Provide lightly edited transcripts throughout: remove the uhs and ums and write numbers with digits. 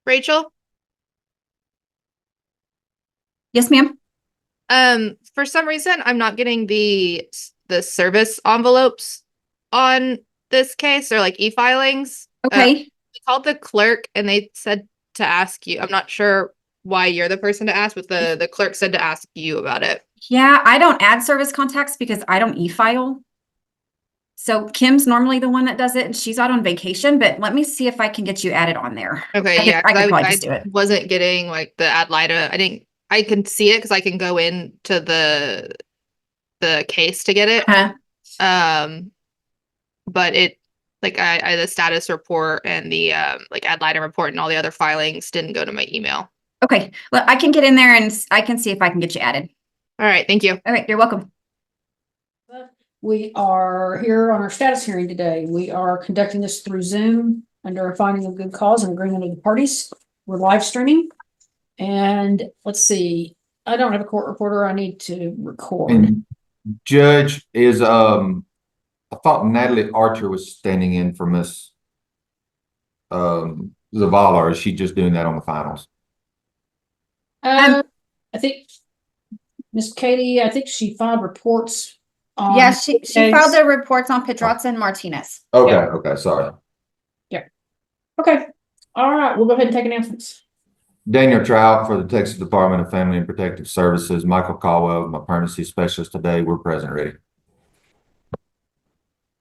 Rachel? Yes, ma'am. For some reason, I'm not getting the service envelopes on this case, or like e-filings. Okay. We called the clerk and they said to ask you. I'm not sure why you're the person to ask, but the clerk said to ask you about it. Yeah, I don't add service contacts because I don't e-file. So Kim's normally the one that does it, and she's out on vacation, but let me see if I can get you added on there. Okay, I could probably just do it. Wasn't getting like the ad lida. I can see it because I can go into the case to get it. But it I the status report and the like ad litem report and all the other filings didn't go to my email. Okay, well, I can get in there and I can see if I can get you added. All right, thank you. All right, you're welcome. We are here on our status hearing today. We are conducting this through Zoom under a finding of good cause and agreement of the parties. We're live streaming. And let's see, I don't have a court reporter. I need to record. And Judge is I thought Natalie Archer was standing in for Miss Zavala, or is she just doing that on the finals? I think Miss Katie, I think she filed reports on. Yeah, she filed the reports on Pedraza and Martinez. Okay, Yeah. okay, sorry. Yeah. Okay. All right, we'll go ahead and take announcements. Daniel Trout for the Texas Department of Family and Protective Services. Michael Caldwell, my permanency specialist today. We're present ready.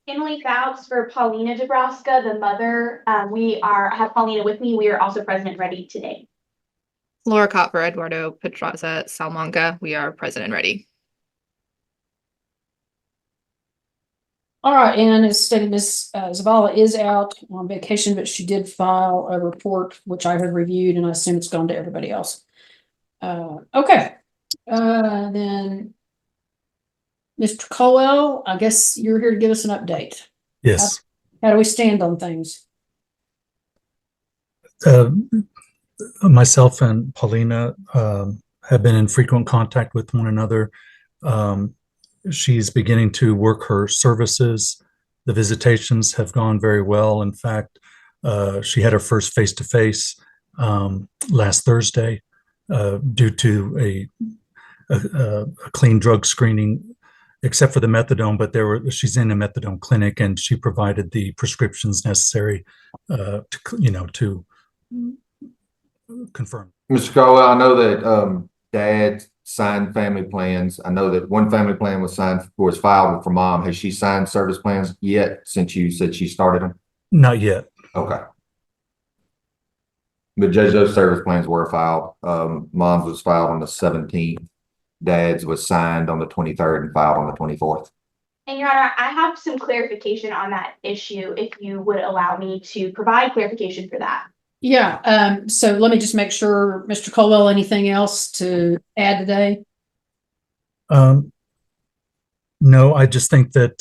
Emily Fouts for Paulina Dabrowska, the mother. I have Paulina with me. We are also present and ready today. Laura Cott for Eduardo Pedraza Salamanca. We are present and ready. All right, and as stated, Ms. Zavala is out on vacation, but she did file a report, which I have reviewed, and I assume it's gone to everybody else. Okay. Then Mr. Colwell, I guess you're here to give us an update. Yes. How do we stand on things? Myself and Paulina have been in frequent contact with one another. She's beginning to work her services. The visitations have gone very well. In fact, she had her first face-to-face last Thursday due to a clean drug screening, except for the methadone, but she's in a methadone clinic, and she provided the prescriptions necessary to confirm. Mr. Caldwell, I know that Dad signed family plans. I know that one family plan was filed for Mom. Has she signed service plans yet, since you said she started them? Not yet. Okay. But Judge, those service plans were filed. Mom's was filed on the 17th. Dad's was signed on the 23rd and filed on the 24th. And Your Honor, I have some clarification on that issue, if you would allow me to provide clarification for that. Yeah, so let me just make sure, Mr. Colwell, anything else to add today? No, I just think that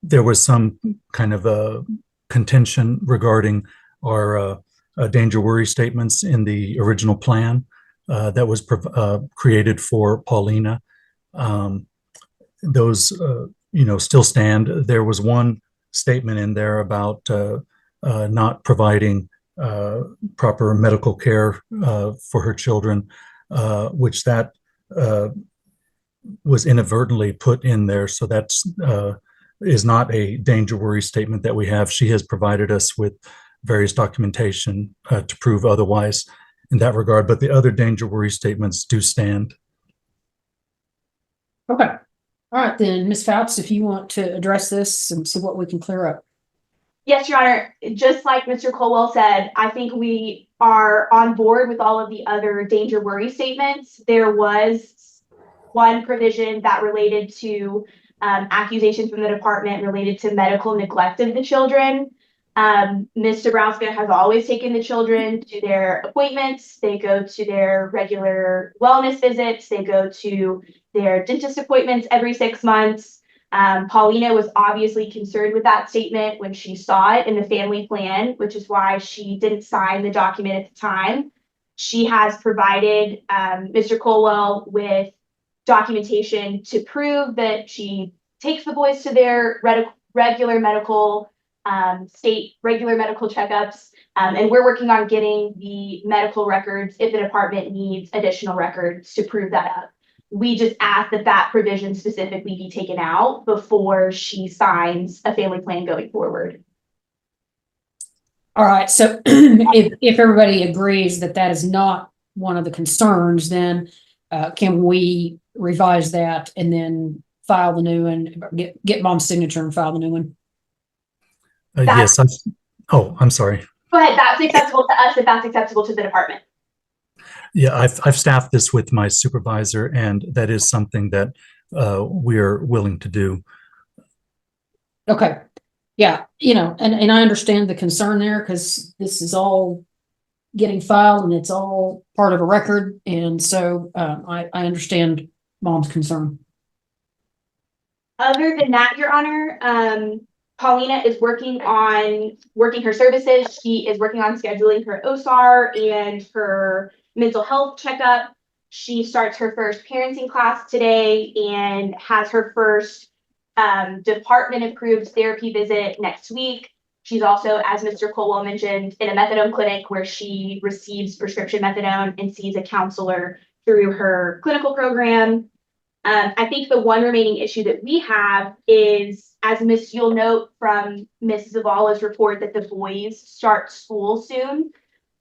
there was some kind of a contention regarding our danger worry statements in the original plan that was created for Paulina. Those, still stand. There was one statement in there about not providing proper medical care for her children, which that was inadvertently put in there. So that's is not a danger worry statement that we have. She has provided us with various documentation to prove otherwise in that regard, but the other danger worry statements do stand. Okay. All right, then, Ms. Fouts, if you want to address this and see what we can clear up. Yes, Your Honor, just like Mr. Colwell said, I think we are on board with all of the other danger worry statements. There was one provision that related to accusations from the department related to medical neglect of the children. Ms. Dabrowska has always taken the children to their appointments. They go to their regular wellness visits. They go to their dentist appointments every 6 months. Paulina was obviously concerned with that statement when she saw it in the family plan, which is why she didn't sign the document at the time. She has provided Mr. Colwell with documentation to prove that she takes the boys to their regular medical state regular medical checkups. And we're working on getting the medical records if the department needs additional records to prove that up. We just ask that that provision specifically be taken out before she signs a family plan going forward. All right, so if everybody agrees that that is not one of the concerns, then can we revise that and then file the new one, get mom's signature and file the new one? Yes. I'm sorry. Go ahead, that's acceptable to us if that's acceptable to the department. Yeah, I've staffed this with my supervisor, and that is something that we're willing to do. Okay, yeah, and I understand the concern there because this is all getting filed and it's all part of a record, and so I understand mom's concern. Other than that, Your Honor, Paulina is working her services. She is working on scheduling her OSAR and her mental health checkup. She starts her first parenting class today and has her first department approved therapy visit next week. She's also, as Mr. Colwell mentioned, in a methadone clinic where she receives prescription methadone and sees a counselor through her clinical program. I think the one remaining issue that we have is, as you'll note from Ms. Zavala's report, that the boys start school soon.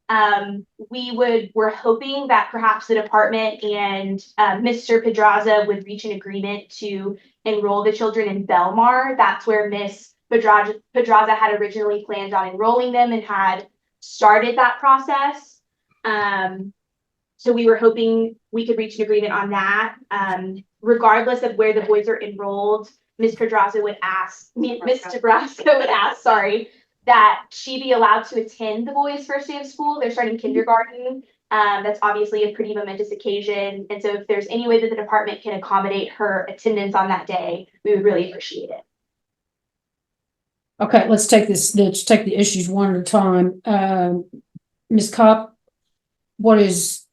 We're hoping that perhaps the department and Mr. Pedraza would reach an agreement to enroll the children in Belmar. That's where Ms. Pedraza had originally planned on enrolling them and had started that process. So we were hoping we could reach an agreement on that. Regardless of where the boys are enrolled, Ms. Pedraza would ask, that she be allowed to attend the boys' first day of school. They're starting kindergarten. That's obviously a pretty momentous occasion. And so if there's any way that the department can accommodate her attendance on that day, we would really appreciate it. Okay, let's take the issues one at a time. Ms. Kopp, what's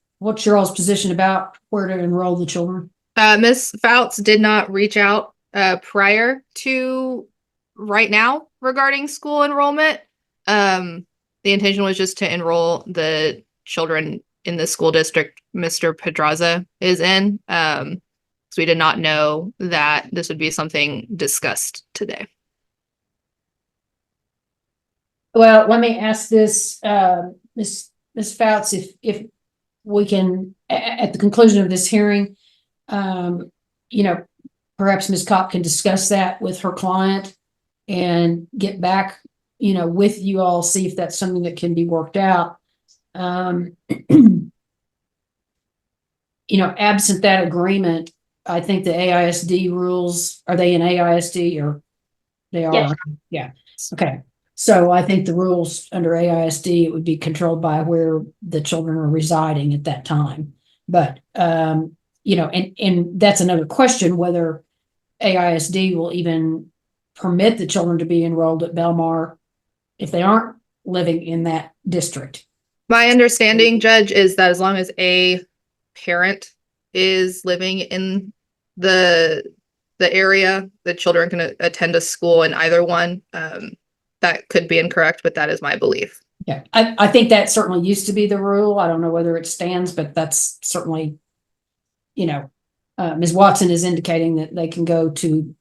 your all's position about where to enroll the children? Ms. Fouts did not reach out prior to right now regarding school enrollment. The intention was just to enroll the children in the school district Mr. Pedraza is in. So we did not know that this would be something discussed today. Well, let me ask this, Ms. Fouts, if we can, at the conclusion of this hearing, perhaps Ms. Kopp can discuss that with her client and get back, with you all, see if that's something that can be worked out. Absent that agreement, I think the AISD rules, are they in AISD or they are? Yes. Yeah. Okay. So I think the rules under AISD, it would be controlled by where the children are residing at that time. But, and that's another question, whether AISD will even permit the children to be enrolled at Belmar if they aren't living in that district. My understanding, Judge, is that as long as a parent is living in the area, the children can attend a school in either one. That could be incorrect, but that is my belief. Yeah, I think that certainly used to be the rule. I don't know whether it stands, but that's certainly, Ms. Watson is indicating that they can go to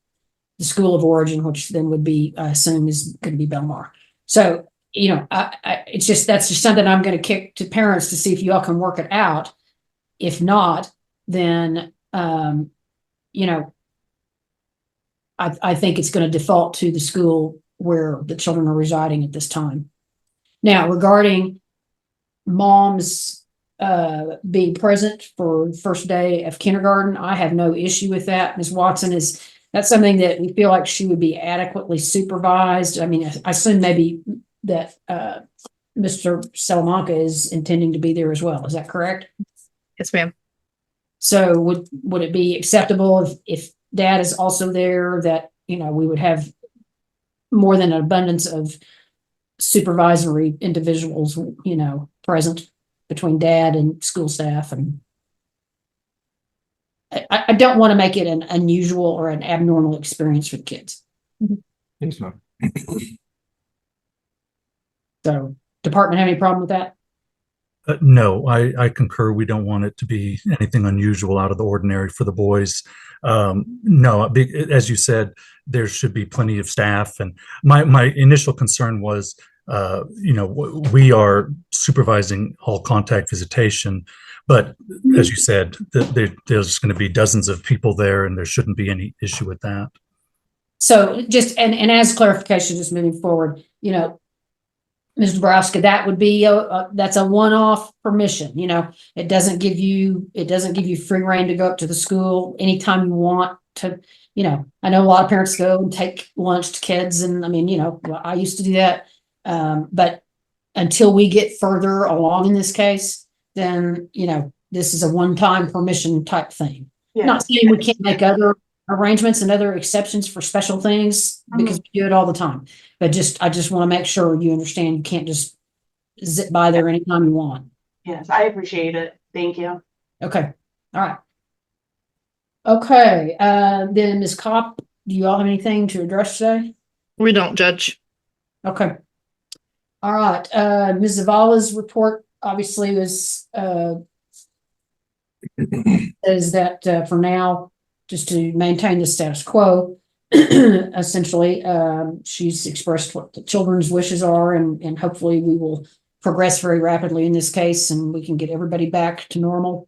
the school of origin, which then would be, I assume, is going to be Belmar. So, that's just something I'm going to kick to parents to see if you all can work it out. If not, then, I think it's going to default to the school where the children are residing at this time. Now, regarding mom's being present for the first day of kindergarten, I have no issue with that. Ms. Watson, that's something that we feel like she would be adequately supervised. I mean, I assume maybe that Mr. Salamanca is intending to be there as well. Is that correct? Yes, ma'am. So would it be acceptable if dad is also there, that, we would have more than an abundance of supervisory individuals, present between dad and school staff? And I don't want to make it an unusual or an abnormal experience for the kids. Thanks, ma'am. So department have any problem with that? No, I concur. We don't want it to be anything unusual out of the ordinary for the boys. No, as you said, there should be plenty of staff. And my initial concern was, we are supervising all contact visitation, but as you said, there's going to be dozens of people there, and there shouldn't be any issue with that. So just, and as clarification, just moving forward, Ms. Dabrowski, that would be that's a one-off permission. It doesn't give you free reign to go up to the school anytime you want to. I know a lot of parents go and take lunch to kids, and I used to do that. But until we get further along in this case, then this is a one-time permission type thing. Yeah. Not saying we can't make other arrangements and other exceptions for special things, because we do it all the time. But I just want to make sure you understand you can't just zip by there anytime you want. Yes, I appreciate it. Thank you. Okay. All right. Okay. Then Ms. Kopp, do you all have anything to address today? We don't judge. Okay. All right. Ms. Zavala's report obviously was is that for now, just to maintain the status quo, essentially, she's expressed what the children's wishes are, and hopefully we will progress very rapidly in this case, and we can get everybody back to normal,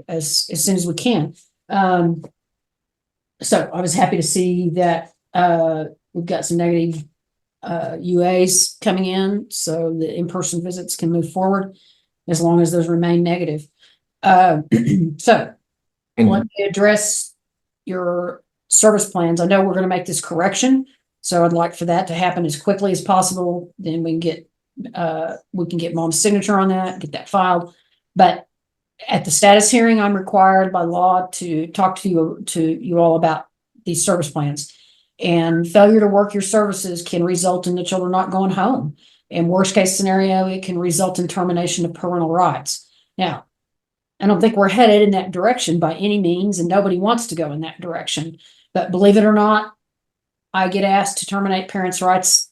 as soon as we can. So I was happy to see that we've got some negative UAs coming in, so the in-person visits can move forward as long as those remain negative. So let me address your service plans. I know we're going to make this correction, so I'd like for that to happen as quickly as possible. Then we can get mom's signature on that, get that filed. But at the status hearing, I'm required by law to talk to you all about these service plans. And failure to work your services can result in the children not going home. In worst case scenario, it can result in termination of parental rights. Now, I don't think we're headed in that direction by any means, and nobody wants to go in that direction. But believe it or not, I get asked to terminate parents' rights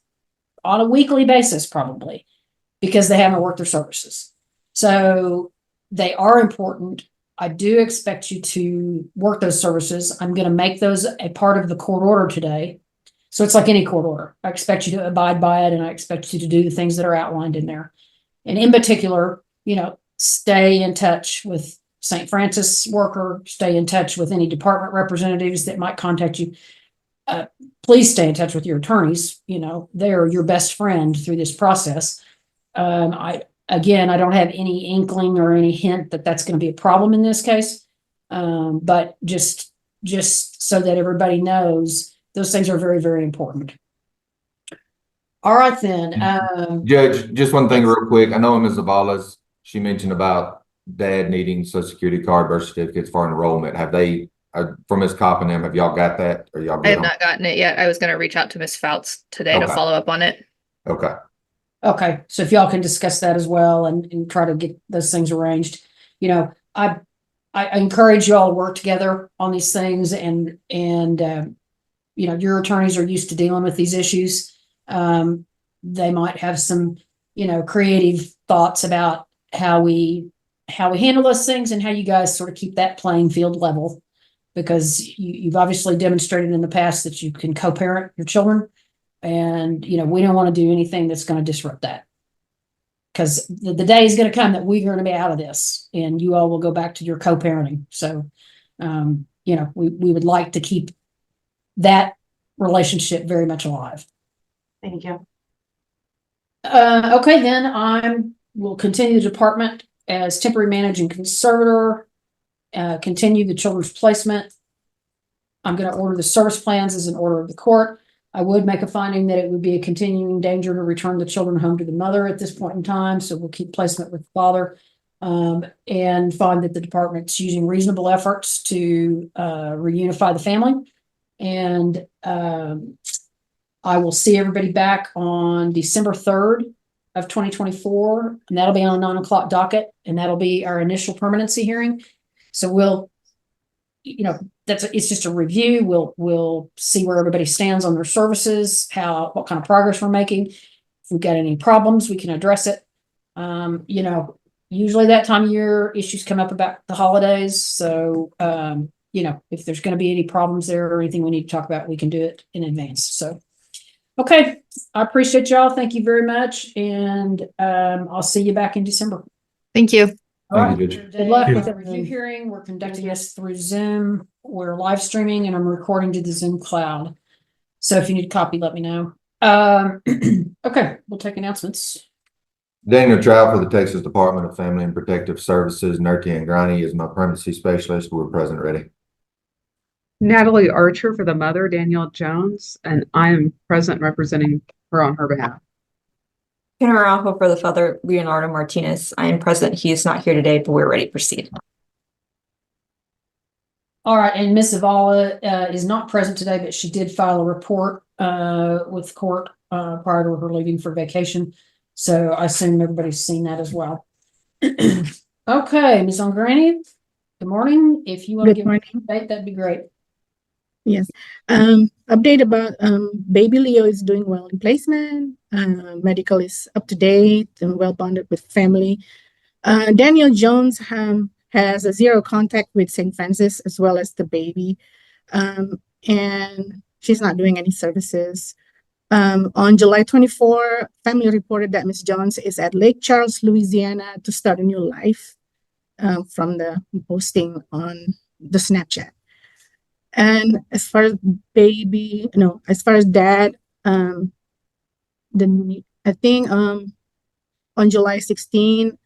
on a weekly basis, probably, because they haven't worked their services. So they are important. I do expect you to work those services. I'm going to make those a part of the court order today. So it's like any court order. I expect you to abide by it, and I expect you to do the things that are outlined in there. And in particular, stay in touch with St. Francis worker, stay in touch with any department representatives that might contact you. Please stay in touch with your attorneys. They're your best friend through this process. I don't have any inkling or any hint that that's going to be a problem in this case. But just so that everybody knows, those things are very, very important. All right, then. Judge, just one thing real quick. I know Ms. Zavala's, she mentioned about dad needing Social Security card, birth certificates for enrollment. Have they, from Ms. Kopp and them, have y'all got that? Or y'all I have not gotten it yet. I was going to reach out to Ms. Fouts today to follow up on it. Okay. Okay, so if y'all can discuss that as well and try to get those things arranged. I encourage you all to work together on these things, and your attorneys are used to dealing with these issues. They might have some, creative thoughts about how we handle those things, and how you guys sort of keep that playing field level, because you've obviously demonstrated in the past that you can co-parent your children. And, we don't want to do anything that's going to disrupt that, because the day is going to come that we're going to be out of this, and you all will go back to your co-parenting. So, we would like to keep that relationship very much alive. Thank you. Okay, then will continue the department as temporary managing conservator, continue the children's placement. I'm going to order the service plans as an order of the court. I would make a finding that it would be a continuing danger to return the children home to the mother at this point in time. So we'll keep placement with the father, and find that the department's using reasonable efforts to reunify the family. And I will see everybody back on December 3rd of 2024, and that'll be on a 9:00 docket, and that'll be our initial permanency hearing. So we'll, it's just a review. We'll see where everybody stands on their services, what kind of progress we're making. If we've got any problems, we can address it. You know, usually that time of year, issues come up about the holidays. So, you know, if there's going to be any problems there or anything we need to talk about, we can do it in advance. So, okay. I appreciate y'all. Thank you very much. And I'll see you back in December. Thank you. All Thank right. you, Judge. Good luck Thank with you. the review hearing. We're conducting this through Zoom. We're live streaming and I'm recording to the Zoom cloud. So if you need a copy, let me know. Okay, we'll take announcements. Daniel Trout for the Texas Department of Family and Protective Services. Nerti and Granny is my permanency specialist. We're present ready. Natalie Archer for the mother, Danielle Jones, and I'm present representing her on her behalf. Ken Araujo for the father, Leonardo Martinez. I am present. He is not here today, but we're ready to proceed. All right, and Ms. Zavala is not present today, but she did file a report with court prior to her leaving for vacation. So I assume everybody's seen that as well. Okay, Ms. Ongranny, good morning. If you want to Good give morning. an update, that'd be great. Yes. Update about baby Leo is doing well in placement. Medical is up to date and well bonded with family. Daniel Jones has a zero contact with St. Francis as well as the baby. And she's not doing any services. On July 24, family reported that Ms. Jones is at Lake Charles, Louisiana to start a new life from the posting on the Snapchat. And as far as baby, no, as far as dad, I think on July 16,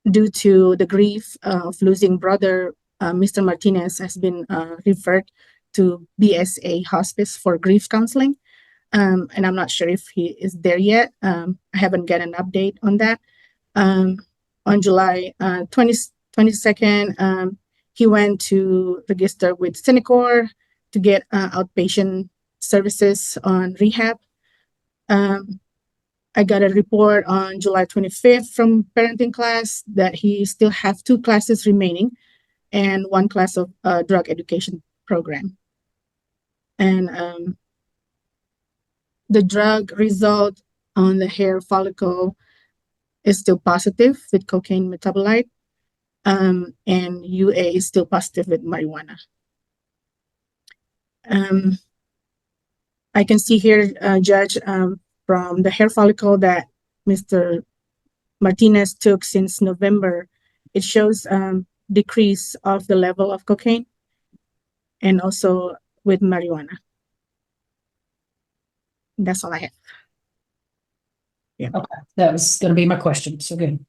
due to the grief of losing brother, Mr. Martinez has been referred to BSA hospice for grief counseling. And I'm not sure if he is there yet. I haven't got an update on that. On July 22nd, he went to register with Synacor to get outpatient services on rehab. I got a report on July 25th from parenting class that he still have 2 classes remaining and 1 class of drug education program. And the drug result on the hair follicle is still positive with cocaine metabolite. And UA is still positive with marijuana. I can see here, Judge, from the hair follicle that Mr. Martinez took since November, it shows decrease of the level of cocaine and also with marijuana. That's all I have. Yeah. Okay, that was going to be my question. So good.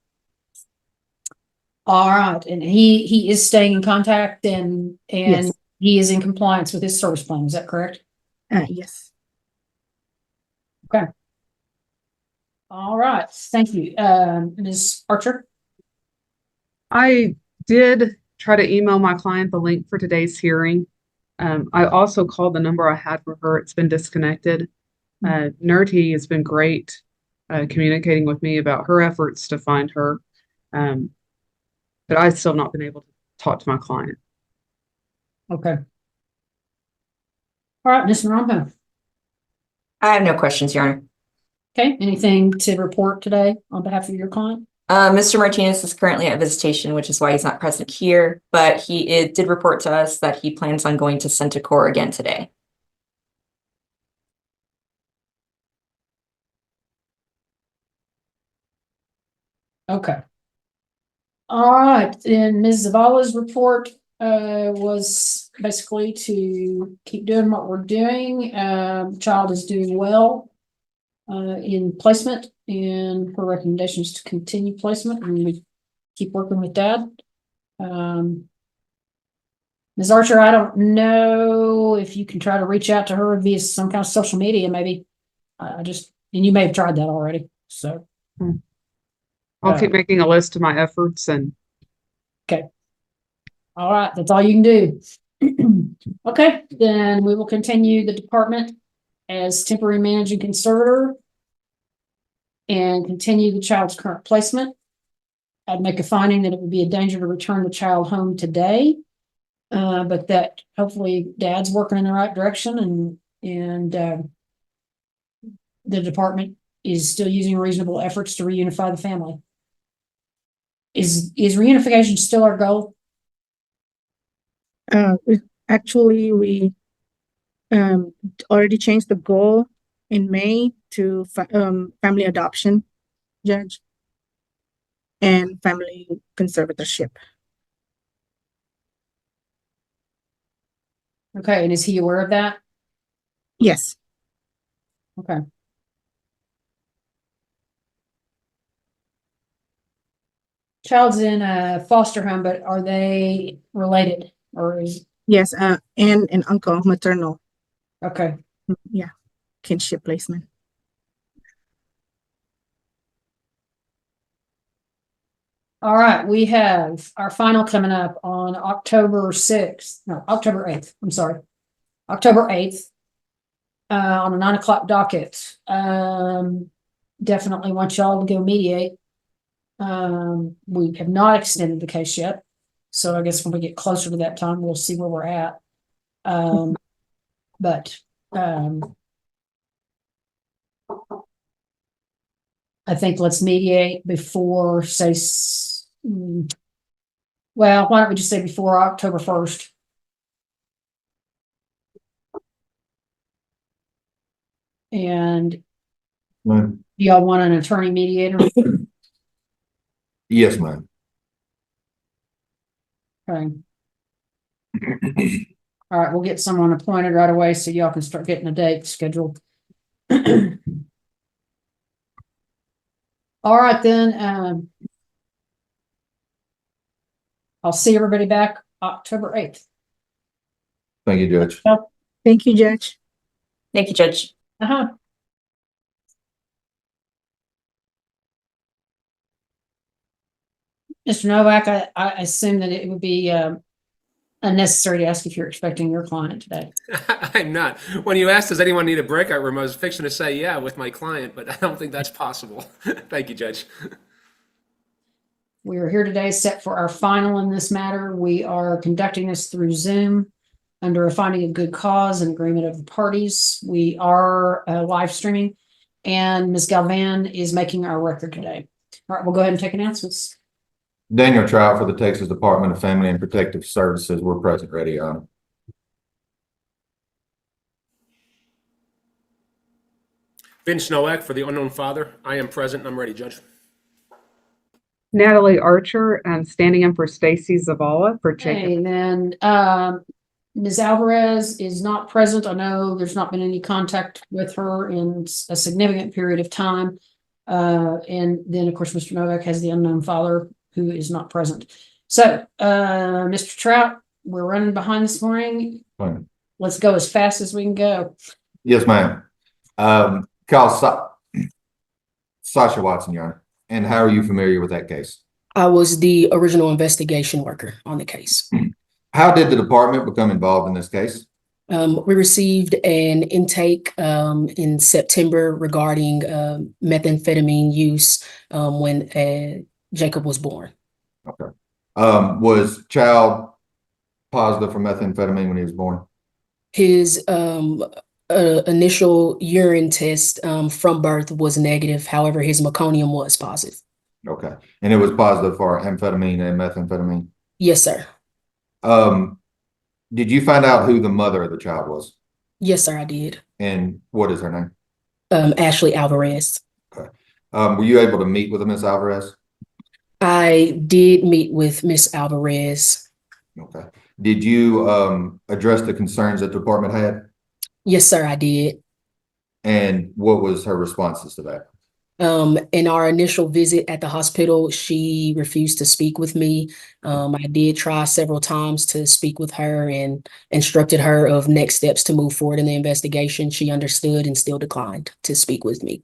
All right, and he is staying in contact and Yes. he is in compliance with his service plan. Is that correct? Yes. All right, thank you. Ms. Archer? I did try to email my client the link for today's hearing. I also called the number I had for her. It's been disconnected. Nerti has been great communicating with me about her efforts to find her. But I've still not been able to talk to my client. Okay. All right, Ms. Narambo. I have no questions, Your Honor. Okay, anything to report today on behalf of your client? Mr. Martinez is currently at visitation, which is why he's not present here, but he did report to us that he plans on going to Centacor again today. Okay. All right, and Ms. Zavala's report was basically to keep doing what we're doing. Child is doing well in placement, and her recommendations to continue placement, and we keep working with dad. Ms. Archer, I don't know if you can try to reach out to her via some kind of social media, maybe. And you may have tried that already, so. I'll keep making a list of my efforts and All right, that's all you can do. Okay, then we will continue the department as temporary managing conservator and continue the child's current placement. I'd make a finding that it would be a danger to return the child home today, but that hopefully dad's working in the right direction and the department is still using reasonable efforts to reunify the family. Is reunification still our goal? Actually, we already changed the goal in May to family adoption, Judge, and family conservatorship. Okay, and is he aware of that? Yes. Okay. Child's in a foster home, but are they related or is, Yes, and an uncle, maternal. okay. Yeah, kinship placement. All right, we have our final coming up on October 6th, no, October 8th, I'm sorry. October 8th. On a 9 o'clock docket. Definitely want y'all to go mediate. We have not extended the case yet. So I guess when we get closer to that time, we'll see where we're at. But I think let's mediate before, say, well, why don't we just say before October 1st? And Ma'am. do y'all want an attorney mediator? Yes, ma'am. Okay. All right, we'll get someone appointed right away so y'all can start getting a date scheduled. All right, then, I'll see everybody back October 8th. Thank you, Judge. Thank you, Judge. Thank you, Judge. Uh-huh. Mr. Novak, I assume that it would be unnecessary to ask if you're expecting your client today. I'm not. When you asked, does anyone need a breakout room, I was fixing to say, yeah, with my client, but I don't think that's possible. Thank you, Judge. We are here today set for our final in this matter. We are conducting this through Zoom under a finding of good cause and agreement of the parties. We are live streaming, and Ms. Galvan is making our record today. All right, we'll go ahead and take announcements. Daniel Trout for the Texas Department of Family and Protective Services. We're present, ready, Your Honor. Vince Nowak for the unknown father. I am present and I'm ready, Judge. Natalie Archer, standing in for Stacy Zavala for Jacob. Okay, then Ms. Alvarez is not present. I know there's not been any contact with her in a significant period of time. And then, of course, Mr. Novak has the unknown father who is not present. So, Mr. Trout, we're running behind this morning. Fine. Let's go as fast as we can go. Yes, ma'am. Sasha Watson, Your Honor. And how are you familiar with that case? I was the original investigation worker on the case. How did the department become involved in this case? We received an intake in September regarding methamphetamine use when Jacob was born. Okay. Was child positive for methamphetamine when he was born? His initial urine test from birth was negative. However, his meconium was positive. Okay. And it was positive for amphetamine and methamphetamine? Yes, sir. Did you find out who the mother of the child was? Yes, sir, I did. And what is her name? Ashley Alvarez. Okay. Were you able to meet with Miss Alvarez? I did meet with Miss Alvarez. Okay. Did you address the concerns that the department had? Yes, sir, I did. And what was her responses to that? In our initial visit at the hospital, she refused to speak with me. I did try several times to speak with her and instructed her of next steps to move forward in the investigation. She understood and still declined to speak with me.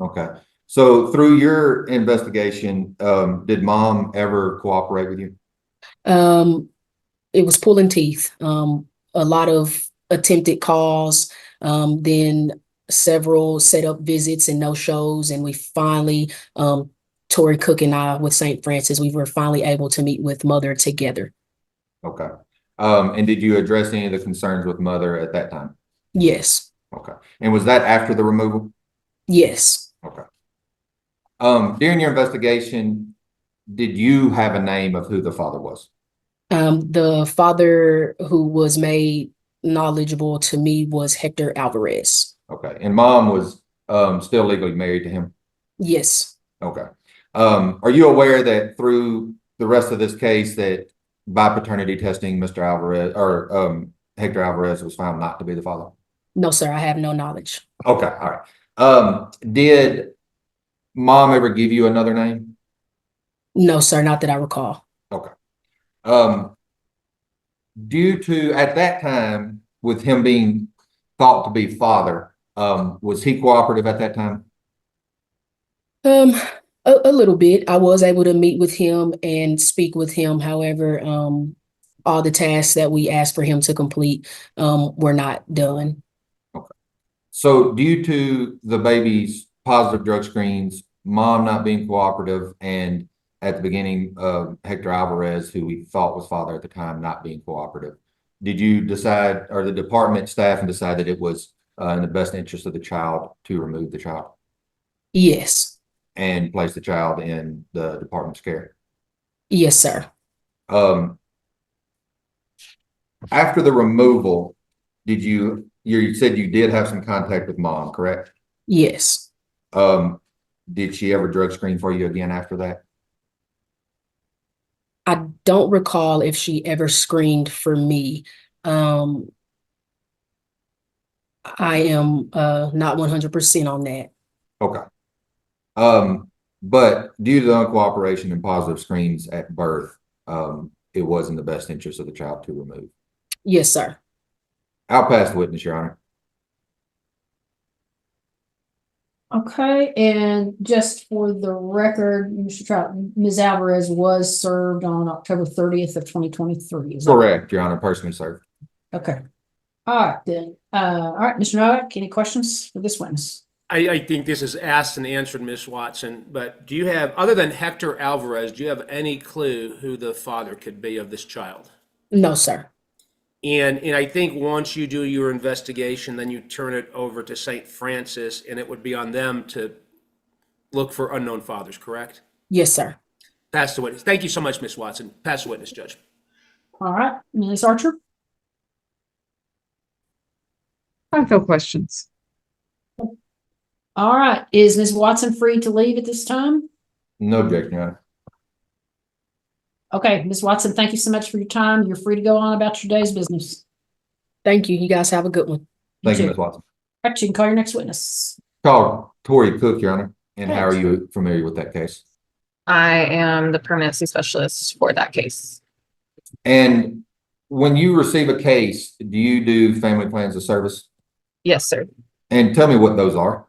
Okay. So through your investigation, did mom ever cooperate with you? It was pulling teeth. A lot of attempted calls, then several set up visits and no shows, and we finally Tori Cook and I with St. Francis, we were finally able to meet with mother together. Okay. And did you address any of the concerns with mother at that time? Yes. Okay. And was that after the removal? Yes. Okay. During your investigation, did you have a name of who the father was? The father who was made knowledgeable to me was Hector Alvarez. Okay. And mom was still legally married to him? Yes. Okay. Are you aware that through the rest of this case that by paternity testing, Mr. Alvarez or Hector Alvarez was found not to be the father? No, sir, I have no knowledge. Okay. All right. Did mom ever give you another name? No, sir, not that I recall. Okay. Due to at that time with him being thought to be father, was he cooperative at that time? A little bit. I was able to meet with him and speak with him. However, all the tasks that we asked for him to complete, were not done. Okay. So due to the baby's positive drug screens, mom not being cooperative, and at the beginning, Hector Alvarez, who we thought was father at the time, not being cooperative, did you decide, or the department staff, and decide that it was in the best interest of the child to remove the child? Yes. And place the child in the department's care? Yes, sir. After the removal, did you said you did have some contact with mom, correct? Yes. Did she ever drug screen for you again after that? I don't recall if she ever screened for me. I am not 100% on that. Okay. But due to the uncooperation and positive screens at birth, it was in the best interest of the child to remove. Yes, sir. I'll pass the witness, Your Honor. Okay, and just for the record, Mr. Trout, Ms. Alvarez was served on October 30th of 2023. Correct, Your Honor, personally served. Okay. All right, then. All right, Mr. Novak, any questions for this witness? I think this is asked and answered, Ms. Watson, but do you have, other than Hector Alvarez, do you have any clue who the father could be of this child? No, sir. And I think once you do your investigation, then you turn it over to St. Francis, and it would be on them to look for unknown fathers, correct? Yes, sir. Pass the witness. Thank you so much, Ms. Watson. Pass the witness, Judge. All right, Ms. Archer? I have no questions. All right, is Ms. Watson free to leave at this time? No objection, Your Honor. Okay, Ms. Watson, thank you so much for your time. You're free to go on about your day's business. Thank you. You guys have a good one. Thank you, too. Ms. Watson. All right, you can call your next witness. Call Tori Cook, Your Honor. And how are you familiar with that case? I am the permanency specialist for that case. And when you receive a case, do you do family plans of service? Yes, sir. And tell me what those are.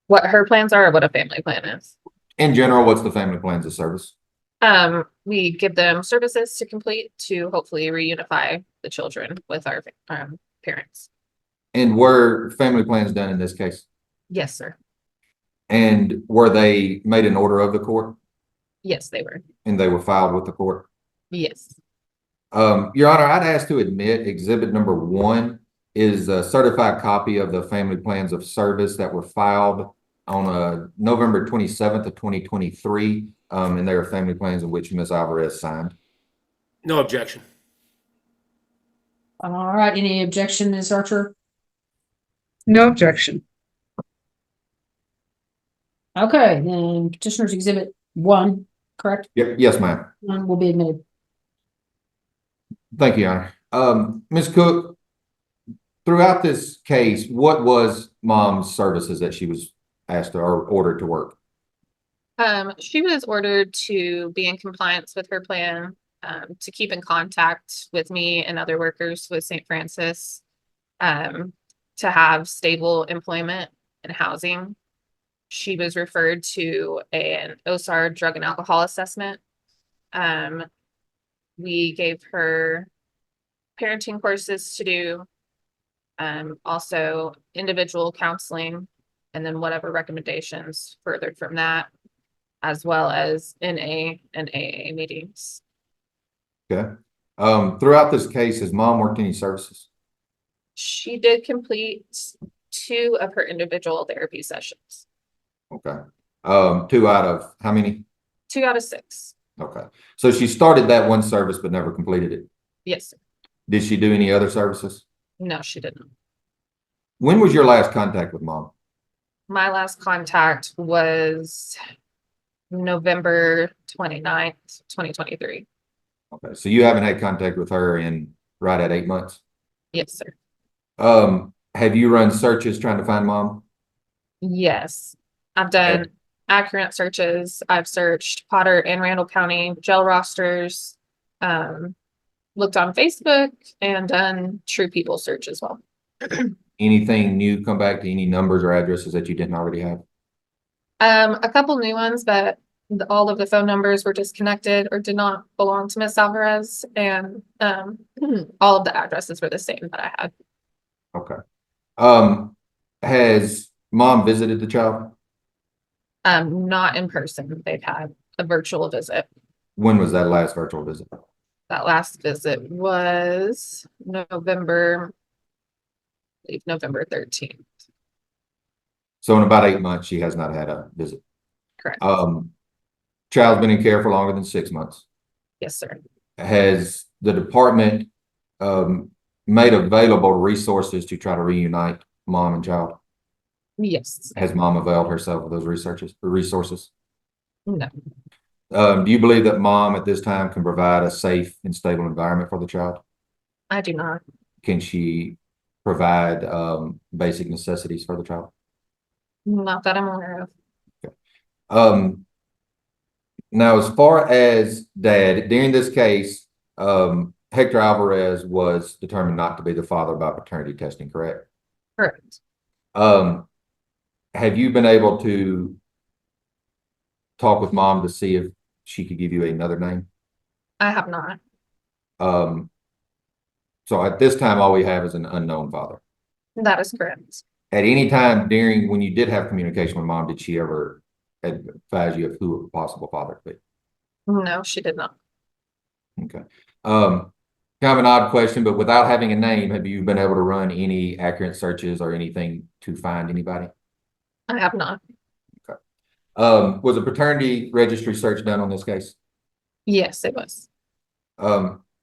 What her plans are or what a family plan is. In general, what's the family plans of service? We give them services to complete to hopefully reunify the children with our parents. And were family plans done in this case? Yes, sir. And were they made an order of the court? Yes, they were. And they were filed with the court? Yes. Your Honor, I'd ask to admit exhibit number 1 is a certified copy of the family plans of service that were filed on November 27th of 2023. And there are family plans in which Ms. Alvarez signed. No objection. All right, any objection, Ms. Archer? No objection. Okay, then petitioner's exhibit 1, correct? Yep. Yes, ma'am. 1 will be admitted. Thank you, Your Honor. Ms. Cook, throughout this case, what was mom's services that she was asked to, or ordered to work? She was ordered to be in compliance with her plan, to keep in contact with me and other workers with St. Francis, to have stable employment and housing. She was referred to an OSAR drug and alcohol assessment. We gave her parenting courses to do, also individual counseling, and then whatever recommendations furthered from that, as well as NA and AA meetings. Okay. Throughout this case, has mom worked any services? She did complete 2 of her individual therapy sessions. Okay. 2 out of how many? 2 out of 6. Okay. So she started that one service but never completed it. Yes, sir. Did she do any other services? No, she didn't. When was your last contact with mom? My last contact was November 29th, 2023. Okay. So you haven't had contact with her in right at 8 months? Yes, sir. Have you run searches trying to find mom? Yes. I've done accurate searches. I've searched Potter and Randall County jail rosters, looked on Facebook, and done True People search as well. Anything new come back to any numbers or addresses that you didn't already have? A couple new ones, but all of the phone numbers were disconnected or did not belong to Miss Alvarez, and all of the addresses were the same that I had. Okay. Has mom visited the child? Not in person. They've had a virtual visit. When was that last virtual visit? That last visit was November 13th. So in about 8 months, she has not had a visit. Correct. Child's been in care for longer than 6 months. Yes, sir. Has the department made available resources to try to reunite mom and child? Yes. Has mom availed herself of those resources? No. Do you believe that mom at this time can provide a safe and stable environment for the child? I do not. Can she provide basic necessities for the child? Not that I'm aware of. Now, as far as dad, during this case, Hector Alvarez was determined not to be the father by paternity testing, correct? Correct. Have you been able to talk with mom to see if she could give you another name? I have not. So at this time, all we have is an unknown father. That is correct. At any time during when you did have communication with mom, did she ever advise you of who a possible father could be? No, she did not. Okay. Kind of an odd question, but without having a name, have you been able to run any accurate searches or anything to find anybody? I have not. Okay. Was a paternity registry search done on this case? Yes, it was.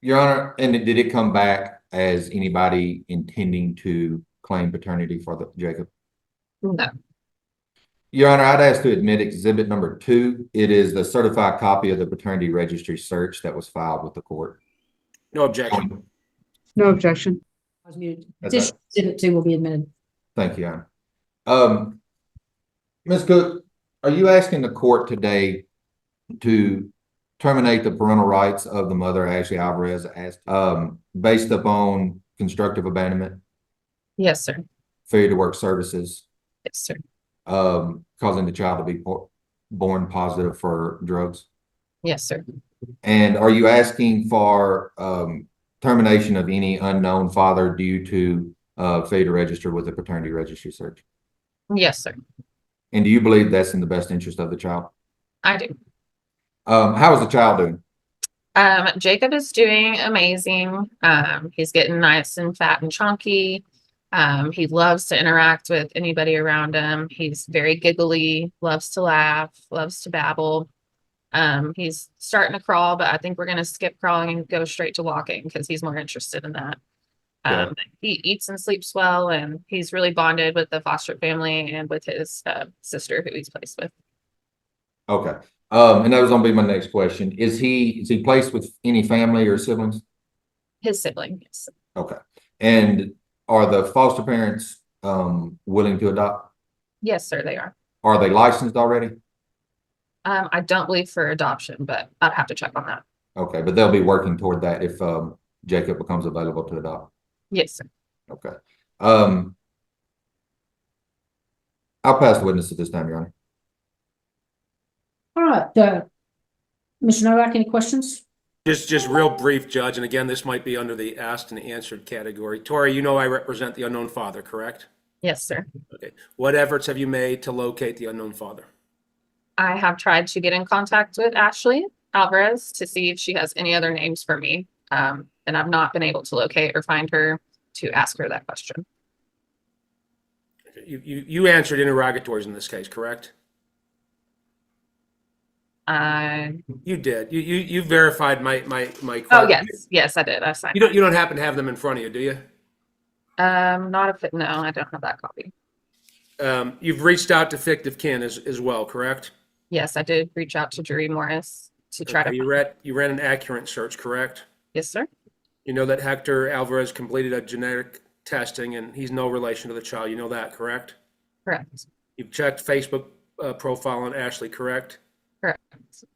Your Honor, and did it come back as anybody intending to claim paternity for the Jacob? No. Your Honor, I'd ask to admit exhibit number 2. It is the certified copy of the paternity registry search that was filed with the court. No objection. No objection. I was muted. That's Addition exhibit 2 will be admitted. Thank you, Your Honor. Ms. Cook, are you asking the court today to terminate the parental rights of the mother, Ashley Alvarez, as based upon constructive abandonment, Yes, sir. failure to work services, Yes, sir. causing the child to be born positive for drugs? Yes, sir. And are you asking for termination of any unknown father due to failure to register with the paternity registry search? Yes, sir. And do you believe that's in the best interest of the child? I do. How is the child doing? Jacob is doing amazing. He's getting nice and fat and chunky. He loves to interact with anybody around him. He's very giggly, loves to laugh, loves to babble. He's starting to crawl, but I think we're going to skip crawling and go straight to walking because he's more interested in that. Yeah. He eats and sleeps well, and he's really bonded with the foster family and with his sister who he's placed with. Okay. And that was gonna be my next question. Is he placed with any family or siblings? His sibling, yes. Okay. And are the foster parents willing to adopt? Yes, sir, they are. Are they licensed already? I don't believe for adoption, but I'd have to check on that. Okay, but they'll be working toward that if Jacob becomes available to adopt. Yes, sir. Okay. I'll pass the witness at this time, Your Honor. All right, Mr. Novak, any questions? Just real brief, Judge, and again, this might be under the asked and answered category. Tori, you know I represent the unknown father, correct? Yes, sir. Okay. What efforts have you made to locate the unknown father? I have tried to get in contact with Ashley Alvarez to see if she has any other names for me. And I've not been able to locate or find her to ask her that question. You answered interrogatories in this case, correct? You did. You verified my Oh, question. yes, I did. I signed. You don't happen to have them in front of you, do you? Not if it, no, I don't have that copy. You've reached out to fictive kin as well, correct? Yes, I did reach out to Drury Morris to try Okay, to. you ran an accurate search, correct? Yes, sir. You know that Hector Alvarez completed a genetic testing and he's no relation to the child. You know that, correct? Correct. You've checked Facebook profile on Ashley, correct? Correct.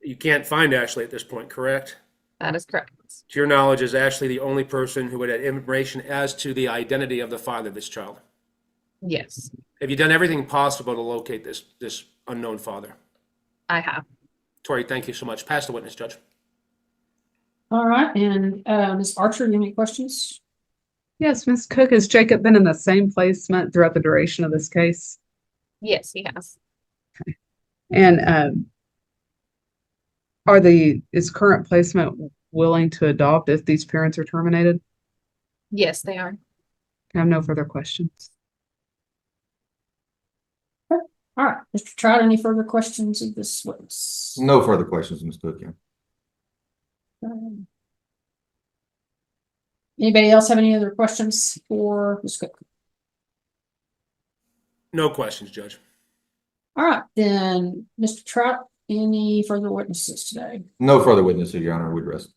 You can't find Ashley at this point, correct? That is correct. To your knowledge, is Ashley the only person who would have information as to the identity of the father of this child? Yes, Have you done everything possible to locate this unknown father? I have. Tori, thank you so much. Pass the witness, Judge. All right, and Ms. Archer, you have any questions? Yes, Ms. Cook, has Jacob been in the same placement throughout the duration of this case? Yes, he has. And is current placement willing to adopt if these parents are terminated? Yes, they are. I have no further questions. All right, Mr. Trout, any further questions of this witness? No further questions, Ms. Cook. Yeah. Anybody else have any other questions for Ms. Cook? No questions, Judge. All right, then, Mr. Trout, any further witnesses today? No further witnesses, Your Honor. We'd rest.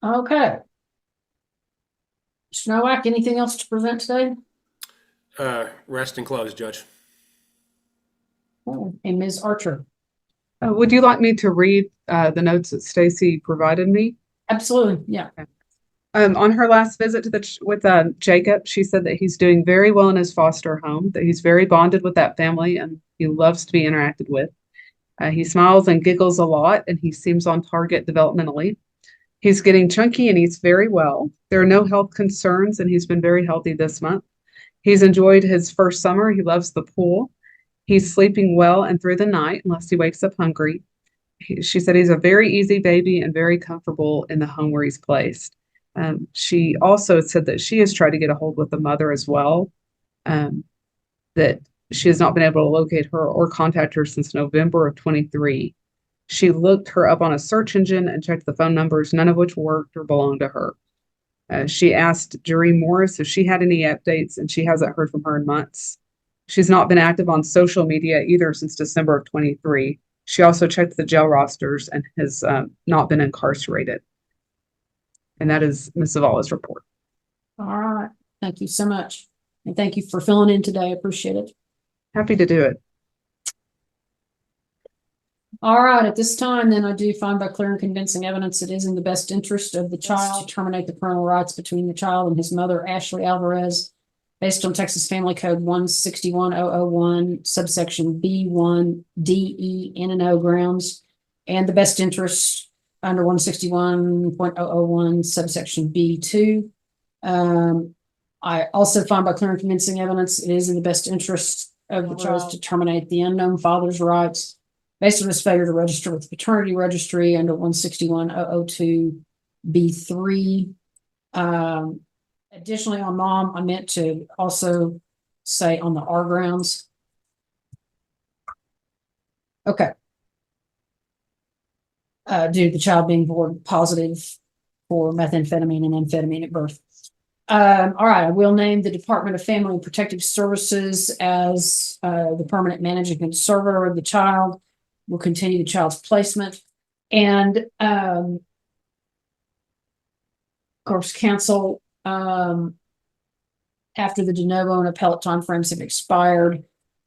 Okay. Mr. Nowak, anything else to present today? Rest and close, Judge. Oh, and Ms. Archer? Would you like me to read the notes that Stacy provided me? Absolutely, yeah. On her last visit to with Jacob, she said that he's doing very well in his foster home, that he's very bonded with that family, and he loves to be interacted with. He smiles and giggles a lot, and he seems on target developmentally. He's getting chunky and eats very well. There are no health concerns, and he's been very healthy this month. He's enjoyed his first summer. He loves the pool. He's sleeping well and through the night unless he wakes up hungry. She said he's a very easy baby and very comfortable in the home where he's placed. She also said that she has tried to get a hold with the mother as well, that she has not been able to locate her or contact her since November of 23. She looked her up on a search engine and checked the phone numbers, none of which worked or belonged to her. She asked Drury Morris if she had any updates, and she hasn't heard from her in months. She's not been active on social media either since December of 23. She also checked the jail rosters and has not been incarcerated. And that is Ms. Zavala's report. All right, thank you so much. And thank you for filling in today. I appreciate it. Happy to do it. All right, at this time, then I do find by clear and convincing evidence it is in the best interest of the child to terminate the parental rights between the child and his mother, Ashley Alvarez, based on Texas Family Code 161001, subsection B1, D, E, N, and O grounds, and the best interest under 161.001, subsection B2. I also find by clear and convincing evidence it is in the best interest of the child to terminate the unknown father's rights based on his failure to register with the paternity registry under 161.002 B3. Additionally, on mom, I meant to also say on the R grounds. Okay. Due to the child being born positive for methamphetamine and amphetamine at birth. All right, I will name the Department of Family and Protective Services as the permanent managing conservator of the child. Will continue the child's placement. And of course, counsel, after the de novo and appellate timeframes have expired,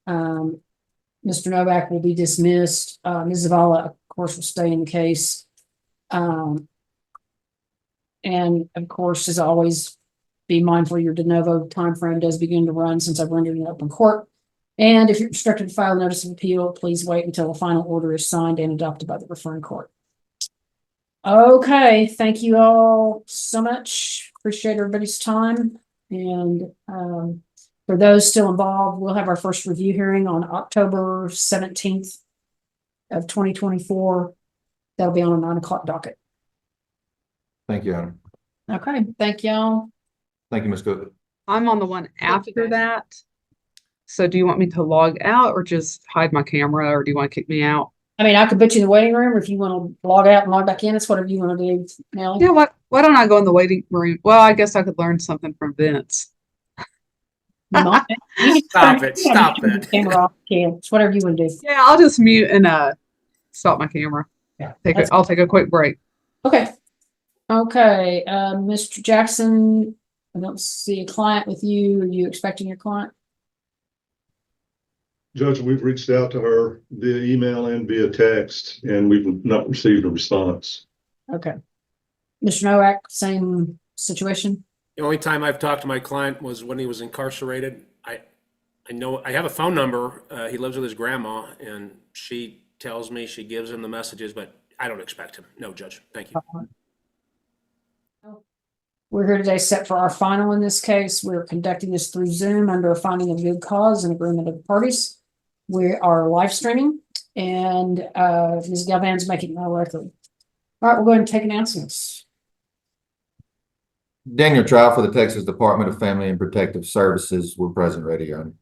Mr. Novak will be dismissed. Ms. Zavala, of course, will stay in the case. And of course, as always, be mindful your de novo timeframe does begin to run since I've rendered an open court. And if you're instructed to file a notice of appeal, please wait until the final order is signed and adopted by the referring court. Okay, thank you all so much. Appreciate everybody's time. And for those still involved, we'll have our first review hearing on October 17th of 2024. That'll be on a 9 o'clock docket. Thank you, Adam. Okay, thank y'all. Thank you, Ms. Cook. I'm on the one Thank you, after guys. that. So do you want me to log out or just hide my camera, or do you want to kick me out? I mean, I could put you in the waiting room, or if you want to log out and log back in, it's whatever you want to do, Nelly. Yeah, why don't I go in the waiting room? Well, I guess I could learn something from Vince. Stop it, stop it. Camera off, Cam. It's whatever you want to do. Yeah, I'll just mute and stop my camera. Yeah. I'll take a quick break. Okay. Okay, Mr. Jackson, I don't see a client with you. Are you expecting your client? Judge, we've reached out to her via email and via text, and we've not received a response. Okay. Mr. Nowak, same situation? The only time I've talked to my client was when he was incarcerated. I know I have a phone number. He lives with his grandma, and she tells me, she gives him the messages, but I don't expect him. No, Judge. Thank you. We're here today set for our final in this case. We're conducting this through Zoom under a finding of good cause and agreement of the parties. We are live streaming, and Ms. Galvan's making no record. All right, we'll go ahead and take announcements. Daniel Trial for the Texas Department of Family and Protective Services. We're present, ready, Your Honor.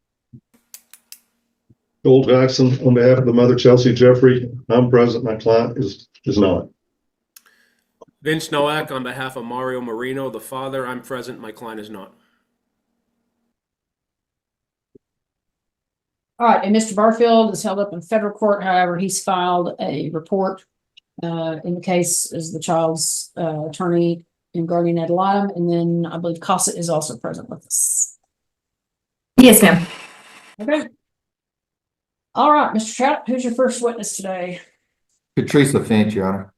Joel Jackson, on behalf of the mother, Chelsea Jeffrey, I'm present. My client is not. Vince Nowak on behalf of Mario Marino, the father. I'm present. My client is not. All right, and Mr. Barfield is held up in federal court. However, he's filed a report in the case as the child's attorney and guardian ad litem. And then I believe Cossett is also present with us. Yes, ma'am. Okay. All right, Mr. Trout, who's your first witness today? Patricia Finch, Your Honor.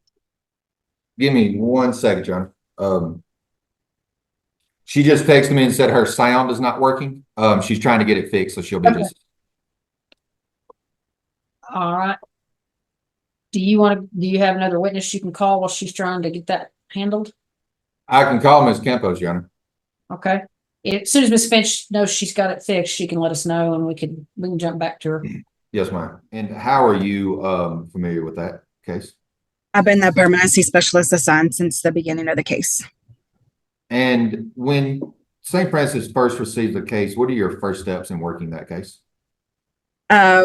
Give me 1 second, Your Honor. She just texted me and said her sound is not working. She's trying to get it fixed, so she'll be just. All right. Do you have another witness you can call while she's trying to get that handled? I can call Ms. Campos, Your Honor. Okay. As soon as Ms. Finch knows she's got it fixed, she can let us know and we can jump back to her. Yes, ma'am. And how are you familiar with that case? I've been the permanency specialist assigned since the beginning of the case. And when St. Francis first receives the case, what are your first steps in working that case?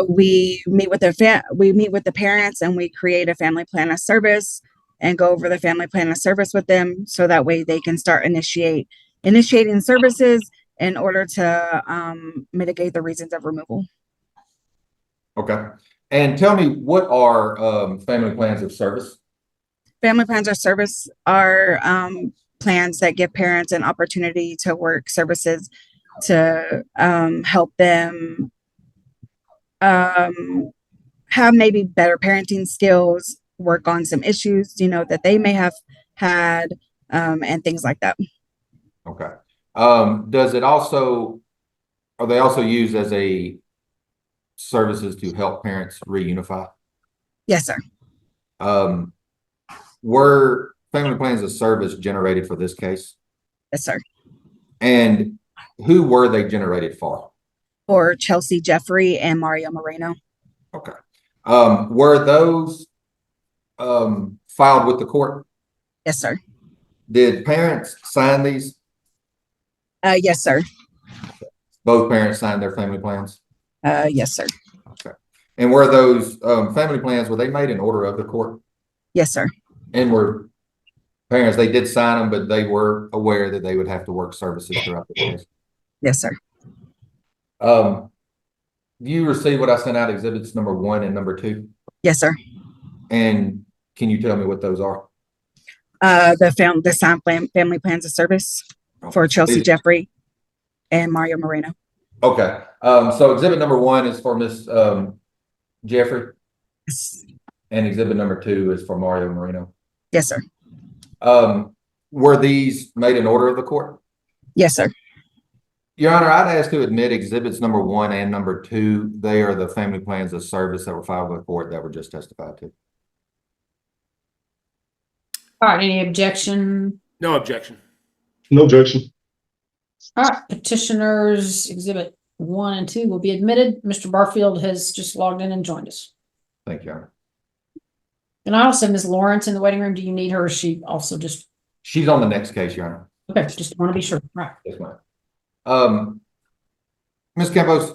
We meet with the parents and we create a family plan of service and go over the family plan of service with them, so that way they can start initiating services in order to mitigate the reasons of removal. Okay. And tell me, what are family plans of service? Family plans of service are plans that give parents an opportunity to work services to help them have maybe better parenting skills, work on some issues, that they may have had, and things like that. Okay. Are they also used as a services to help parents reunify? Yes, sir. Were family plans of service generated for this case? Yes, sir. And who were they generated for? For Chelsea Jeffrey and Mario Moreno. Okay. Were those filed with the court? Yes, sir. Did parents sign these? Yes, sir. Both parents signed their family plans? Yes, sir. Okay. And were those family plans, were they made in order of the court? Yes, sir. And were parents, they did sign them, but they were aware that they would have to work services throughout the case? Yes, sir. You received what I sent out, exhibits number 1 and number 2? Yes, sir. And can you tell me what those are? The signed family plans of service for Chelsea Jeffrey and Mario Moreno. Okay. So exhibit number 1 is for Miss Jeffrey. Yes. And exhibit number 2 is for Mario Moreno. Yes, sir. Were these made in order of the court? Yes, sir. Your Honor, I'd ask to admit exhibits number 1 and number 2. They are the family plans of service that were filed with the court that were just testified to. All right, any objection? No objection. No objection. All right, petitioners exhibit 1 and 2 will be admitted. Mr. Barfield has just logged in and joined us. Thank you, Your Honor. And I also have Ms. Lawrence in the waiting room. Do you need her? Or is she also just? She's on the next case, Your Honor. Okay, just want to be sure. Right. Yes, ma'am. Ms. Campos,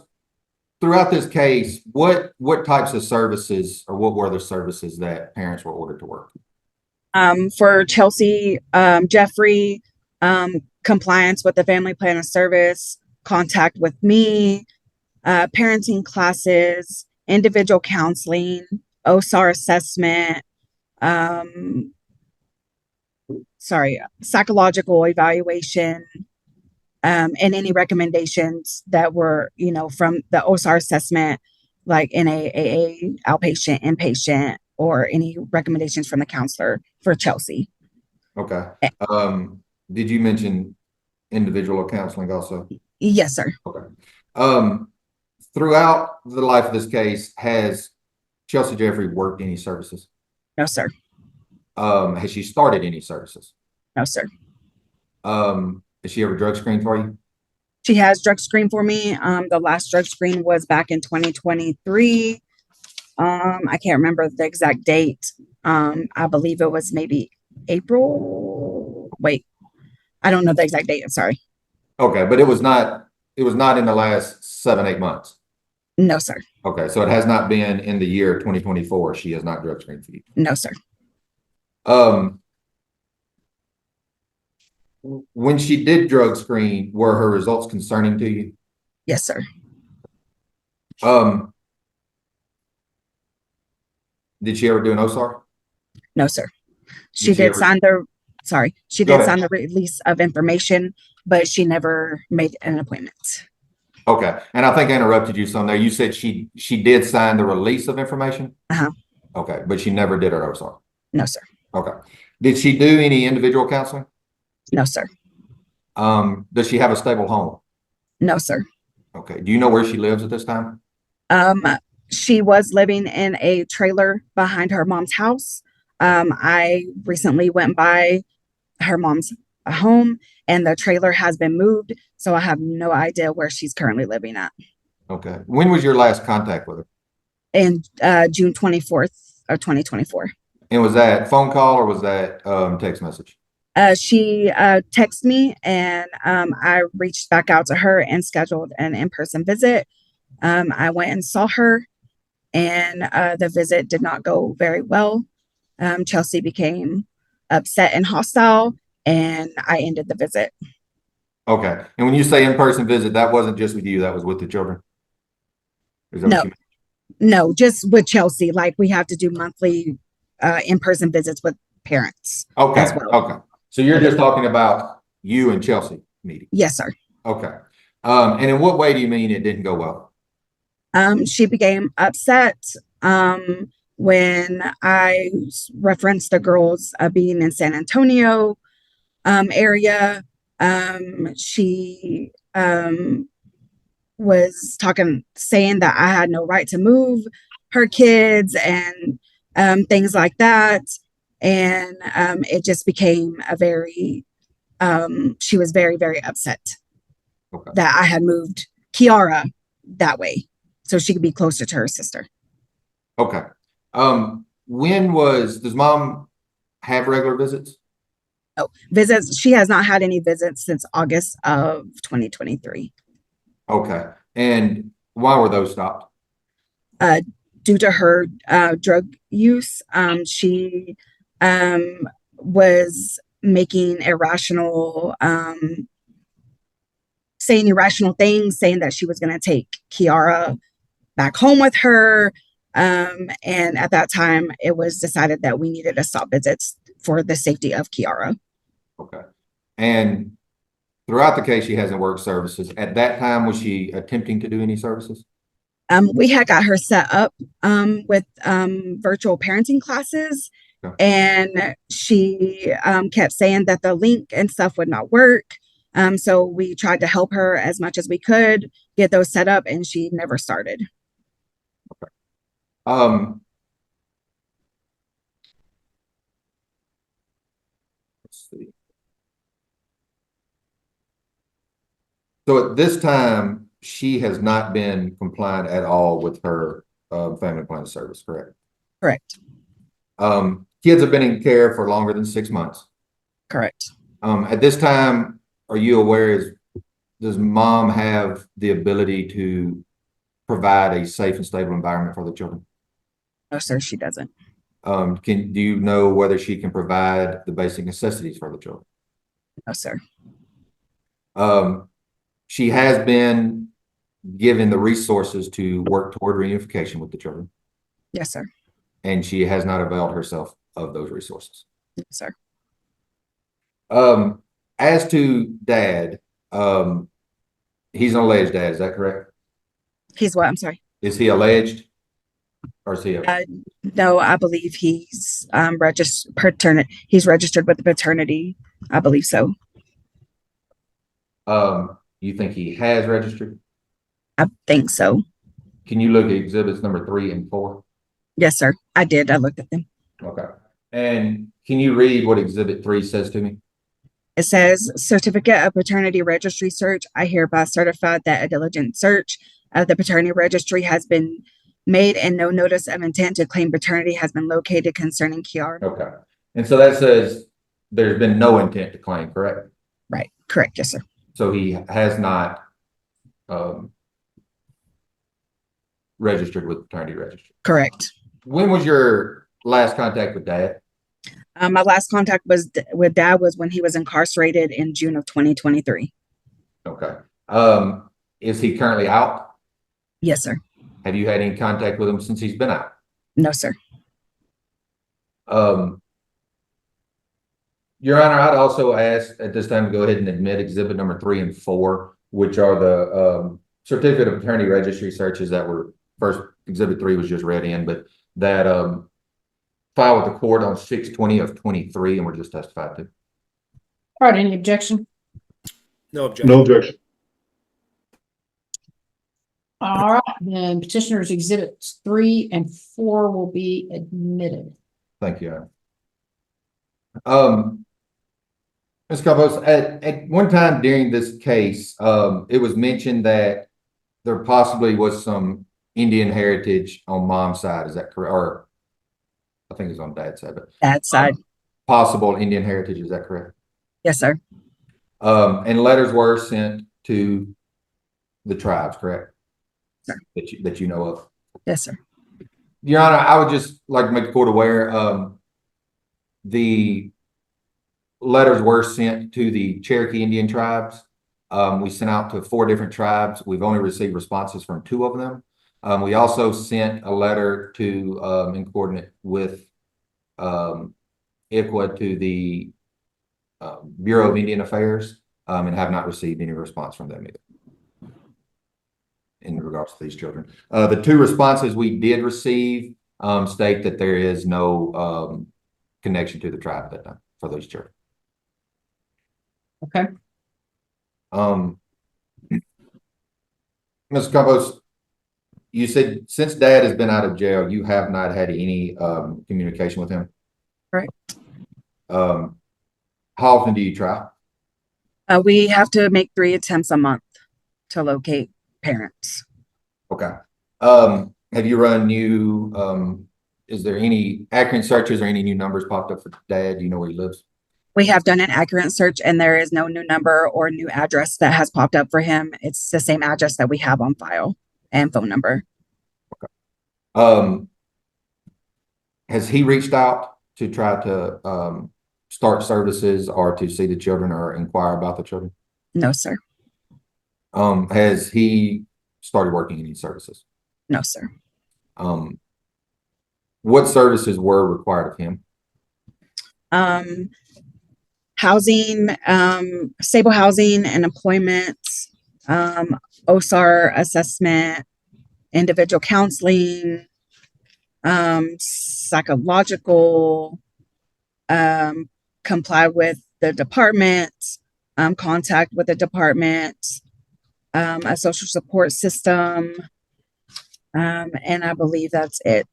throughout this case, what types of services or what were the services that parents were ordered to work? For Chelsea, Jeffrey, compliance with the family plan of service, contact with me, parenting classes, individual counseling, OSAR assessment, psychological evaluation, and any recommendations that were, from the OSAR assessment, like NAAA, outpatient, inpatient, or any recommendations from the counselor for Chelsea. Okay. Did you mention individual counseling also? Yes, sir. Okay. Throughout the life of this case, has Chelsea Jeffrey worked any services? No, sir. Has she started any services? No, sir. Has she ever drug screened for you? She has drug screen for me. The last drug screen was back in 2023. I can't remember the exact date. I believe it was maybe April. Wait, I don't know the exact date. I'm sorry. Okay, but it was not in the last 7-8 months. No, sir. Okay, so it has not been in the year 2024. She has not drug screened for you. No, sir. When she did drug screen, were her results concerning to you? Yes, sir. Did she ever do an OSAR? No, sir. She Did she did ever- sign the, sorry, she Go did ahead. sign the release of information, but she never made an appointment. Okay, and I think I interrupted you some there. You said she did sign the release of information? Uh-huh. Okay, but she never did her OSAR? No, sir. Okay. Did she do any individual counseling? No, sir. Does she have a stable home? No, sir. Okay. Do you know where she lives at this time? She was living in a trailer behind her mom's house. I recently went by her mom's home and the trailer has been moved. So I have no idea where she's currently living at. Okay. When was your last contact with her? In June 24th of 2024. And was that phone call or was that text message? She texted me and I reached back out to her and scheduled an in-person visit. I went and saw her and the visit did not go very well. Chelsea became upset and hostile and I ended the visit. Okay. And when you say in-person visit, that wasn't just with you, that was with the children? Is that No. what you mean? No, just with Chelsea. Like we have to do monthly in-person visits with parents. Okay. As well. Okay. So you're just talking about you and Chelsea meeting? Yes, sir. Okay. And in what way do you mean it didn't go well? She became upset when I referenced the girls being in San Antonio area. She was saying that I had no right to move her kids and things like that. And it just became a very, she was very, very upset that I had moved Kiara that way so she could be closer to her sister. Okay. Does mom have regular visits? Oh, visits. She has not had any visits since August of 2023. Okay. And why were those stopped? Due to her drug use. She was making saying irrational things, saying that she was going to take Kiara back home with her. And at that time, it was decided that we needed to stop visits for the safety of Kiara. Okay. And throughout the case, she hasn't worked services. At that time, was she attempting to do any services? We had got her set up with virtual parenting classes. Okay. And she kept saying that the link and stuff would not work. So we tried to help her as much as we could get those set up, and she never started. Okay. Let's see. So at this time, she has not been compliant at all with her family plan service, correct? Correct. Kids have been in care for longer than 6 months. Correct. At this time, are you aware does mom have the ability to provide a safe and stable environment for the children? No, sir, she doesn't. Do you know whether she can provide the basic necessities for the children? No, sir. She has been given the resources to work toward reunification with the children, Yes, sir. and she has not availed herself of those resources. Yes, sir. As to dad, he's an alleged dad, is that correct? He's what? I'm sorry. Is he alleged? Or is he No, I believe he's he's registered with the paternity. I believe so. You think he has registered? I think so. Can you look at exhibits number 3 and 4? Yes, sir. I did. I looked at them. Okay. And can you read what exhibit 3 says to me? It says, Certificate of Paternity Registry Search. I hereby certify that a diligent search of the paternity registry has been made and no notice of intent to claim paternity has been located concerning Kiara. Okay. And so that says there's been no intent to claim, correct? Right. Correct. Yes, sir. So he has not registered with the paternity registry. Correct. When was your last contact with dad? My last contact with dad was when he was incarcerated in June of 2023. Okay. Is he currently out? Yes, sir. Have you had any contact with him since he's been out? No, sir. Your Honor, I'd also ask at this time to go ahead and admit exhibit number 3 and 4, which are the certificate of paternity registry searches that were first. Exhibit 3 was just read in, but that filed with the court on 6/20 of 23 and were just testified to. All right, any objection? No objection. No objection. All right, then petitioners exhibits 3 and 4 will be admitted. Thank you, Honor. Ms. Cabos, at one time during this case, it was mentioned that there possibly was some Indian heritage on mom's side. Is that correct? Or I think it's on dad's side, but Dad's side. Possible Indian heritage. Is that correct? Yes, sir. And letters were sent to the tribes, correct? Sir. That you know of. Yes, sir. Your Honor, I would just like to make the court aware, the letters were sent to the Cherokee Indian tribes. We sent out to 4 different tribes. We've only received responses from 2 of them. We also sent a letter to, in coordinate with ICWA to the Bureau of Indian Affairs, and have not received any response from them either in regards to these children. The 2 responses we did receive state that there is no connection to the tribe at that time for those children. Okay. Mr. Campos, you said since dad has been out of jail, you have not had any communication with him? Correct. How often do you try? We have to make 3 attempts a month to locate parents. Okay. Have you run new, is there any accurate searches or any new numbers popped up for dad? Do you know where he lives? We have done an accurate search and there is no new number or new address that has popped up for him. It's the same address that we have on file and phone number. Okay. Has he reached out to try to start services or to see the children or inquire about the children? No, sir. Has he started working any services? No, sir. What services were required of him? Housing, stable housing and employment, OSAR assessment, individual counseling, psychological, comply with the department, contact with the department, a social support system, and I believe that's it.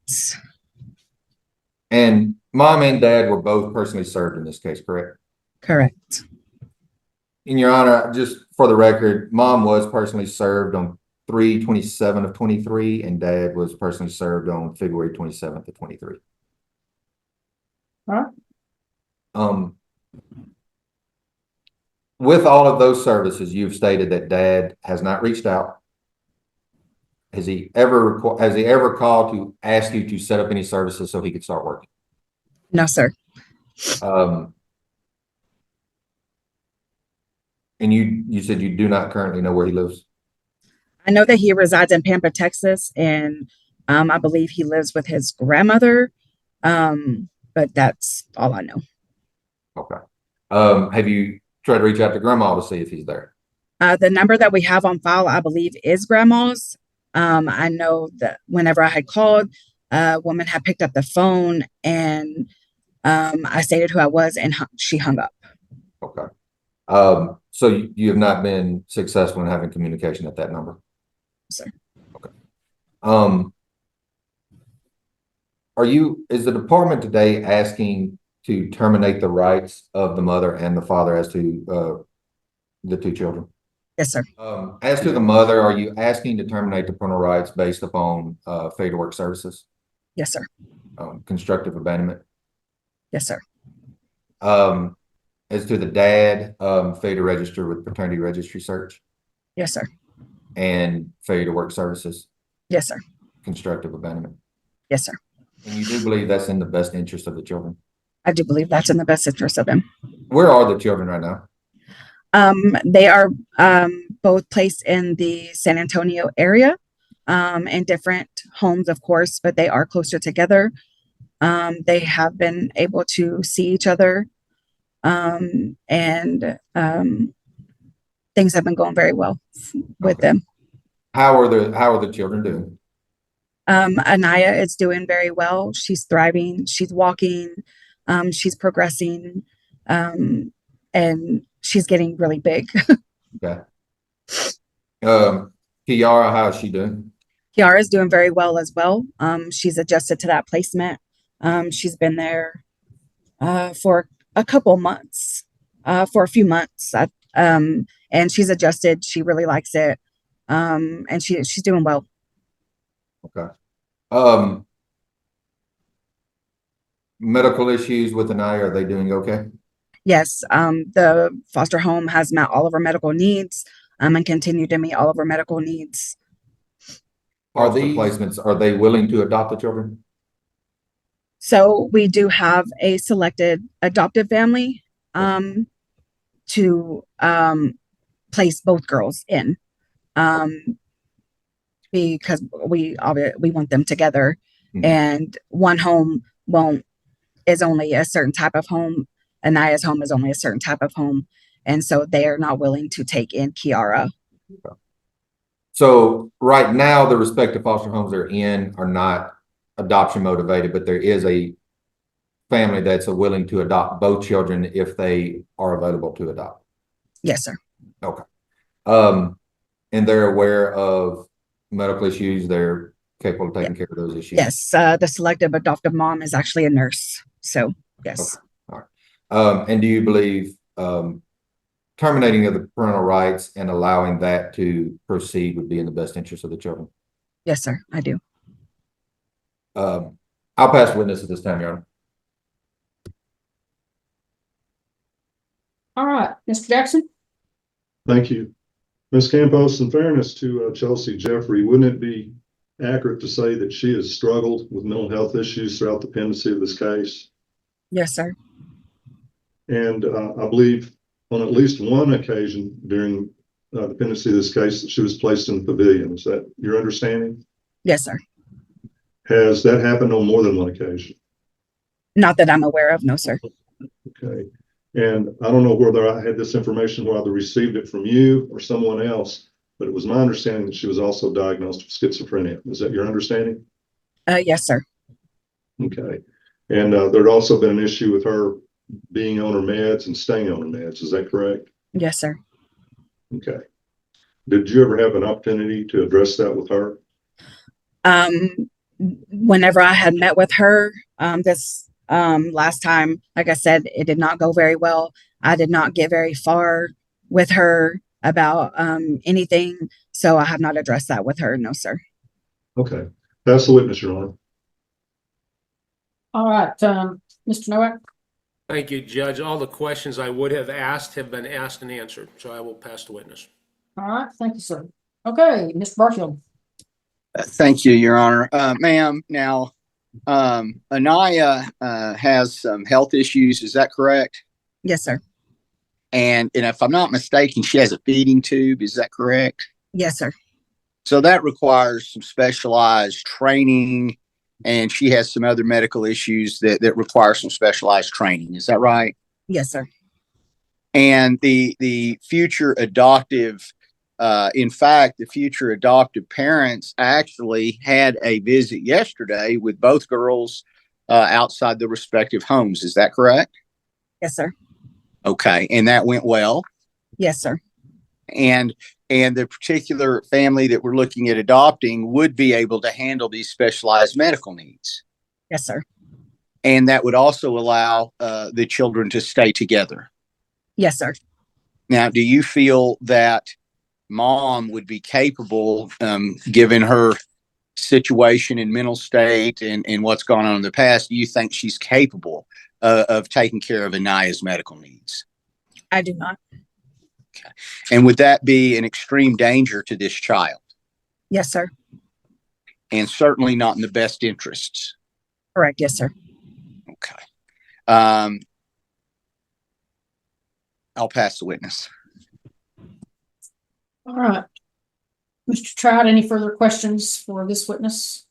And mom and dad were both personally served in this case, correct? Correct. In your honor, just for the record, mom was personally served on 3/27 of 23 and dad was personally served on February 27th of 23. All right. with all of those services, you've stated that dad has not reached out. Has he ever called to ask you to set up any services so he could start working? No, sir. And you said you do not currently know where he lives? I know that he resides in Pampa, Texas, and I believe he lives with his grandmother. But that's all I know. Okay. Have you tried to reach out to grandma to see if he's there? The number that we have on file, I believe, is grandma's. I know that whenever I had called, a woman had picked up the phone and I stated who I was and she hung up. Okay. So you have not been successful in having communication at that number? Sir. Okay. Is the department today asking to terminate the rights of the mother and the father as to the two children? Yes, sir. As to the mother, are you asking to terminate the parental rights based upon failure to work services? Yes, sir. Constructive abandonment? Yes, sir. As to the dad, failure to register with paternity registry search? Yes, sir. And failure to work services? Yes, sir. Constructive abandonment? Yes, sir. And you do believe that's in the best interest of the children? I do believe that's in the best interest of them. Where are the children right now? They are both placed in the San Antonio area, in different homes, of course, but they are closer together. They have been able to see each other, and things have been going very well with them. How are the children doing? Anaya is doing very well. She's thriving. She's walking. She's progressing, and she's getting really big. Okay. Kiara, how is she doing? Kiara is doing very well as well. She's adjusted to that placement. She's been there for a couple months, for a few months, and she's adjusted. She really likes it, and she's doing well. Okay. Medical issues with Anaya, are they doing okay? Yes, the foster home has met all of her medical needs, and continue to meet all of her medical needs. Are these placements, are they willing to adopt the children? So we do have a selected adoptive family to place both girls in, because we want them together. Mm-hmm. And one home is only a certain type of home. Anaya's home is only a certain type of home, and so they are not willing to take in Kiara. Okay. So right now, the respective foster homes they're in are not adoption motivated, but there is a family that's willing to adopt both children if they are available to adopt. Yes, sir. Okay. And they're aware of medical issues. They're capable of taking care of those issues. Yes. The selective adoptive mom is actually a nurse. So yes. Okay. All right. And do you believe terminating of the parental rights and allowing that to proceed would be in the best interest of the children? Yes, sir. I do. I'll pass witness at this time, Your Honor. All right, Mr. Jackson. Thank you. Ms. Campos, in fairness to Chelsea Jeffrey, wouldn't it be accurate to say that she has struggled with mental health issues throughout the pendency of this case? Yes, sir. And I believe on at least one occasion during the pendency of this case that she was placed in the pavilion. Is that your understanding? Yes, sir. Has that happened on more than one occasion? Not that I'm aware of, no, sir. Okay. And I don't know whether I had this information, whether I received it from you or someone else, but it was my understanding that she was also diagnosed with schizophrenia. Is that your understanding? Yes, sir. Okay. And there'd also been an issue with her being on her meds and staying on her meds. Is that correct? Yes, sir. Okay. Did you ever have an opportunity to address that with her? Whenever I had met with her, this last time, like I said, it did not go very well. I did not get very far with her about anything, so I have not addressed that with her. No, sir. Okay. Pass the witness, Your Honor. All right, Mr. Nowak. Thank you, Judge. All the questions I would have asked have been asked and answered, so I will pass the witness. All right, thank you, sir. Okay, Mr. Barfield. Thank you, Your Honor. Ma'am, now, Anaya has some health issues, is that correct? Yes, sir. And if I'm not mistaken, she has a feeding tube, is that correct? Yes, sir. So that requires some specialized training, and she has some other medical issues that require some specialized training, is that right? Yes, sir. And the future adoptive, in fact, the future adoptive parents actually had a visit yesterday with both girls outside the respective homes. Is that correct? Yes, sir. Okay. And that went well. Yes, sir. And the particular family that we're looking at adopting would be able to handle these specialized medical needs. Yes, sir. And that would also allow the children to stay together. Yes, sir. Now, do you feel that mom would be capable, given her situation and mental state and what's gone on in the past, do you think she's capable of taking care of Anaya's medical needs? I do not. Okay. And would that be an extreme danger to this child? Yes, sir. And certainly not in the best interests? Correct. Yes, sir. Okay. I'll pass the witness. All right. Mr. Trout, any further questions for this witness?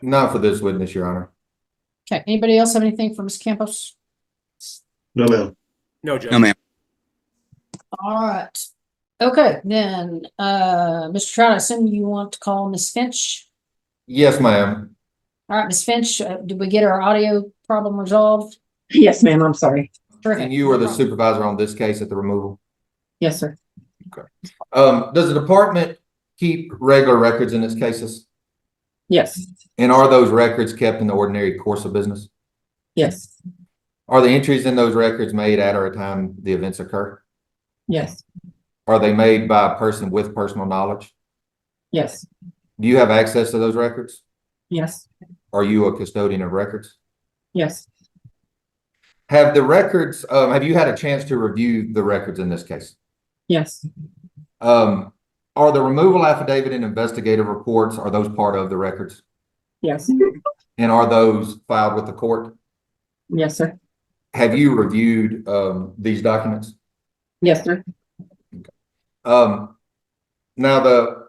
Not for this witness, Your Honor. Okay, anybody else have anything for Ms. Campos? No, ma'am. No, Judge. No, ma'am. All right. Okay, then, Mr. Trout, I assume you want to call Ms. Finch? Yes, ma'am. All right, Ms. Finch, did we get our audio problem resolved? Yes, ma'am. I'm sorry. Terrific. And you were the supervisor on this case at the removal? Yes, sir. Okay. Does the department keep regular records in its cases? Yes. And are those records kept in the ordinary course of business? Yes. Are the entries in those records made at or at time the events occur? Yes. Are they made by a person with personal knowledge? Yes. Do you have access to those records? Yes. Are you a custodian of records? Yes. Have the records, have you had a chance to review the records in this case? Yes. Are the removal affidavit and investigative reports, are those part of the records? Yes. And are those filed with the court? Yes, sir. Have you reviewed these documents? Yes, sir. Now the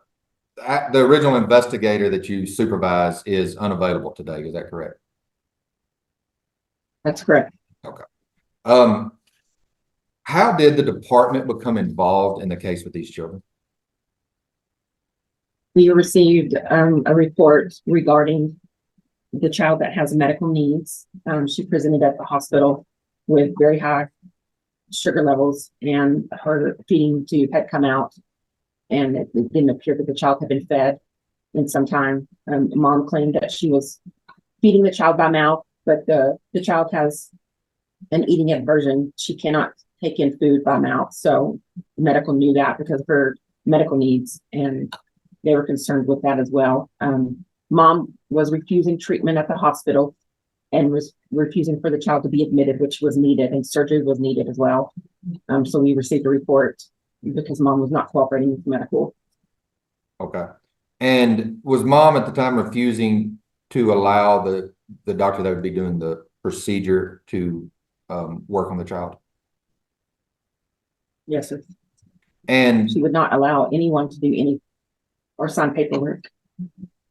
original investigator that you supervise is unavailable today, is that correct? That's correct. Okay. How did the department become involved in the case with these children? We received a report regarding the child that has medical needs. She presented at the hospital with very high sugar levels, and her feeding tube had come out, and it didn't appear that the child had been fed in some time. Mom claimed that she was feeding the child by mouth, but the child has an eating aversion. She cannot take in food by mouth. So medical knew that because of her medical needs, and they were concerned with that as well. Mom was refusing treatment at the hospital and was refusing for the child to be admitted, which was needed, and surgery was needed as well. So we received a report because mom was not cooperating with medical. Okay. And was mom at the time refusing to allow the doctor that would be doing the procedure to work on the child? Yes, sir. And she would not allow anyone to do any or sign paperwork.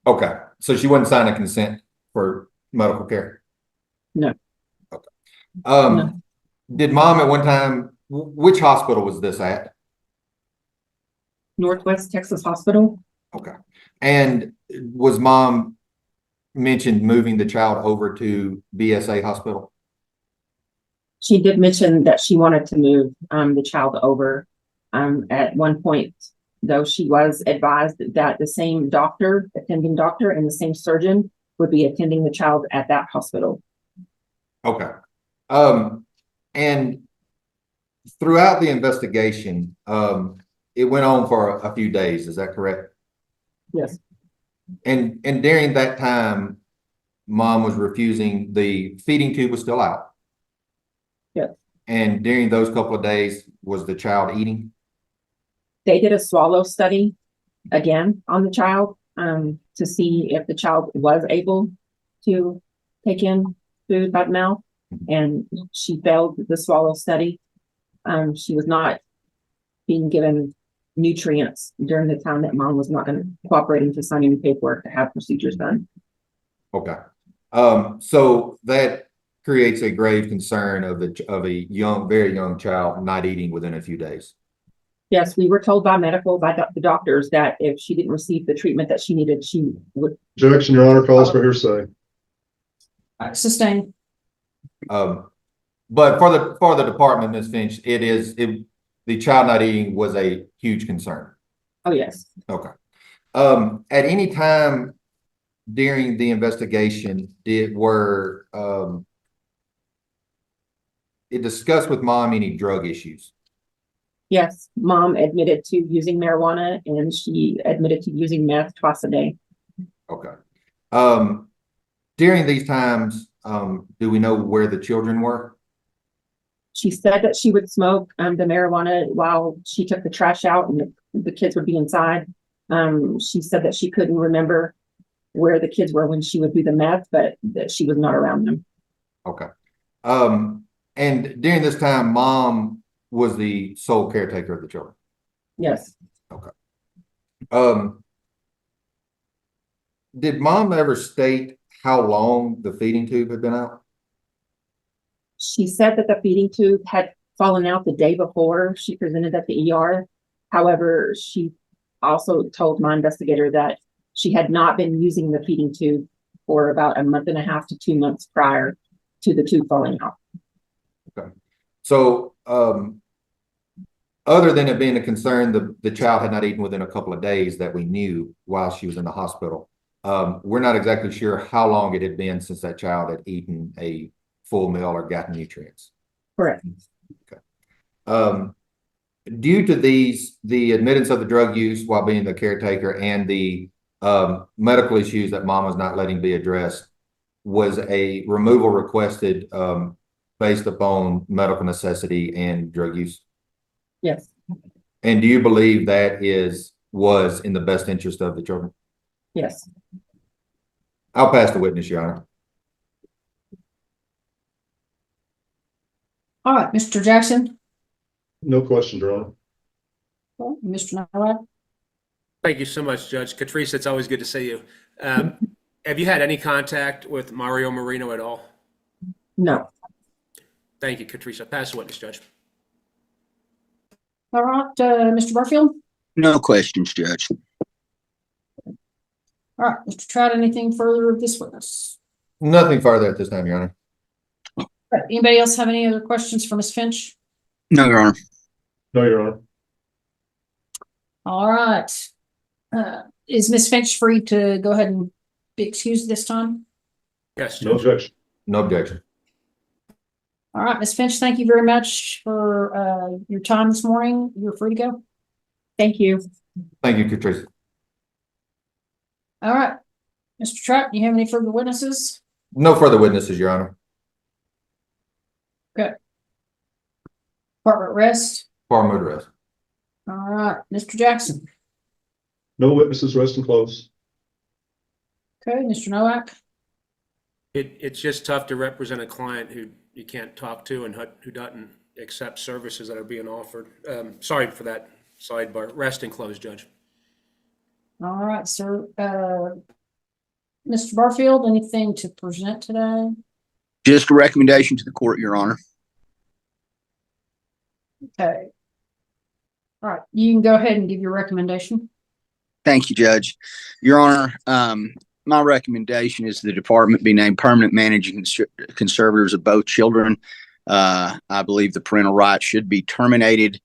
Okay. So she wouldn't sign a consent for medical care? No. Okay. No. Did mom at one time, which hospital was this at? Northwest Texas Hospital. Okay. And was mom mentioned moving the child over to BSA hospital? She did mention that she wanted to move the child over. At one point, though, she was advised that the same doctor, attending doctor, and the same surgeon would be attending the child at that hospital. Okay. And throughout the investigation, it went on for a few days. Is that correct? Yes. And during that time, mom was refusing, the feeding tube was still out. Yes. And during those couple of days, was the child eating? They did a swallow study again on the child, to see if the child was able to take in food by mouth, and she failed the swallow study. She was not being given nutrients during the time that mom was not cooperating to sign any paperwork to have procedures done. Okay. So that creates a grave concern of a young, very young child not eating within a few days. Yes, we were told by the doctors that if she didn't receive the treatment that she needed, she would. Objection, Your Honor, calls for hearsay. Sustained. But for the department, Ms. Finch, the child not eating was a huge concern. Oh, yes. Okay. At any time during the investigation, it discussed with mom any drug issues? Yes, mom admitted to using marijuana, and she admitted to using meth twice a day. Okay. During these times, do we know where the children were? She said that she would smoke the marijuana while she took the trash out, and the kids would be inside. She said that she couldn't remember where the kids were when she would do the meth, but that she was not around them. Okay. And during this time, mom was the sole caretaker of the children? Yes. Okay. Did mom ever state how long the feeding tube had been out? She said that the feeding tube had fallen out the day before she presented at the ER. However, she also told my investigator that she had not been using the feeding tube for about a month and a half to 2 months prior to the tube falling out. Okay. So, other than it being a concern, the child had not eaten within a couple of days that we knew while she was in the hospital. We're not exactly sure how long it had been since that child had eaten a full meal or gotten nutrients. Correct. Okay. Due to the admittance of the drug use while being the caretaker and the medical issues that mom was not letting be addressed, was a removal requested based upon medical necessity and drug use? Yes. And do you believe that was in the best interest of the children? Yes. I'll pass the witness, Your Honor. All right, Mr. Jackson. No question, Your Honor. Well, Mr. Nowak. Thank you so much, Judge. Catrice, it's always good to see you. Have you had any contact with Mario Marino at all? No. Thank you, Catrice. I pass the witness, Judge. All right, Mr. Barfield. No questions, Judge. All right, Mr. Trout, anything further of this witness? Nothing further at this time, Your Honor. All right, anybody else have any other questions for Ms. Finch? No, Your Honor. No, Your Honor. All right. Is Ms. Finch free to go ahead and be excused this time? Yes, Judge. No objection. No objection. All right, Ms. Finch, thank you very much for your time this morning. You're free to go. Thank you. Thank you, Catrice. All right. Mr. Trout, do you have any further witnesses? No further witnesses, Your Honor. Okay. Department rest. Department rest. All right, Mr. Jackson. No witnesses, rest and close. Okay, Mr. Nowak. It's just tough to represent a client who you can't talk to and who doesn't accept services that are being offered. Sorry for that sidebar. Rest and close, Judge. All right, sir. Mr. Barfield, anything to present today? Just a recommendation to the court, Your Honor. Okay. All right, you can go ahead and give your recommendation. Thank you, Judge. Your Honor, my recommendation is the department be named permanent managing conservators of both children. I believe the parental rights should be terminated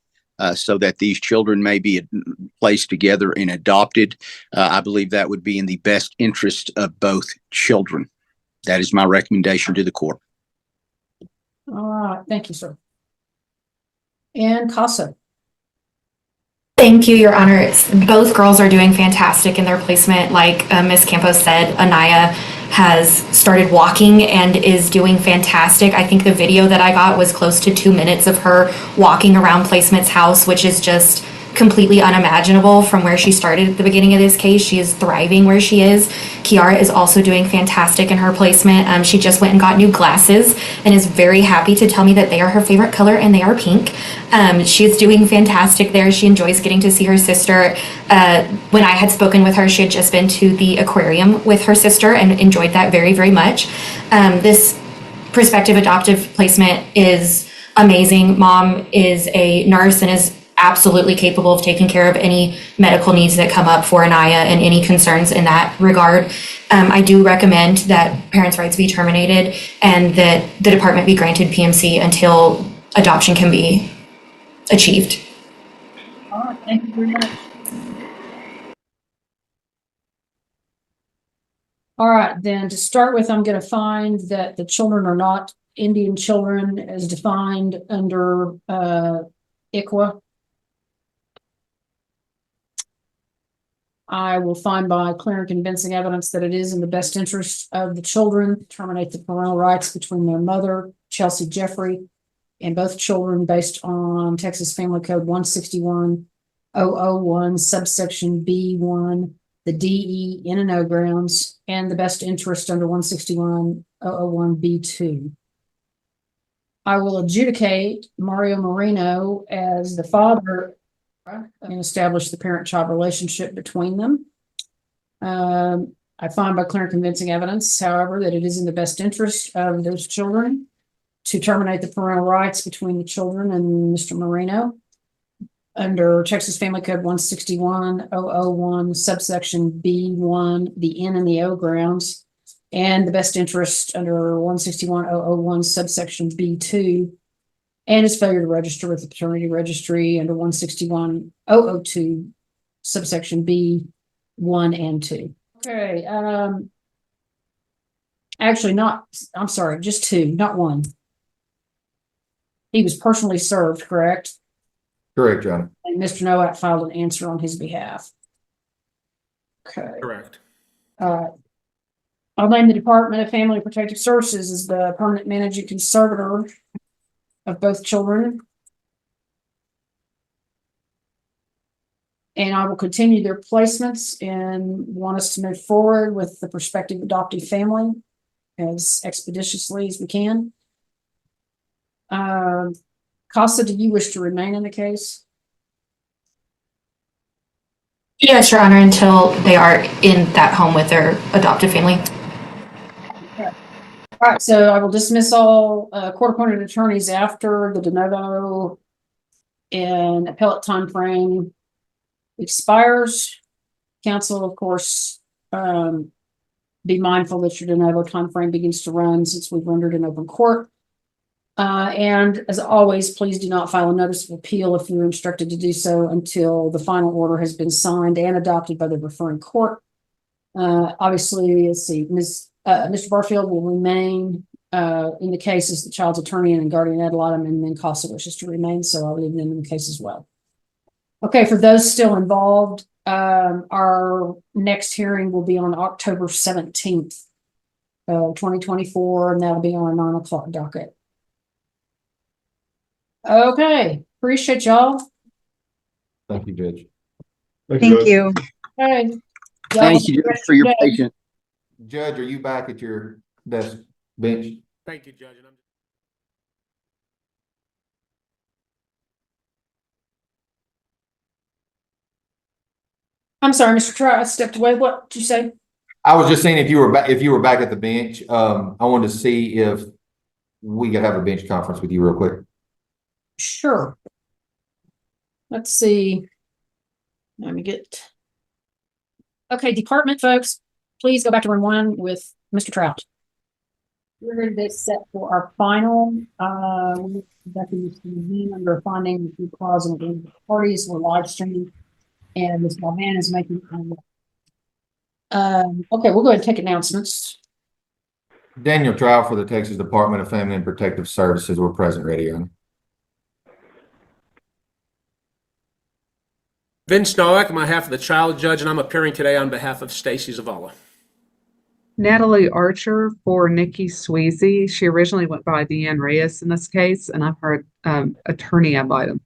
so that these children may be placed together and adopted. I believe that would be in the best interest of both children. That is my recommendation to the court. All right, thank you, sir. And Casa. Thank you, Your Honor. Both girls are doing fantastic in their placement. Like Ms. Campos said, Anaya has started walking and is doing fantastic. I think the video that I got was close to 2 minutes of her walking around Placement's house, which is just completely unimaginable from where she started at the beginning of this case. She is thriving where she is. Kiara is also doing fantastic in her placement. She just went and got new glasses and is very happy to tell me that they are her favorite color and they are pink. She is doing fantastic there. She enjoys getting to see her sister. When I had spoken with her, she had just been to the aquarium with her sister and enjoyed that very, very much. This prospective adoptive placement is amazing. Mom is a nurse and is absolutely capable of taking care of any medical needs that come up for Anaya and any concerns in that regard. I do recommend that parents' rights be terminated and that the department be granted PMC until adoption can be achieved. All right, thank you very much. All right, then to start with, I'm going to find that the children are not Indian children as defined under ICWA. I will find by clear and convincing evidence that it is in the best interest of the children to terminate the parental rights between their mother, Chelsea Jeffrey, and both children based on Texas Family Code 161.001, subsection B1, the DE, N and O grounds, and the best interest under 161.001B2. I will adjudicate Mario Moreno as the father and establish the parent-child relationship between them. I find by clear and convincing evidence, however, that it is in the best interest of those children to terminate the parental rights between the children and Mr. Moreno under Texas Family Code 161.001, subsection B1, the N and the O grounds, and the best interest under 161.001, subsection B2, and his failure to register with the paternity registry under 161.002, subsection B 1 and 2. Okay, actually not, I'm sorry, just 2, not 1. He was personally served, correct? Correct, John. And Mr. Nowak filed an answer on his behalf. Okay. Correct. All right. I'll name the Department of Family and Protective Services as the permanent managing conservator of both children. And I will continue their placements and want us to move forward with the prospective adoptive family as expeditiously as we can. Casa, do you wish to remain in the case? Yes, Your Honor, until they are in that home with their adoptive family. Okay. All right, so I will dismiss all court-appointed attorneys after the de novo and appellate time frame expires. Counsel, of course, be mindful that your de novo time frame begins to run since we've rendered an open court. And as always, please do not file a notice of appeal if you're instructed to do so until the final order has been signed and adopted by the referring court. Obviously, let's see, Mr. Barfield will remain in the case as the child's attorney and guardian ad litem, and then Casa wishes to remain, so I'll leave them in the case as well. Okay, for those still involved, our next hearing will be on October 17th, 2024, and that'll be on a 9 o'clock docket. Okay, appreciate y'all. Thank you, Judge. Thank you. Okay. Thank you Judge, for your patience. Judge, are you back at your desk bench? Thank you, Judge. I'm sorry, Mr. Trout, I stepped away. What did you say? I was just saying if you were back at the bench, I wanted to see if we could have a bench conference with you real quick. Sure. Let's see. Let me get. Okay, department folks, please go back to room 1 with Mr. Trout. We're going to be set for our final. Under finding the clause in the parties were live streaming, and Ms. Malvan is making. Okay, we'll go ahead and take announcements. Daniel Trout for the Texas Department of Family and Protective Services. We're present, ready, Your Honor. Vince Nowak on behalf of the child judge, and I'm appearing today on behalf of Stacy Zavala. Natalie Archer for Nikki Sweezy. She originally went by Deanne Reyes in this case, and I'm her attorney ad litem.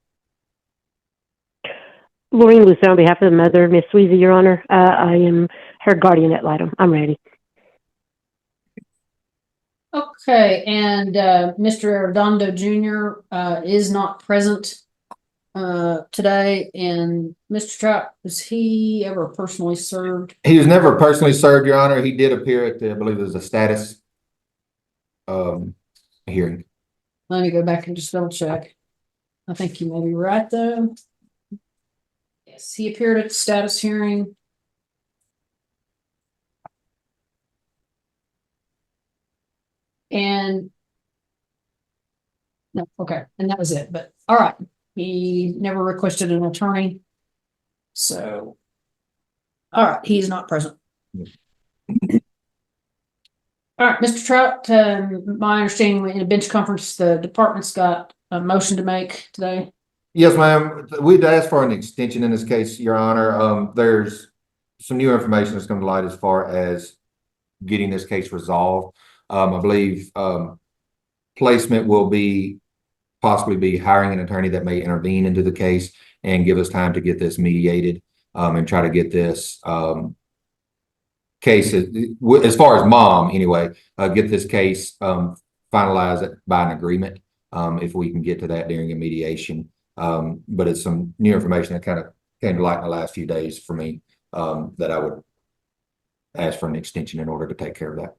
Maureen Lucero on behalf of the mother, Miss Sweezy, Your Honor. I am her guardian ad litem. I'm ready. Okay, and Mr. Arredondo Jr. Is not present today, and Mr. Trout, was he ever personally served? He was never personally served, Your Honor. He did appear at the, I believe it was a status hearing. Let me go back and just double check. I think you may be right though. Yes, he appeared at the status hearing. And no, okay, and that was it. But all right, he never requested an attorney. So, all right, he's not present. All right, Mr. Trout, my understanding in a bench conference, the department's got a motion to make today. Yes, ma'am. We'd asked for an extension in this case, Your Honor. There's some new information that's come to light as far as getting this case resolved. I believe placement will possibly be hiring an attorney that may intervene into the case and give us time to get this mediated and try to get this case, as far as mom anyway, get this case finalized by an agreement if we can get to that during a mediation. But it's some new information that kind of came to light in the last few days for me that I would ask for an extension in order to take care of that.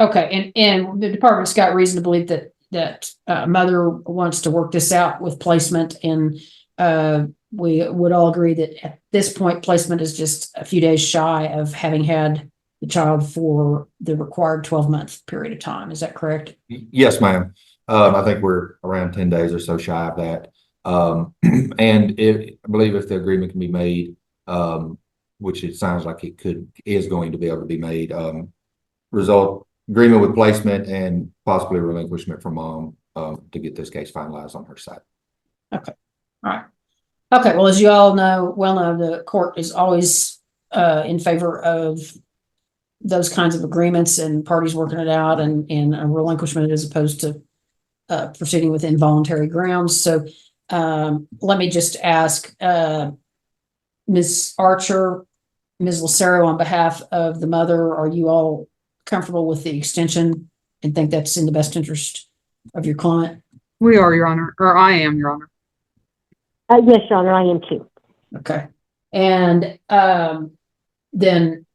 Okay, and the department's got reason to believe that mother wants to work this out with placement, and we would all agree that at this point placement is just a few days shy of having had the child for the required 12-month period of time. Is that correct? Yes, ma'am. I think we're around 10 days or so shy of that. And I believe if the agreement can be made, which it sounds like is going to be able to be made, agreement with placement and possibly relinquishment from mom to get this case finalized on her side. Okay. All right. Okay. Well, as you all know, the court is always in favor of those kinds of agreements and parties working it out and a relinquishment as opposed to proceeding with involuntary grounds. So let me just ask Ms. Archer, Ms. Lucero, on behalf of the mother, are you all comfortable with the extension and think that's in the best interest of your client? We are, Your Honor, or I am, Your Honor. Yes, Your Honor, I am too. Okay. And then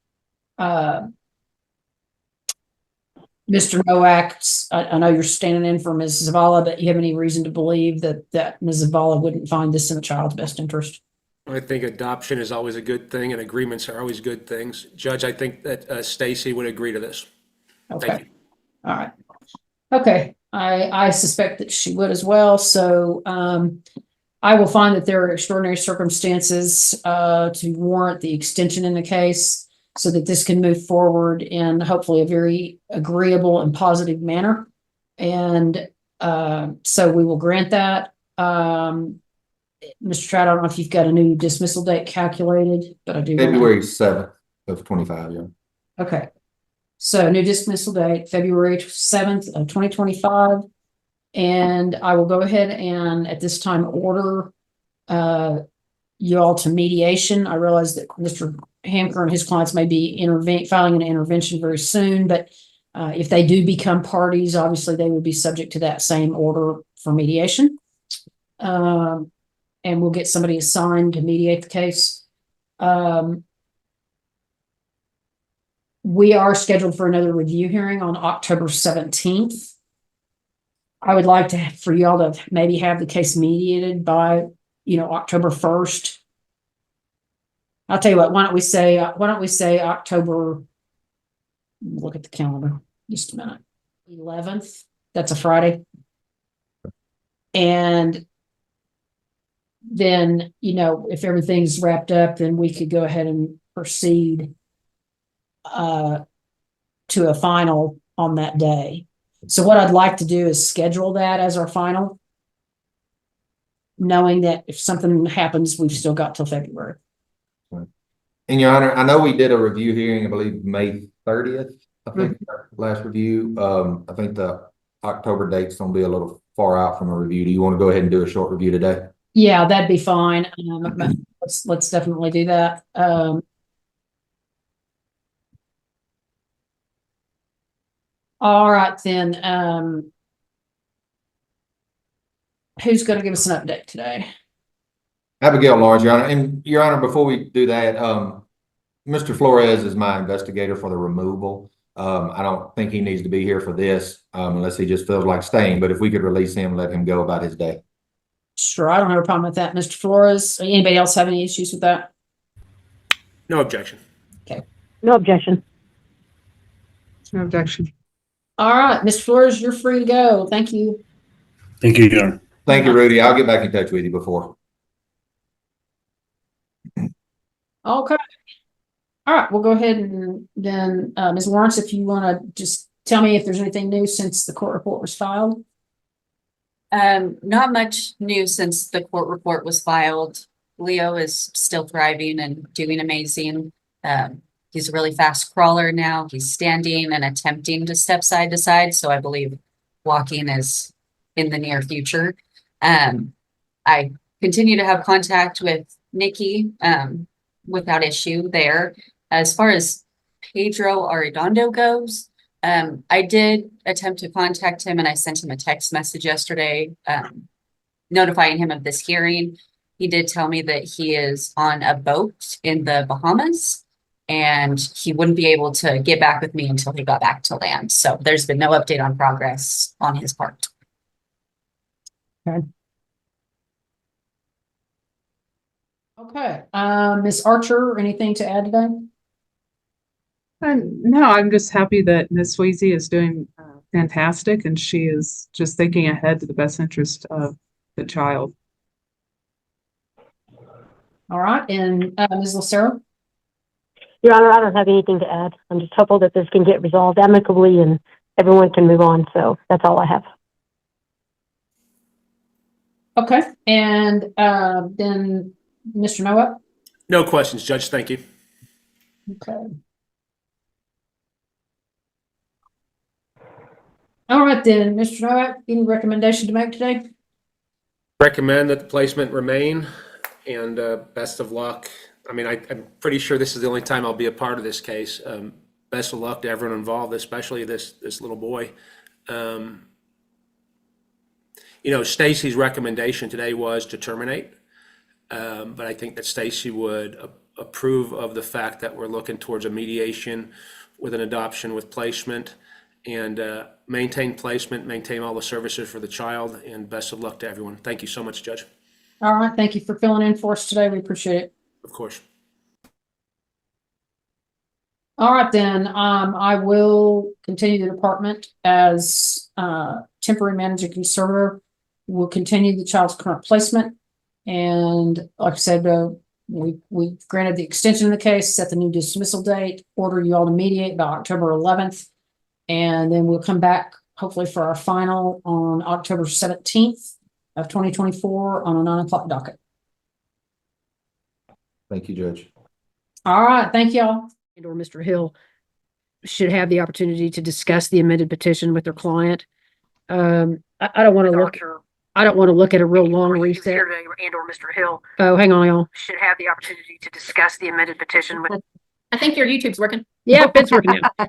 Mr. Nowak, I know you're standing in for Ms. Zavala, but you have any reason to believe that Ms. Zavala wouldn't find this in the child's best interest? I think adoption is always a good thing and agreements are always good things. Judge, I think that Stacy would agree to this. Okay. Thank you. All right. Okay. I suspect that she would as well. So I will find that there are extraordinary circumstances to warrant the extension in the case so that this can move forward in hopefully a very agreeable and positive manner. And so we will grant that. Mr. Trout, I don't know if you've got a new dismissal date calculated, but I do. February 7th of 25, yeah. Okay. So new dismissal date, February 7th of 2025. And I will go ahead and at this time order you all to mediation. I realize that Mr. Hamker and his clients may be filing an intervention very soon, but if they do become parties, obviously they would be subject to that same order for mediation. And we'll get somebody assigned to mediate the case. We are scheduled for another review hearing on October 17th. I would like for y'all to maybe have the case mediated by, October 1st. I'll tell you what, why don't we say October, look at the calendar, just a minute, 11th, that's a Friday. And then, if everything's wrapped up, then we could go ahead and proceed to a final on that day. So what I'd like to do is schedule that as our final, knowing that if something happens, we've still got till February. Right. And Your Honor, I know we did a review hearing, I believe, May 30th, I think, last review. I think the October date's gonna be a little far out from a review. Do you want to go ahead and do a short review today? Yeah, that'd be fine. Let's definitely do that. All right, then, who's gonna give us an update today? Abigail Lawrence, Your Honor. And Your Honor, before we do that, Mr. Flores is my investigator for the removal. I don't think he needs to be here for this, unless he just feels like staying, but if we could release him, let him go about his day. Sure, I don't have a problem with that. Mr. Flores, anybody else have any issues with that? No objection. Okay. No objection. No objection. All right, Mr. Flores, you're free to go. Thank you. Thank you, Your Honor. Thank you, Rudy. I'll get back in touch with you before. Okay. All right, we'll go ahead and then, Ms. Lawrence, if you want to just tell me if there's anything new since the court report was filed. Not much new since the court report was filed. Leo is still thriving and doing amazing. He's a really fast crawler now. He's standing and attempting to step side to side. So I believe walking is in the near future. I continue to have contact with Nikki without issue there. As far as Pedro Arredondo goes, I did attempt to contact him and I sent him a text message yesterday notifying him of this hearing. He did tell me that he is on a boat in the Bahamas and he wouldn't be able to get back with me until he got back to land. So there's been no update on progress on his part. Okay. Okay. Ms. Archer, anything to add today? No, I'm just happy that Ms. Sweezy is doing fantastic and she is just thinking ahead to the best interest of the child. All right. And Ms. Lucero? Your Honor, I don't have anything to add. I'm just hopeful that this can get resolved amicably and everyone can move on. So that's all I have. Okay. And then Mr. Noah? No questions, Judge. Thank you. Okay. All right, then, Mr. Noah, any recommendation to make today? Recommend that the placement remain and best of luck. I mean, I'm pretty sure this is the only time I'll be a part of this case. Best of luck to everyone involved, especially this little boy. You know, Stacy's recommendation today was to terminate, but I think that Stacy would approve of the fact that we're looking towards a mediation with an adoption with placement and maintain placement, maintain all the services for the child, and best of luck to everyone. Thank you so much, Judge. All right, thank you for filling in for us today. We appreciate it. Of course. All right, then, I will continue the department as temporary manager conservator. We'll continue the child's current placement. And like I said, we granted the extension of the case, set the new dismissal date, order you all to mediate by October 11th. And then we'll come back hopefully for our final on October 17th of 2024 on a 9 o'clock docket. Thank you, Judge. All right, thank y'all. Or Mr. Hill should have the opportunity to discuss the amended petition with their client. I don't want to look. I don't want to look at a real long reset. And or Mr. Hill. Oh, hang on, y'all. Should have the opportunity to discuss the amended petition with. I think your YouTube's working. Yeah, it's working now.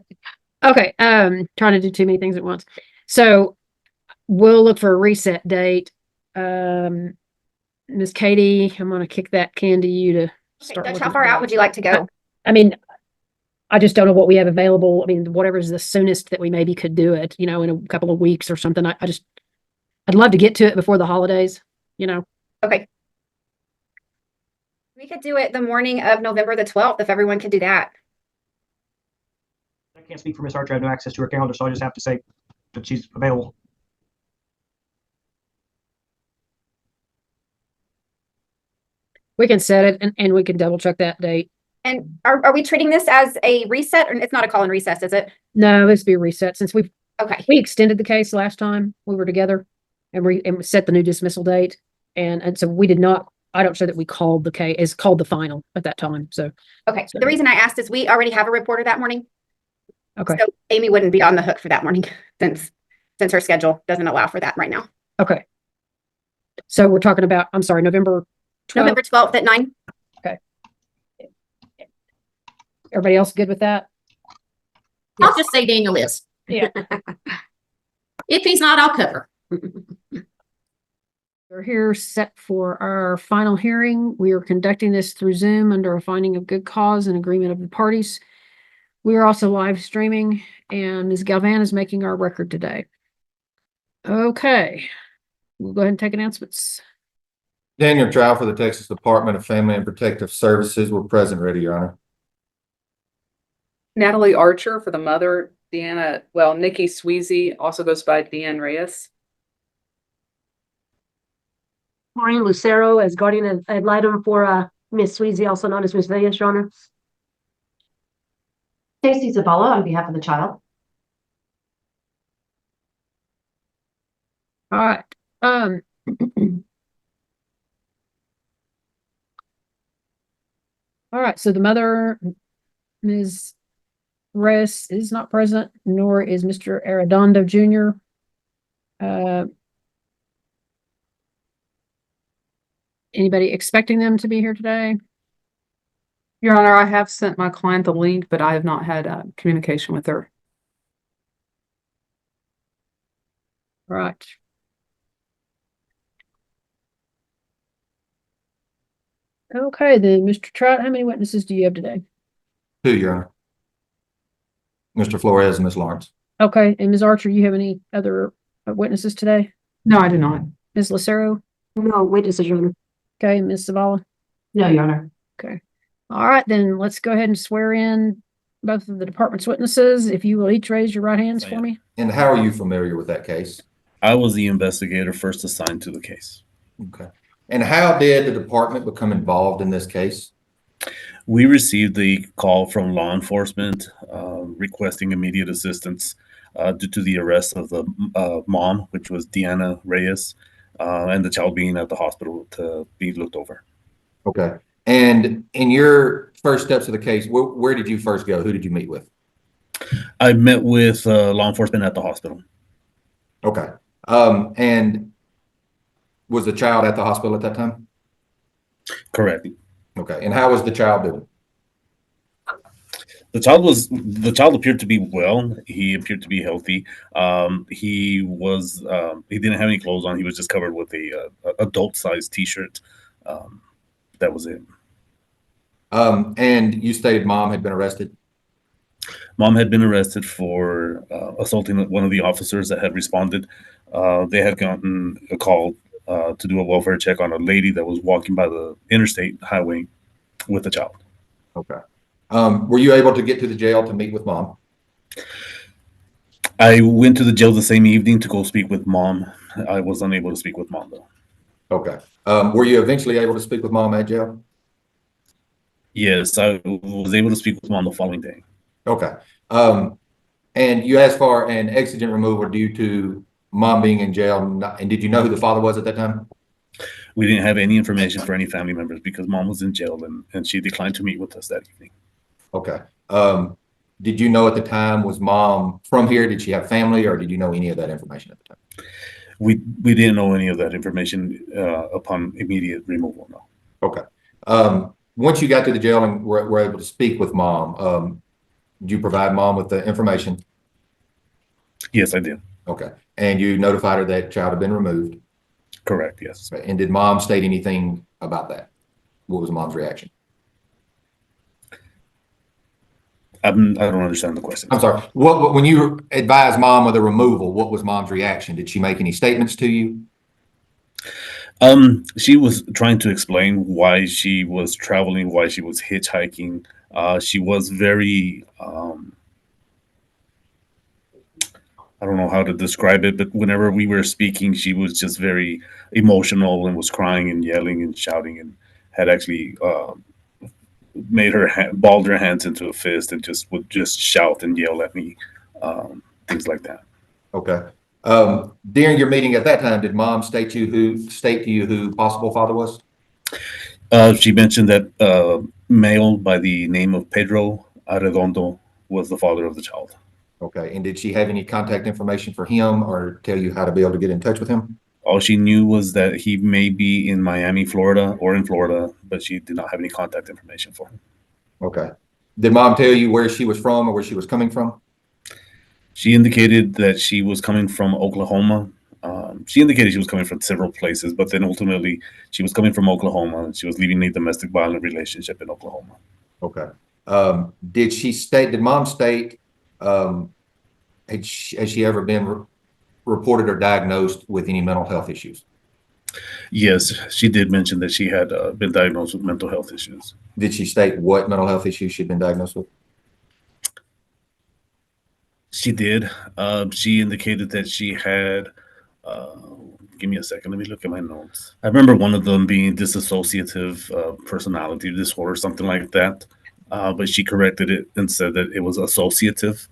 Okay, trying to do too many things at once. So we'll look for a reset date. Miss Katie, I'm going to kick that can to you to start. Judge, how far out would you like to go? I mean, I just don't know what we have available. I mean, whatever is the soonest that we maybe could do it, you know, in a couple of weeks or something. I'd love to get to it before the holidays, you know. Okay. We could do it the morning of November the 12th if everyone could do that. I can't speak for Miss Archer. I have no access to her calendar, so I just have to say that she's available. We can set it and we can double check that date. And are we treating this as a reset, or it's not a call and recess, is it? No, this be a reset since we Okay. extended the case last time we were together and we set the new dismissal date. And so we did not, I don't show that we called the case, is called the final at that time, so. Okay, the reason I asked is we already have a reporter that morning. Okay. So Amy wouldn't be on the hook for that morning since her schedule doesn't allow for that right now. Okay. So we're talking about, I'm sorry, November 12th? November 12th at 9. Okay. Everybody else good with that? I'll just say Daniel is. Yeah. If he's not, I'll cover. We're here set for our final hearing. We are conducting this through Zoom under a finding of good cause and agreement of the parties. We are also live streaming, and Ms. Galvan is making our record today. Okay, we'll go ahead and take announcements. Daniel Trow for the Texas Department of Family and Protective Services. We're present, ready, Your Honor. Natalie Archer for the mother, Nikki Sweezy also goes by Deanne Reyes. Maureen Lucero as guardian ad litem for Miss Sweezy, also known as Miss Vegas, Your Honor. Stacy Zavala on behalf of the child. All right. All right, so the mother, Ms. Reyes, is not present, nor is Mr. Arredondo Jr. Anybody expecting them to be here today? Your Honor, I have sent my client the link, but I have not had communication with her. Right. Okay, then, Mr. Trout, how many witnesses do you have today? 2, Your Honor. Mr. Flores and Ms. Lawrence. Okay, and Ms. Archer, you have any other witnesses today? No, I do not. Ms. Lucero? No witnesses, Your Honor. Okay, Ms. Zavala? No, Your Honor. Okay. All right, then let's go ahead and swear in both of the department's witnesses. If you will each raise your right hands for me. And how are you familiar with that case? I was the investigator first assigned to the case. Okay. And how did the department become involved in this case? We received the call from law enforcement requesting immediate assistance due to the arrest of the mom, which was Deanna Reyes, and the child being at the hospital to be looked over. Okay. And in your first steps of the case, where did you first go? Who did you meet with? I met with law enforcement at the hospital. Okay. And was the child at the hospital at that time? Correct. Okay. And how was the child doing? The child appeared to be well. He appeared to be healthy. He didn't have any clothes on. He was just covered with a adult sized t-shirt. That was it. And you stated mom had been arrested? Mom had been arrested for assaulting one of the officers that had responded. They had gotten a call to do a welfare check on a lady that was walking by the interstate highway with a child. Okay. Were you able to get to the jail to meet with mom? I went to the jail the same evening to go speak with mom. I was unable to speak with mom though. Okay. Were you eventually able to speak with mom at jail? Yes, I was able to speak with mom the following day. Okay. And you asked for an exigent removal due to mom being in jail. And did you know who the father was at that time? We didn't have any information for any family members because mom was in jail and she declined to meet with us that evening. Okay. Did you know at the time, was mom from here? Did she have family, or did you know any of that information at the time? We didn't know any of that information upon immediate removal, no. Okay. Once you got to the jail and were able to speak with mom, did you provide mom with the information? Yes, I did. Okay. And you notified her that child had been removed? Correct, yes. And did mom state anything about that? What was mom's reaction? I don't understand the question. I'm sorry. When you advised mom of the removal, what was mom's reaction? Did she make any statements to you? She was trying to explain why she was traveling, why she was hitchhiking. She was very, I don't know how to describe it, but whenever we were speaking, she was just very emotional and was crying and yelling and shouting and had actually made her balled her hands into a fist and would just shout and yell at me, things like that. Okay. During your meeting at that time, did mom state to you who possible father was? She mentioned that male by the name of Pedro Arredondo was the father of the child. Okay. And did she have any contact information for him or tell you how to be able to get in touch with him? All she knew was that he may be in Miami, Florida, or in Florida, but she did not have any contact information for him. Okay. Did mom tell you where she was from or where she was coming from? She indicated that she was coming from Oklahoma. She indicated she was coming from several places, but then ultimately she was coming from Oklahoma and she was leaving a domestic violent relationship in Oklahoma. Okay. Did mom state, has she ever been reported or diagnosed with any mental health issues? Yes, she did mention that she had been diagnosed with mental health issues. Did she state what mental health issues she'd been diagnosed with? She did. She indicated that she had, give me a second, let me look at my notes. I remember one of them being dissociative personality disorder, something like that. But she corrected it and said that it was associative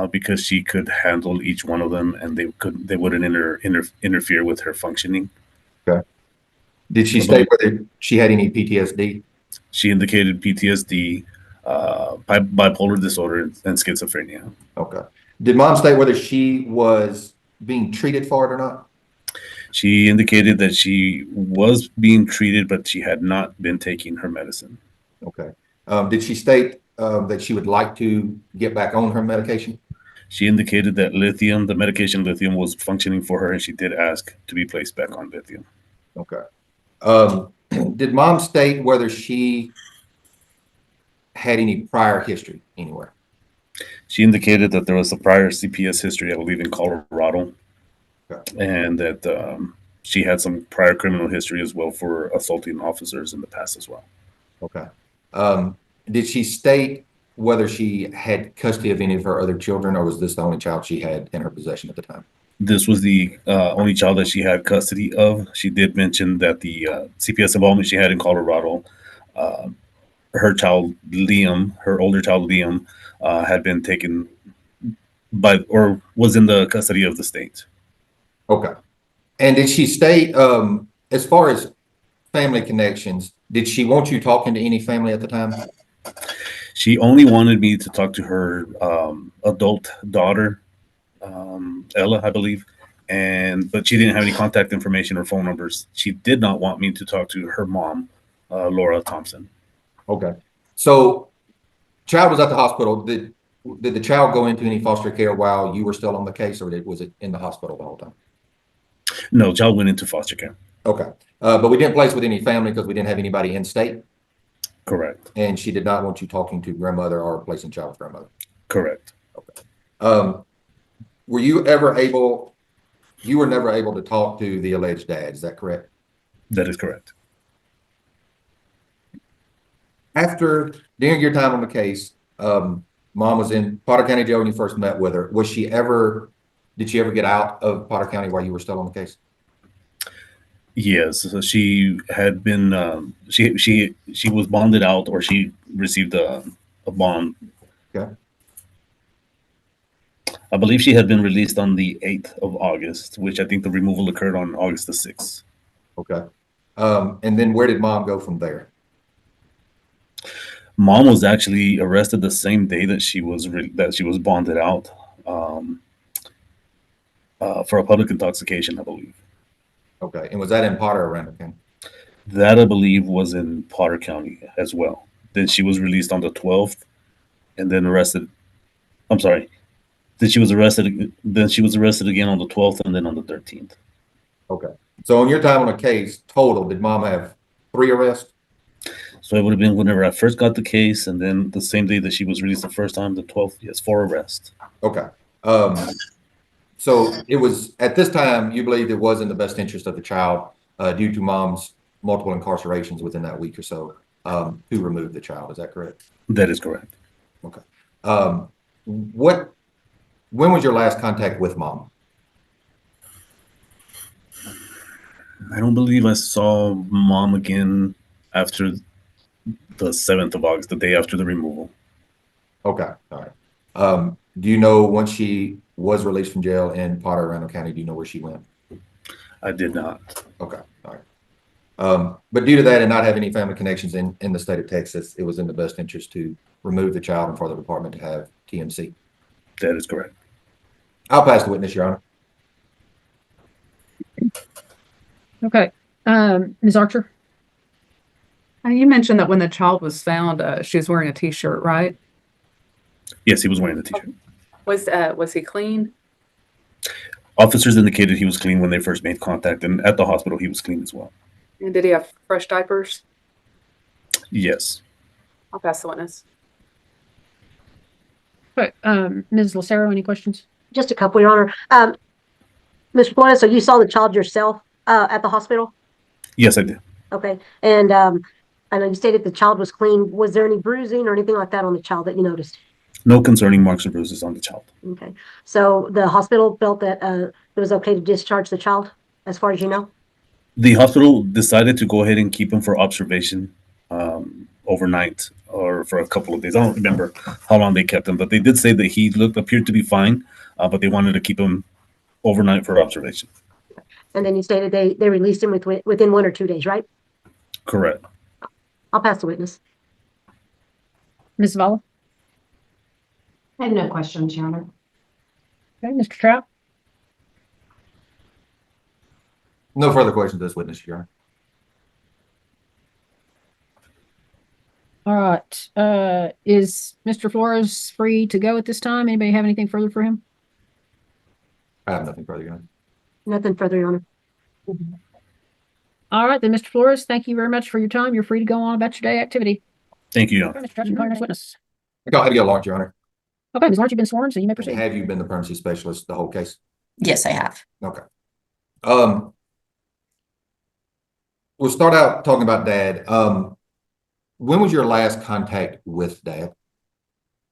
because she could handle each one of them and they wouldn't interfere with her functioning. Okay. Did she state whether she had any PTSD? She indicated PTSD, bipolar disorder, and schizophrenia. Okay. Did mom state whether she was being treated for it or not? She indicated that she was being treated, but she had not been taking her medicine. Okay. Did she state that she would like to get back on her medication? She indicated that lithium, the medication lithium, was functioning for her, and she did ask to be placed back on lithium. Okay. Did mom state whether she had any prior history anywhere? She indicated that there was a prior CPS history, I believe, in Colorado, okay, and that she had some prior criminal history as well for assaulting officers in the past as well. Okay. Did she state whether she had custody of any of her other children, or was this the only child she had in her possession at the time? This was the only child that she had custody of. She did mention that the CPS involvement she had in Colorado, her child Liam, her older child Liam, had been taken by or was in the custody of the state. Okay. And did she state, as far as family connections, did she want you talking to any family at the time? She only wanted me to talk to her adult daughter, Ella, I believe, but she didn't have any contact information or phone numbers. She did not want me to talk to her mom, Laura Thompson. Okay. So child was at the hospital. Did the child go into any foster care while you were still on the case, or was it in the hospital the whole time? No, child went into foster care. Okay. But we didn't place with any family because we didn't have anybody in state? Correct. And she did not want you talking to grandmother or placing child with grandmother? Correct. Okay. Were you ever able, you were never able to talk to the alleged dad, is that correct? That is correct. During your time on the case, mom was in Potter County Jail when you first met with her. Did she ever get out of Potter County while you were still on the case? Yes, so she had been she was bonded out, or she received a bond. Okay. I believe she had been released on the 8th of August, which I think the removal occurred on August the 6th. Okay. And then where did mom go from there? Mom was actually arrested the same day that she was bonded out for a public intoxication, I believe. Okay. And was that in Potter or Randall County? That, I believe, was in Potter County as well. Then she was released on the 12th and then arrested. I'm sorry. Then she was arrested again on the 12th and then on the 13th. Okay. So in your time on the case total, did mom have 3 arrests? So it would have been whenever I first got the case, and then the same day that she was released the first time, the 12th, yes, 4 arrests. Okay. So it was, at this time, you believed it was in the best interest of the child due to mom's multiple incarcerations within that week or so, who removed the child. Is that correct? That is correct. Okay. When was your last contact with mom? I don't believe I saw mom again after the 7th of August, the day after the removal. Okay. All right. Do you know once she was released from jail in Potter, Randall County, do you know where she went? I did not. Okay. All But due to that and not having any family connections in the state of Texas, it was in the best interest to remove the child and for the department to have TMC. That is correct. I'll pass the witness, Your Honor. Okay, Ms. Archer? You mentioned that when the child was found, she was wearing a t-shirt, right? Yes, he was wearing the t-shirt. Was he clean? Officers indicated he was clean when they first made contact, and at the hospital he was clean as well. And did he have fresh diapers? Yes. I'll pass the witness. Okay, Ms. Lucero, any questions? Just a couple, Your Honor. Mr. Flores, so you saw the child yourself at the hospital? Yes, I did. Okay. And I know you stated the child was clean. Was there any bruising or anything like that on the child that you noticed? No concerning marks or bruises on the child. Okay. So the hospital felt that it was okay to discharge the child, as far as you know? The hospital decided to go ahead and keep him for observation overnight or for a couple of days. I don't remember how long they kept him, but they did say that he appeared to be fine, but they wanted to keep him overnight for observation. And then you stated they released him within 1 or 2 days, right? Correct. I'll pass the witness. Ms. Zavala? I have no questions, Your Honor. Okay, Mr. Trout? No further questions to this witness, Your Honor. All right, is Mr. Flores free to go at this time? Anybody have anything further for him? I have nothing further, Your Honor. Nothing further, Your Honor. All right, then, Mr. Flores, thank you very much for your time. You're free to go on about your day activity. Thank you, Your Okay, Honor. Mr. Trout, you can call your next witness. Go ahead and get launched, Your Honor. Okay, Ms. Lawrence, you've been sworn, so you may proceed. Have you been the permanency specialist the whole case? Yes, I have. Okay. We'll start out talking about Dad. When was your last contact with Dad?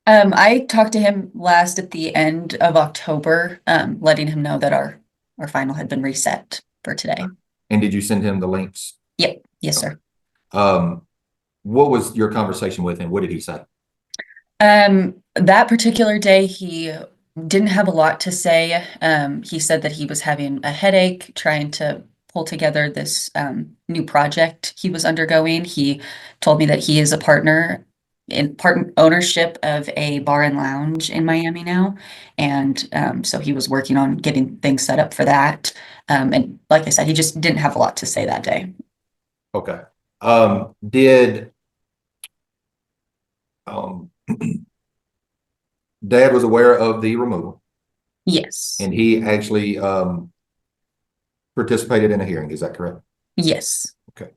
I talked to him last at the end of October, letting him know that our final had been reset for today. And did you send him the links? Yep. Yes, sir. What was your conversation with him? What did he say? That particular day, he didn't have a lot to say. He said that he was having a headache trying to pull together this new project he was undergoing. He told me that he is a partner in part ownership of a bar and lounge in Miami now. And so he was working on getting things set up for that. And like I said, he just didn't have a lot to say that day. Okay. Did Dad was aware of the removal? Yes. And he actually participated in a hearing, is that correct? Yes. Okay.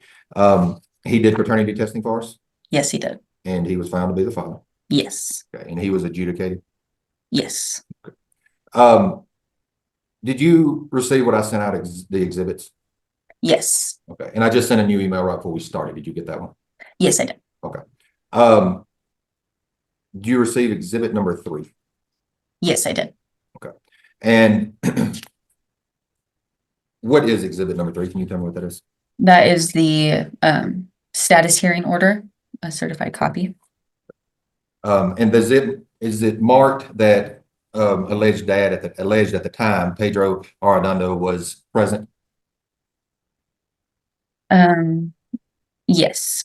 He did paternity testing for us? Yes, he did. And he was found to be the father? Yes. Okay. And he was adjudicated? Yes. Okay. Did you receive what I sent out, the exhibits? Yes. Okay. And I just sent a new email right before we started. Did you get that one? Yes, I did. Okay. Do you receive exhibit number 3? Yes, I did. Okay. And what is exhibit number 3? Can you tell me what that is? That is the status hearing order, a certified copy. And is it marked that alleged at the time Pedro Arredondo was present? Yes.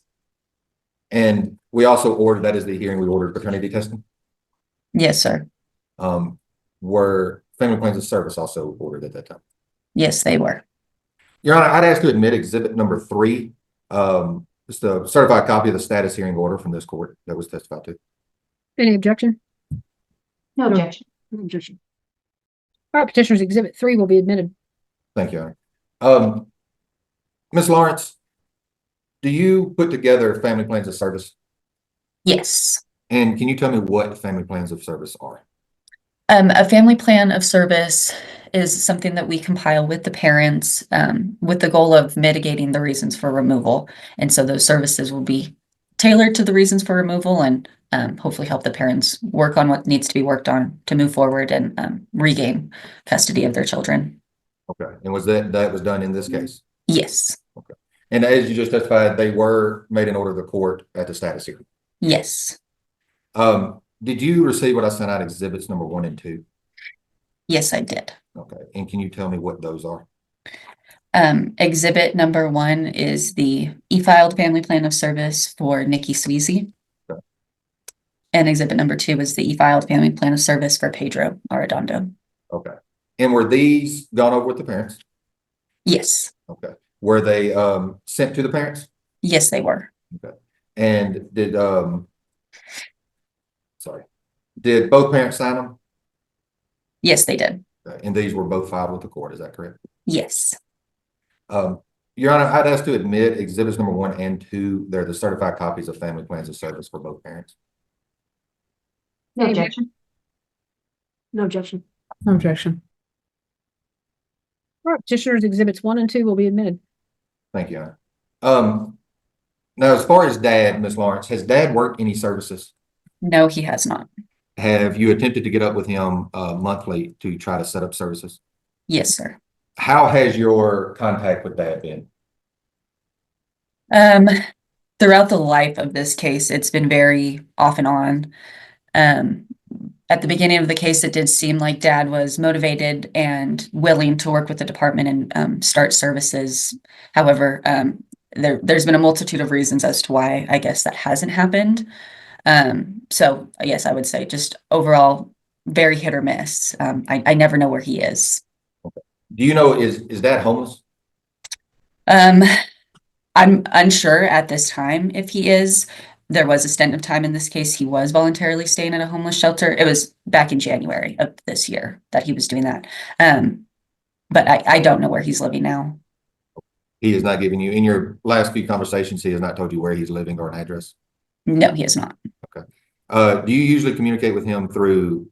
And we also ordered, that is the hearing we ordered paternity testing? Yes, sir. Were family plans of service also ordered at that time? Yes, they were. Your Honor, I'd ask to admit exhibit number 3. It's the certified copy of the status hearing order from this court that was testified to. Any objection? No objection. No objection. All right, petitioner's exhibit 3 will be admitted. Thank you, Your Honor. Ms. Lawrence, do you put together family plans of service? Yes. And can you tell me what family plans of service are? A family plan of service is something that we compile with the parents with the goal of mitigating the reasons for removal. And so those services will be tailored to the reasons for removal and hopefully help the parents work on what needs to be worked on to move forward and regain custody of their children. Okay. And was that was done in this case? Yes. Okay. And as you just testified, they were made in order of the court at the status hearing? Yes. Did you receive what I sent out, exhibits number 1 and 2? Yes, I did. Okay. And can you tell me what those are? Exhibit number 1 is the e-filed family plan of service for Nikki Sweezy. Okay. And exhibit number 2 is the e-filed family plan of service for Pedro Arredondo. Okay. And were these gone over with the parents? Yes. Okay. Were they sent to the parents? Yes, they were. Okay. And did both parents sign them? Yes, they did. Okay. And these were both filed with the court, is that correct? Yes. Your Honor, I'd ask to admit exhibits number 1 and 2. They're the certified copies of family plans of service for both parents. No objection. No objection. No objection. All right, petitioners exhibits 1 and 2 will be admitted. Thank you, Your Honor. Now, as far as Dad, Ms. Lawrence, has Dad worked any services? No, he has not. Have you attempted to get up with him monthly to try to set up services? Yes, sir. How has your contact with Dad been? Throughout the life of this case, it's been very off and on. At the beginning of the case, it did seem like Dad was motivated and willing to work with the department and start services. However, there's been a multitude of reasons as to why I guess that hasn't happened. So yes, I would say just overall very hit or miss. I never know where he is. Okay. Do you know, is Dad homeless? I'm unsure at this time if he is. There was a stint of time in this case he was voluntarily staying at a homeless shelter. It was back in January of this year that he was doing that. But I don't know where he's living now. He has not given you, in your last few conversations, he has not told you where he's living or an address? No, he has not. Okay. Do you usually communicate with him through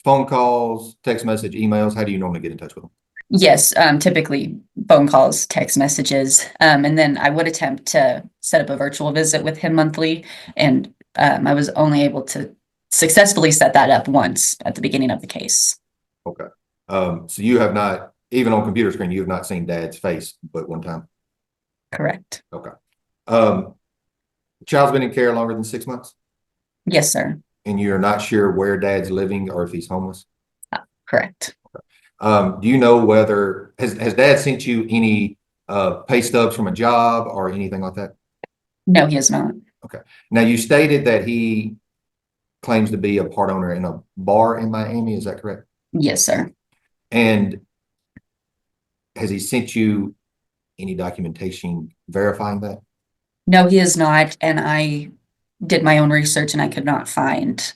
phone calls, text message, emails? How do you normally get in touch with him? Yes, typically phone calls, text messages, and then I would attempt to set up a virtual visit with him monthly, and I was only able to successfully set that up once at the beginning of the case. Okay. So you have not, even on computer screen, you have not seen Dad's face but one time? Correct. Okay. Child's been in care longer than 6 months? Yes, sir. And you're not sure where Dad's living or if he's homeless? Correct. Do you know whether, has Dad sent you any pay stubs from a job or anything like that? No, he has not. Okay. Now, you stated that he claims to be a part owner in a bar in Miami. Is that correct? Yes, sir. And has he sent you any documentation verifying that? No, he is not. And I did my own research and I could not find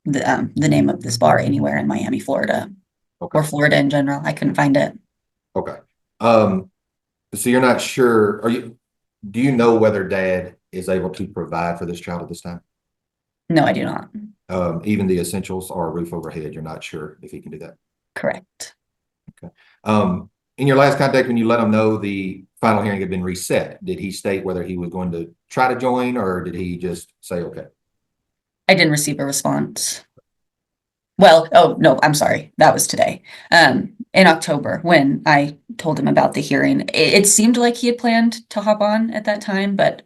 the name of this bar anywhere in Miami, Florida. Okay. Or Florida in general. I couldn't find it. Okay. So you're not sure, do you know whether Dad is able to provide for this child at this time? No, I do not. Even the essentials or a roof overhead, you're not sure if he can do that? Correct. Okay. In your last contact, when you let him know the final hearing had been reset, did he state whether he was going to try to join or did he just say, okay? I didn't receive a response. Well, oh, no, I'm sorry. That was today. In October, when I told him about the hearing, it seemed like he had planned to hop on at that time. But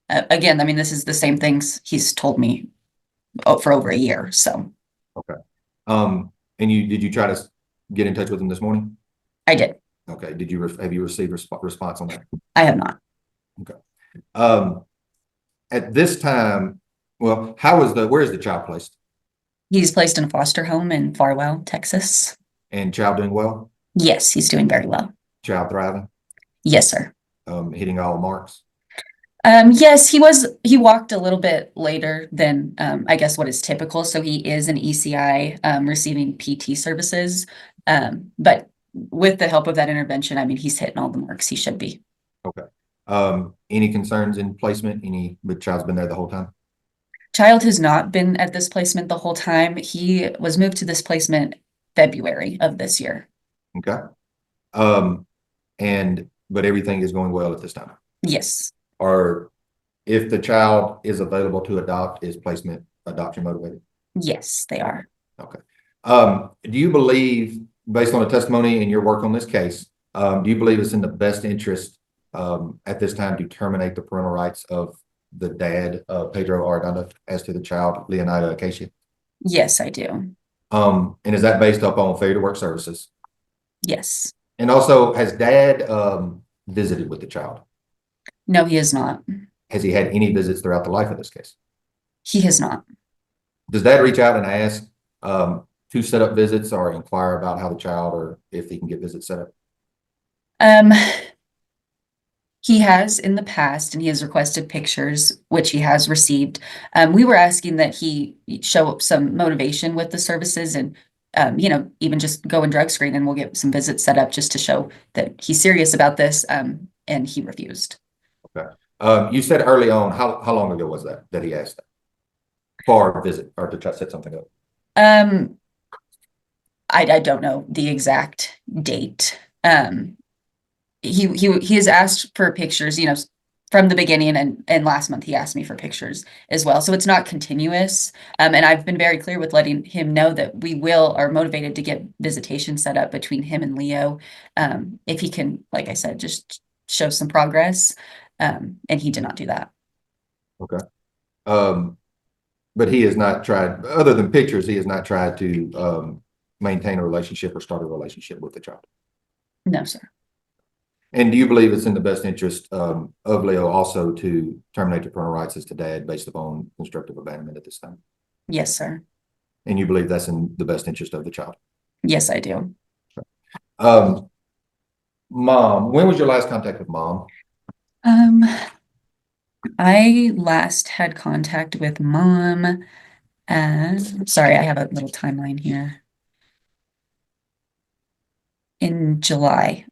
again, I mean, this is the same things he's told me for over a year. So. Okay. And did you try to get in touch with him this morning? I did. Okay. Have you received a response on that? I have not. Okay. At this time, well, where is the child placed? He's placed in a foster home in Farwell, Texas. And child doing well? Yes, he's doing very well. Child thriving? Yes, sir. Hitting all marks? Yes, he walked a little bit later than I guess what is typical. So he is an ECI receiving PT services. But with the help of that intervention, I mean, he's hitting all the marks he should be. Okay. Any concerns in placement? The child's been there the whole time? Child has not been at this placement the whole time. He was moved to this placement February of this year. Okay. But everything is going well at this time? Yes. Or if the child is available to adopt, is placement adoption motivated? Yes, they are. Okay. Do you believe, based on the testimony and your work on this case, do you believe it's in the best interest at this time to terminate the parental rights of the dad, Pedro Arredondo, as to the child, Leonida Acacia? Yes, I do. And is that based upon failure to work services? Yes. And also, has dad visited with the child? No, he is not. Has he had any visits throughout the life of this case? He has not. Does dad reach out and ask to set up visits or inquire about how the child or if he can get visits set up? He has in the past, and he has requested pictures, which he has received. We were asking that he show up some motivation with the services and, even just go and drug screen, and we'll get some visits set up just to show that he's serious about this. And he refused. Okay. You said early on, how long ago was that he asked that for a visit or to try to set something up? I don't know the exact date. He has asked for pictures, from the beginning, and last month he asked me for pictures as well. So it's not continuous. And I've been very clear with letting him know that we are motivated to get visitation set up between him and Leo. If he can, like I said, just show some progress. And he did not do that. Okay. But he has not tried, other than pictures, he has not tried to maintain a relationship or start a relationship with the child. No, sir. And do you believe it's in the best interest of Leo also to terminate the parental rights as to dad based upon constructive abandonment at this time? Yes, sir. And you believe that's in the best interest of the child? Yes, I do. Mom, when was your last contact with mom? I last had contact with mom. Sorry, I have a little timeline here. In July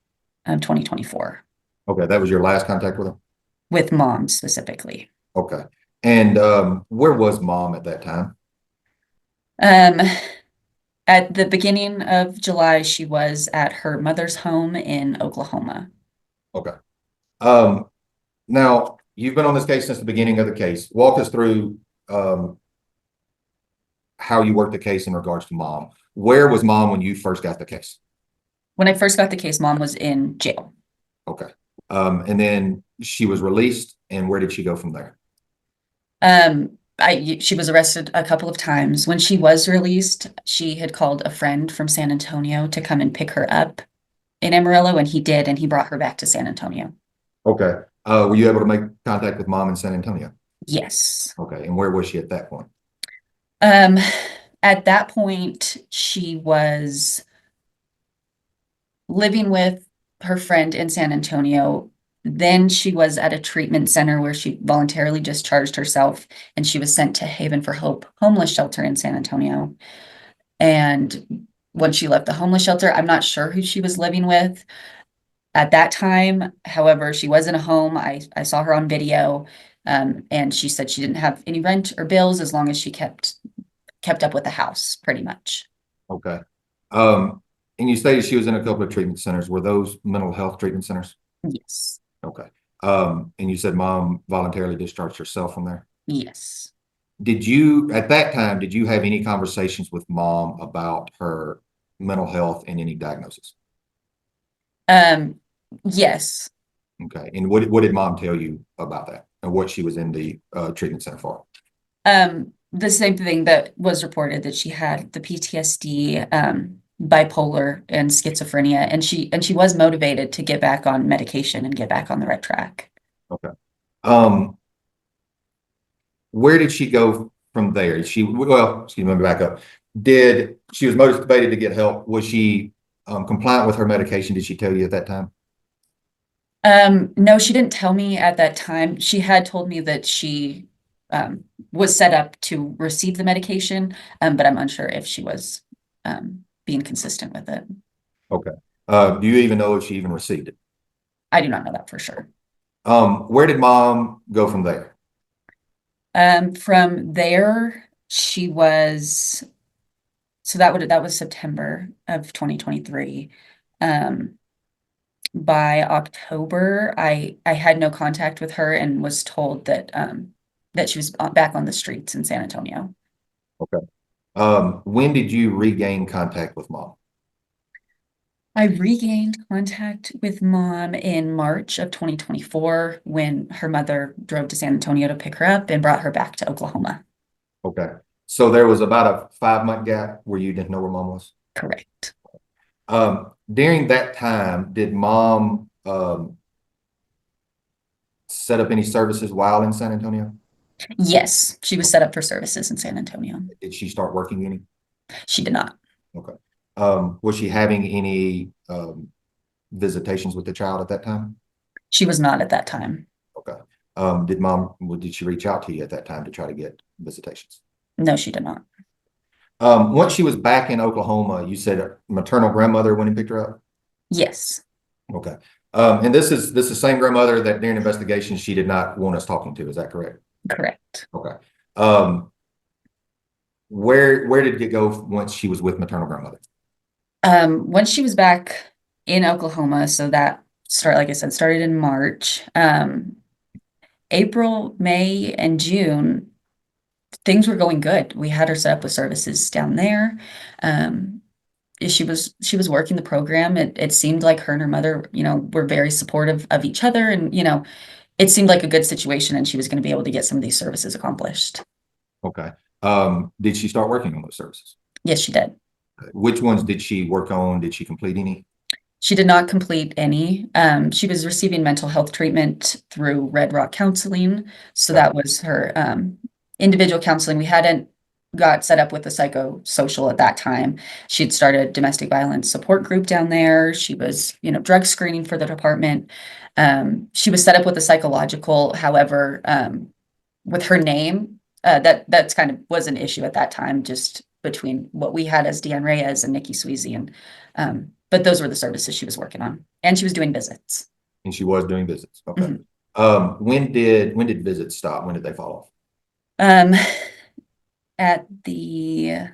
of 2024. Okay, that was your last contact with her? With mom specifically. Okay. And where was mom at that time? At the beginning of July, she was at her mother's home in Oklahoma. Okay. Now, you've been on this case since the beginning of the case. Walk us through how you worked the case in regards to mom. Where was mom when you first got the case? When I first got the case, mom was in jail. Okay. And then she was released, and where did she go from there? She was arrested a couple of times. When she was released, she had called a friend from San Antonio to come and pick her up in Amarillo, and he did, and he brought her back to San Antonio. Okay. Were you able to make contact with mom in San Antonio? Yes. Okay. And where was she at that point? At that point, she was living with her friend in San Antonio. Then she was at a treatment center where she voluntarily discharged herself, and she was sent to Haven for Hope homeless shelter in San Antonio. And when she left the homeless shelter, I'm not sure who she was living with at that time. However, she was in a home. I saw her on video, and she said she didn't have any rent or bills as long as she kept up with the house, pretty much. Okay. And you stated she was in a couple of treatment centers. Were those mental health treatment centers? Yes. Okay. And you said mom voluntarily discharged herself from there? Yes. At that time, did you have any conversations with mom about her mental health and any diagnosis? Yes. Okay. And what did mom tell you about that and what she was in the treatment center for? The same thing that was reported, that she had the PTSD, bipolar, and schizophrenia, and she was motivated to get back on medication and get back on the right track. Okay. Where did she go from there? Excuse me, let me back up. She was motivated to get help. Was she compliant with her medication? Did she tell you at that time? No, she didn't tell me at that time. She had told me that she was set up to receive the medication, but I'm unsure if she was being consistent with it. Okay. Do you even know if she even received it? I do not know that for sure. Where did mom go from there? From there, she was, so that was September of 2023. By October, I had no contact with her and was told that she was back on the streets in San Antonio. Okay. When did you regain contact with mom? I regained contact with mom in March of 2024 when her mother drove to San Antonio to pick her up and brought her back to Oklahoma. Okay. So there was about a 5-month gap where you didn't know where mom was? Correct. during that time, did mom, set up any services while in San Antonio? Yes, she was set up for services in San Antonio. Did she start working any? She did not. Okay. Was she having any, visitations with the child at that time? She was not at that time. Okay. Did she reach out to you at that time to try to get visitations? No, she did not. Once she was back in Oklahoma, you said her maternal grandmother went and picked her up? Yes. Okay. And this is the same grandmother that during investigation, she did not want us talking to, is that correct? Correct. Okay. Where did it go once she was with maternal grandmother? When she was back in Oklahoma, so that like I said, started in March. April, May, and June, things were going good. We had her set up with services down there. She was working the program. It seemed like her and her mother, were very supportive of each other, and it seemed like a good situation, and she was going to be able to get some of these services accomplished. Okay. Did she start working on those services? Yes, she did. Which ones did she work on? Did she complete any? She did not complete any. She was receiving mental health treatment through Red Rock Counseling. So that was her individual counseling. We hadn't got set up with the psychosocial at that time. She had started a domestic violence support group down there. She was, drug screening for the department. She was set up with a psychological. However, with her name, that's kind of was an issue at that time, just between what we had as Deanne Reyes and Nikki Sweezy. And but those were the services she was working on, and she was doing visits. And she was doing visits. Okay. Mm-hmm. When did visits stop? When did they fall off? At the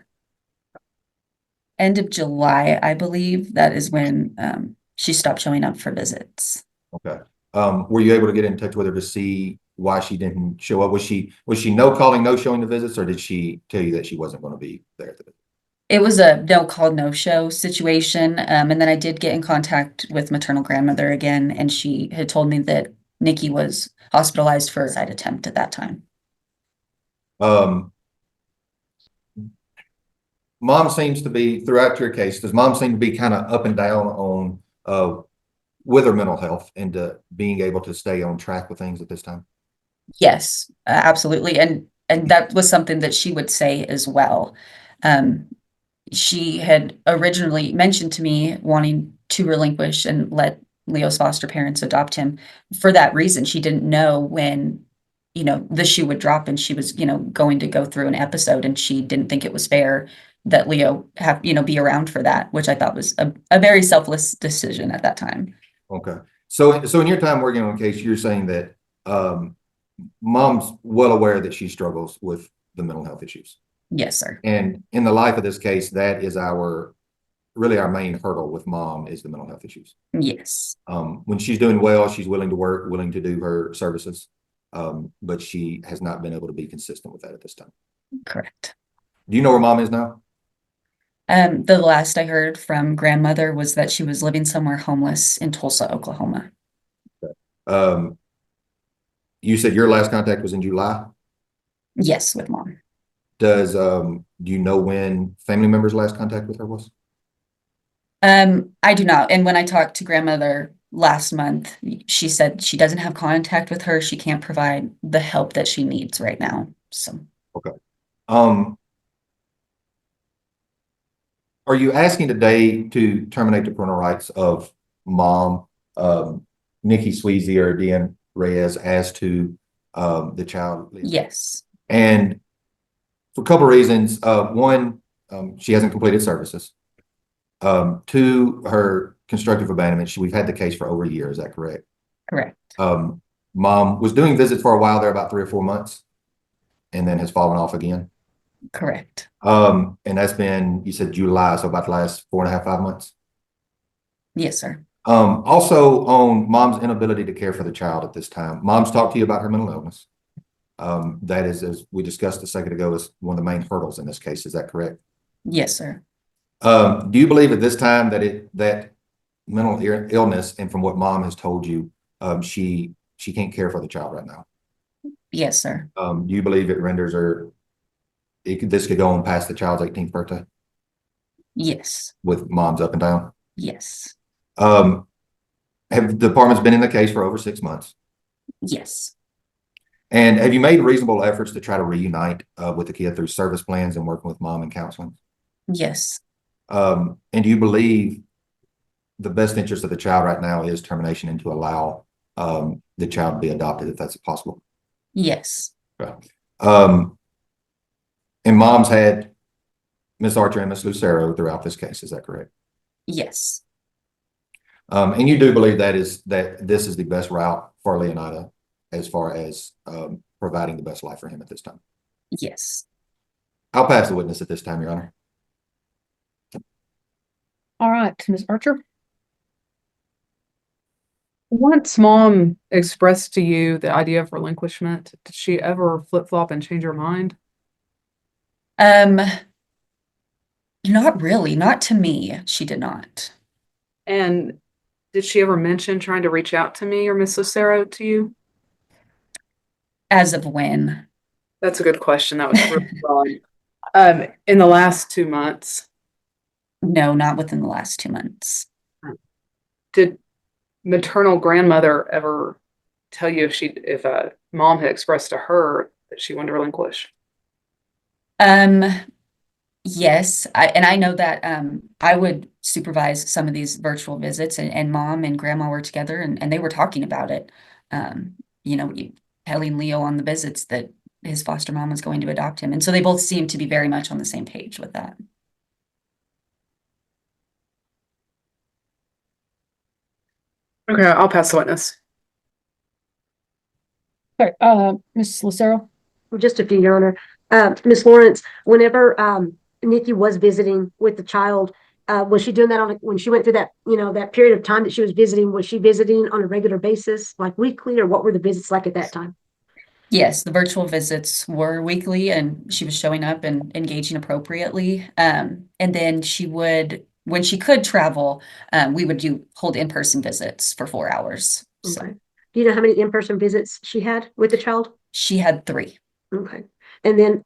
end of July, I believe, that is when she stopped showing up for visits. Okay. Were you able to get in touch with her to see why she didn't show up? Was she no calling, no showing the visits, or did she tell you that she wasn't going to be there at the visit? It was a no call, no show situation. And then I did get in contact with maternal grandmother again, and she had told me that Nikki was hospitalized for a suicide attempt at that time. Mom seems to be, throughout your case, does mom seem to be kind of up and down on with her mental health and being able to stay on track with things at this time? Yes, absolutely. And that was something that she would say as well. She had originally mentioned to me wanting to relinquish and let Leo's foster parents adopt him. For that reason, she didn't know when, the shoe would drop and she was, going to go through an episode, and she didn't think it was fair that Leo have, be around for that, which I thought was a very selfless decision at that time. Okay. So in your time working on a case, you're saying that mom's well aware that she struggles with the mental health issues. Yes, sir. And in the life of this case, that is really our main hurdle with mom is the mental health issues. Yes. When she's doing well, she's willing to work, willing to do her services. But she has not been able to be consistent with that at this time. Correct. Do you know where mom is now? The last I heard from grandmother was that she was living somewhere homeless in Tulsa, Oklahoma. Okay. You said your last contact was in July? Yes, with mom. Do you know when family members' last contact with her was? I do not. And when I talked to grandmother last month, she said she doesn't have contact with her. She can't provide the help that she needs right now. So. Okay. Are you asking today to terminate the parental rights of mom, Nikki Sweezy or Deanne Reyes as to the child? Yes. And for a couple of reasons. One, she hasn't completed services. Two, her constructive abandonment. We've had the case for over a year. Is that correct? Correct. Mom was doing visits for a while there, about 3 or 4 months, and then has fallen off again. Correct. And that's been, you said July, so about the last 4.5, 5 months. Yes, sir. Also on mom's inability to care for the child at this time. Mom's talked to you about her mental illness. That is, as we discussed a second ago, is one of the main hurdles in this case. Is that correct? Yes, sir. Do you believe at this time that mental illness, and from what mom has told you, she can't care for the child right now? Yes, sir. Do you believe it renders her, this could go on past the child's 18th birthday? Yes. With mom's up and down? Yes. Have the departments been in the case for over 6 months? Yes. And have you made reasonable efforts to try to reunite with the kid through service plans and working with mom and counseling? Yes. And do you believe the best interest of the child right now is termination and to allow the child to be adopted if that's possible? Yes. Right. And mom's had Miss Archer and Miss Lucero throughout this case, is that correct? Yes. And you do believe that this is the best route for Leonida as far as providing the best life for him at this time? Yes. I'll pass the witness at this time, Your Honor. All right, Ms. Archer. Once mom expressed to you the idea of relinquishment, did she ever flip-flop and change her mind? Not really. Not to me. She did not. And did she ever mention trying to reach out to me or Miss Lucero to you? As of when? That's a good question. That was really broad. In the last 2 months. No, not within the last 2 months. Did maternal grandmother ever tell you if mom had expressed to her that she wanted to relinquish? Yes, I know that I would supervise some of these virtual visits, and mom and grandma were together, and they were talking about it. Telling Leo on the visits that his foster mom was going to adopt him, and so they both seemed to be very much on the same page with that. Okay, I'll pass the witness. Okay, Ms. Lucero. Just a few, Your Honor. Ms. Lawrence, whenever Nikki was visiting with the child, was she doing that when she went through that, that period of time that she was visiting, was she visiting on a regular basis, like weekly, or what were the visits like at that time? Yes, the virtual visits were weekly, and she was showing up and engaging appropriately. And then she would, when she could travel, we would hold in-person visits for 4 hours. So. Okay. Do you know how many in-person visits she had with the child? She had 3. Okay. And then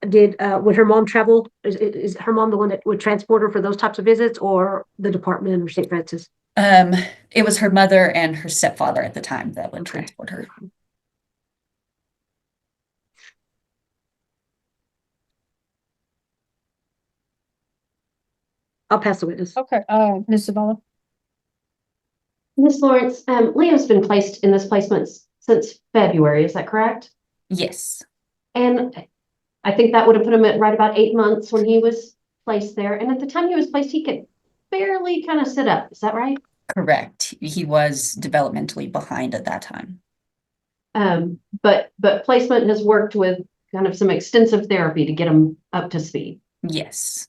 would her mom travel? Is her mom the one that would transport her for those types of visits, or the department or St. Francis? It was her mother and her stepfather at the time that would transport her. I'll pass the witness. Okay, Ms. Zavala. Ms. Lawrence, Leo's been placed in this placement since February, is that correct? Yes. And I think that would have put him at right about 8 months when he was placed there. And at the time he was placed, he could barely kind of sit up. Is that right? Correct. He was developmentally behind at that time. But placement has worked with kind of some extensive therapy to get him up to speed. Yes.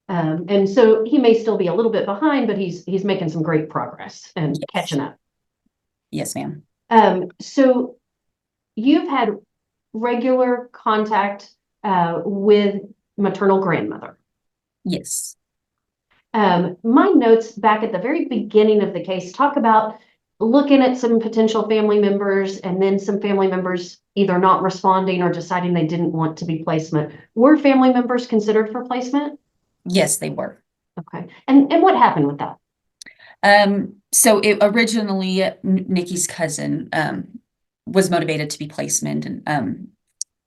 And so he may still be a little bit behind, but he's making some great progress and catching up. Yes, ma'am. So you've had regular contact with maternal grandmother. Yes. My notes back at the very beginning of the case talk about looking at some potential family members and then some family members either not responding or deciding they didn't want to be placement. Were family members considered for placement? Yes, they were. Okay. And what happened with that? So it originally Nikki's cousin was motivated to be placement, and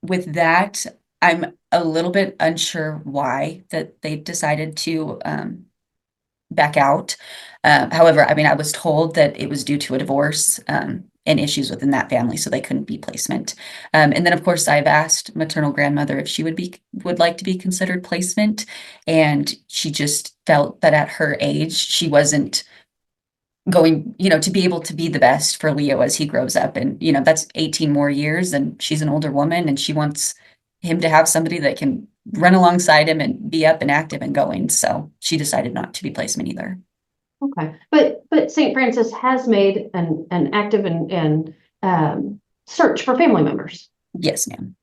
with that, I'm a little bit unsure why that they decided to back out. However, I was told that it was due to a divorce and issues within that family, so they couldn't be placement. And then, of course, I've asked maternal grandmother if she would like to be considered placement, and she just felt that at her age, she wasn't going, to be able to be the best for Leo as he grows up. And, that's 18 more years, and she's an older woman, and she wants him to have somebody that can run alongside him and be up and active and going. So she decided not to be placement either. Okay, but St. Francis has made an active and search for family members. Yes, ma'am.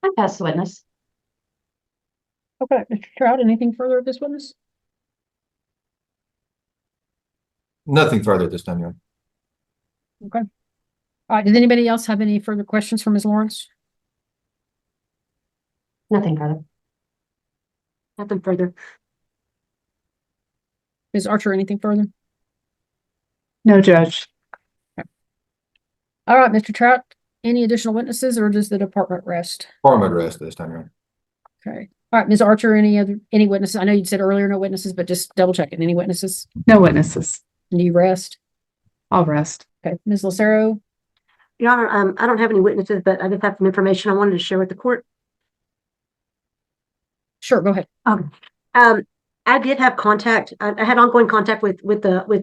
I pass the witness. Okay, Mr. Trout, anything further of this witness? Nothing further at this time, Your Honor. Okay. All right, does anybody else have any further questions for Ms. Lawrence? Nothing further. Nothing further. Ms. Archer, anything further? No, Judge. All right, Mr. Trout, any additional witnesses or does the department rest? Department rest this time, Your Honor. Okay. All right, Ms. Archer, any witnesses? I know you said earlier no witnesses, but just double checking. Any witnesses? No witnesses. Do you rest? I'll rest. Okay. Ms. Lucero? Your Honor, I don't have any witnesses, but I just have some information I wanted to share with the court. Sure, go ahead. I did have contact. I had ongoing contact with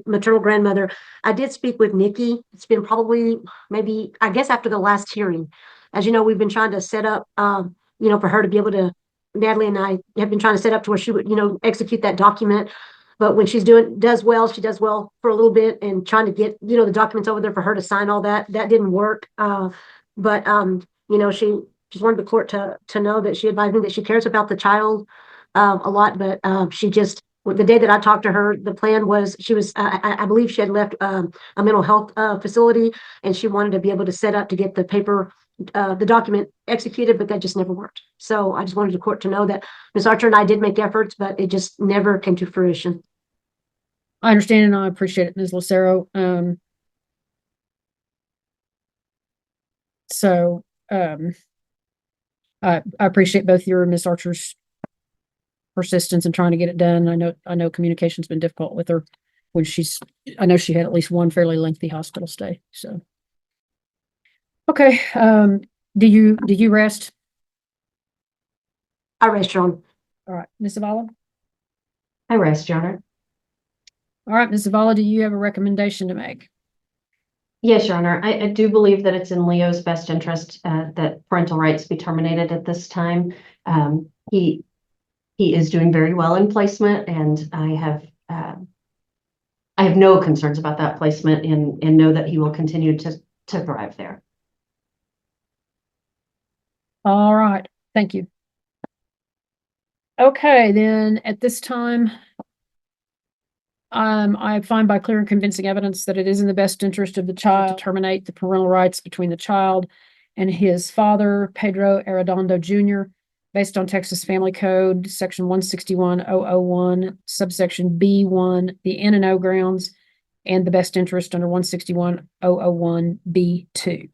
maternal grandmother. I did speak with Nikki. It's been probably maybe, I guess, after the last hearing. As you know, we've been trying to set up, for her to be able to, Natalie and I have been trying to set up to where she would, execute that document. But when she does well for a little bit and trying to get, the documents over there for her to sign all that didn't work. She just wanted the court to know that she advised me that she cares about the child a lot, but she just, the day that I talked to her, the plan was I believe she had left a mental health facility and she wanted to be able to set up to get the paper, the document executed, but that just never worked. So I just wanted the court to know that Ms. Archer and I did make efforts, but it just never came to fruition. I understand and I appreciate it, Ms. Lucero. I appreciate both your and Ms. Archer's persistence in trying to get it done. I know communication's been difficult with her when I know she had at least one fairly lengthy hospital stay. So, okay. Do you rest? I rest, Your Honor. All right, Ms. Zavala? I rest, Your Honor. All right, Ms. Zavala, do you have a recommendation to make? Yes, Your Honor. I do believe that it's in Leo's best interest that parental rights be terminated at this time. He is doing very well in placement, and I have no concerns about that placement and know that he will continue to thrive there. All right, thank you. Okay, then at this time, I find by clear and convincing evidence that it is in the best interest of the child to terminate the parental rights between the child and his father, Pedro Arredondo Jr., based on Texas Family Code, section 161.001, subsection B1, the N and O grounds, and the best interest under 161.001 B2.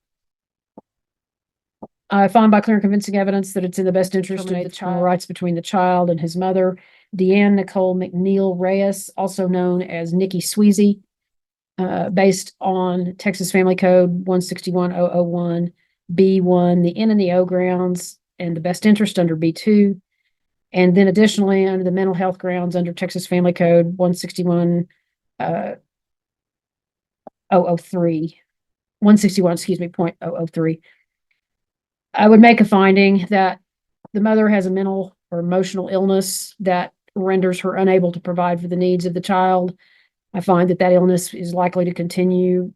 I find by clear and convincing evidence that it's in the best interest of the child rights between the child and his mother, Deanne Nicole McNeil Reyes, also known as Nikki Sweezy, based on Texas Family Code 161.001 B1, the N and the O grounds, and the best interest under B2. And then additionally, under the mental health grounds under Texas Family Code 161.003, 0.003. I would make a finding that the mother has a mental or emotional illness that renders her unable to provide for the needs of the child. I find that illness is likely to continue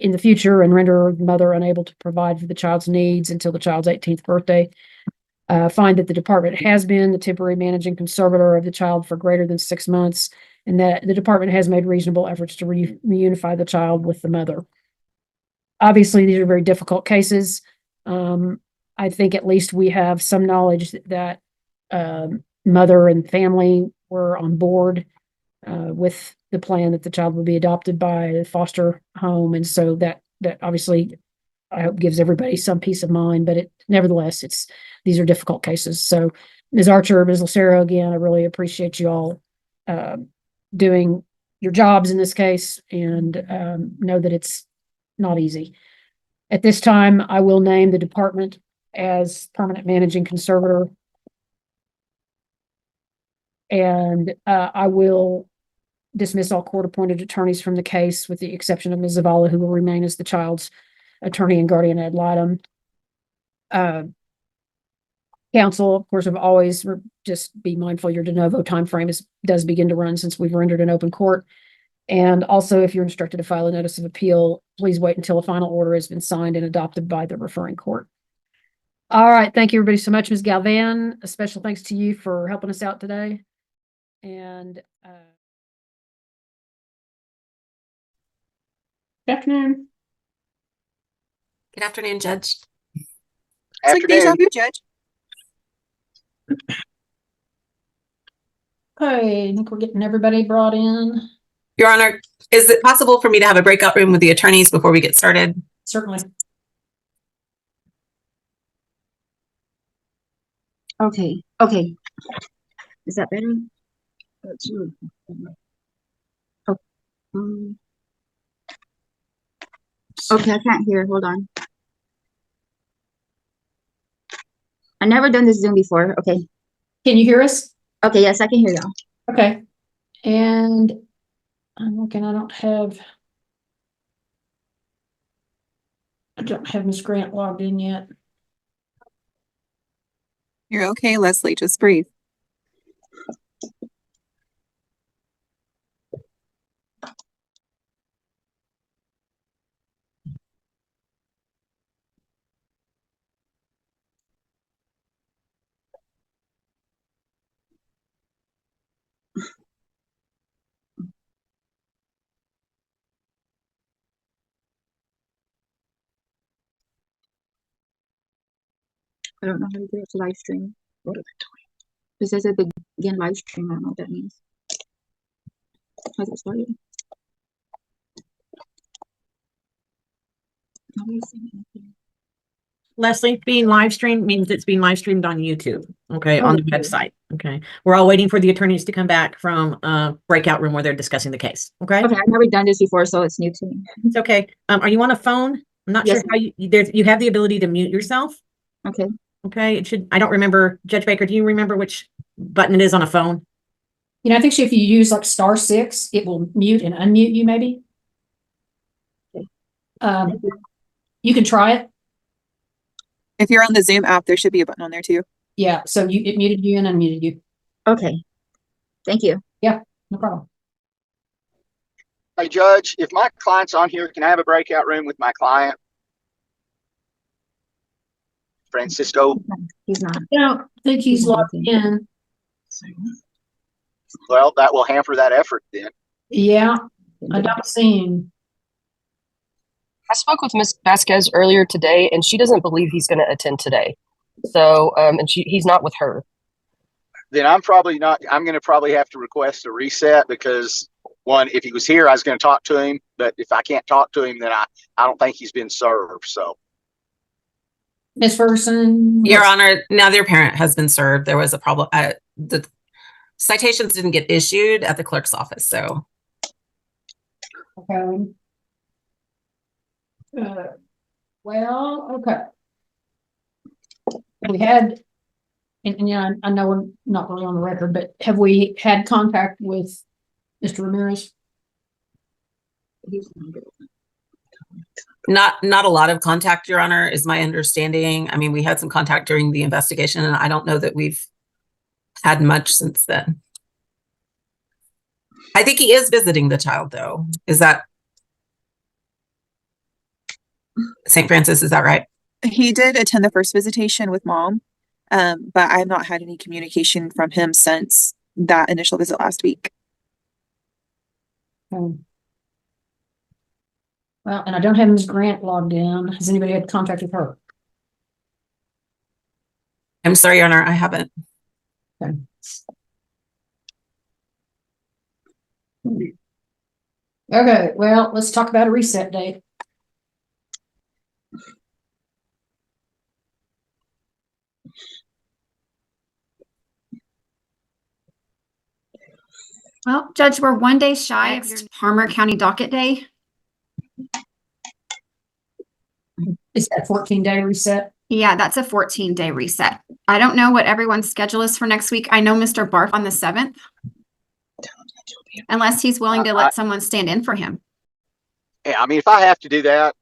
in the future and render the mother unable to provide for the child's needs until the child's 18th birthday. Find that the department has been the temporary managing conservator of the child for greater than 6 months, and that the department has made reasonable efforts to reunify the child with the mother. Obviously, these are very difficult cases. I think at least we have some knowledge that mother and family were on board with the plan that the child would be adopted by a foster home. And so that obviously, I hope, gives everybody some peace of mind, but nevertheless, these are difficult cases. So Ms. Archer, Ms. Lucero, again, I really appreciate you all doing your jobs in this case, and know that it's not easy. At this time, I will name the department as permanent managing conservator, and I will dismiss all court-appointed attorneys from the case, with the exception of Ms. Zavala, who will remain as the child's attorney and guardian ad litem. Counsel, of course, have always just be mindful your de novo timeframe does begin to run since we've rendered an open court. And also, if you're instructed to file a notice of appeal, please wait until a final order has been signed and adopted by the referring court. All right. Thank you, everybody, so much. Ms. Galvan, a special thanks to you for helping us out today. And good afternoon. Good afternoon, Judge. It's like deja vu, Judge. Okay, I think we're getting everybody brought in. Your Honor, is it possible for me to have a breakout room with the attorneys before we get started? Certainly. Okay, okay. Is that better? Oh, okay, I can't hear. Hold on. I've never done this Zoom before. Okay. Can you hear us? Okay, yes, I can hear y'all. Okay. And I'm looking, I don't have Ms. Grant logged in yet. You're okay, Leslie. Just breathe. I don't know how to get it to live stream. What are they doing? It says at the begin live stream. I don't know what that means. How's it started? Nobody's saying anything. Leslie, being live streamed means it's being live streamed on YouTube, okay, on the Okay. website, okay? We're all waiting for the attorneys to come back from breakout room where they're discussing the case, okay? Okay, I've never done this before, so it's new to me. It's okay. Are you on a phone? I'm not Yes, sure how you have the ability to mute yourself. Okay. Okay, I don't remember, Judge Baker, do you remember which button it is on a phone? You know, I think if you use like *6, it will mute and unmute you maybe. You can try it. If you're on the Zoom app, there should be a button on there too. Yeah, so it muted you and unmuted you. Okay. Thank you. Yeah, no problem. Hey, Judge, if my client's on here, can I have a breakout room with my client? Francisco? He's not. I don't think he's logged in. Well, that will hamper that effort then. Yeah, I don't see him. I spoke with Ms. Vasquez earlier today, and she doesn't believe he's going to attend today. So, and he's not with her. Then I'm probably not, I'm going to probably have to request a reset because one, if he was here, I was going to talk to him, but if I can't talk to him, then I don't think he's been served, so. Ms. Ferguson? Your Honor, now their parent has been served. There was a problem. The citations didn't get issued at the clerk's office, so. Okay. Well, okay. We had, and yeah, I know we're not really on the record, but have we had contact with Mr. Ramirez? Not a lot of contact, Your Honor, is my understanding. I mean, we had some contact during the investigation, and I don't know that we've had much since then. I think he is visiting the child, though. Is that St. Francis? Is that right? He did attend the first visitation with mom, but I have not had any communication from him since that initial visit last week. Well, and I don't have Ms. Grant logged in. Has anybody had contact with her? I'm sorry, Your Honor, I haven't. Okay. Okay, well, let's talk about a reset date. Well, Judge, we're 1 day shy of your Palmer County Docket Day. Is that 14-day reset? Yeah, that's a 14-day reset. I don't know what everyone's schedule is for next week. I know Mr. Barf on the 7th. Unless he's willing to let someone stand in for him. Yeah, I mean, if I have to do that,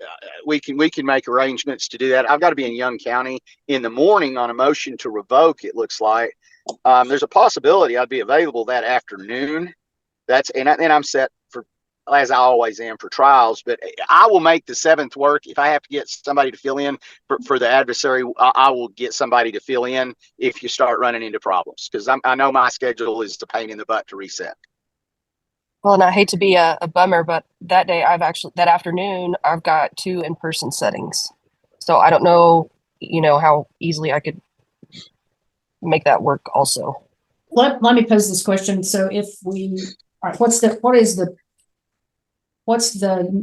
we can make arrangements to do that. I've got to be in Young County in the morning on a motion to revoke, it looks like. There's a possibility I'd be available that afternoon. And I'm set for, as I always am, for trials, but I will make the 7th work. If I have to get somebody to fill in for the adversary, I will get somebody to fill in if you start running into problems, because I know my schedule is the pain in the butt to reset. Well, and I hate to be a bummer, but that day that afternoon, I've got 2 in-person settings. So I don't know, how easily I could make that work also. let me pose this question. So if we, all right, what's the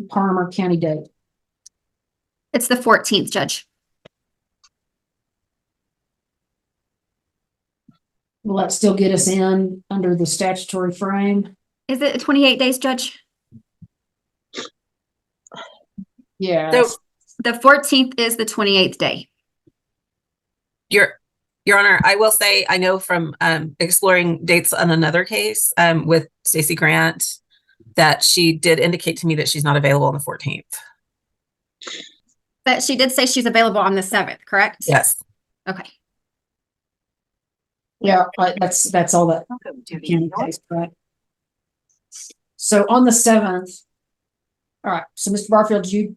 Parma County date? It's the 14th, Judge. Will that still get us in under the statutory frame? Is it 28 days, Judge? Yeah. So the 14th is the 28th day. Your Honor, I will say, I know from exploring dates on another case with Stacey Grant that she did indicate to me that she's not available on the 14th. But she did say she's available on the 7th, correct? Yes. Okay. Yeah, that's all that county case, right? So on the 7th, all right. So Mr. Barfield, you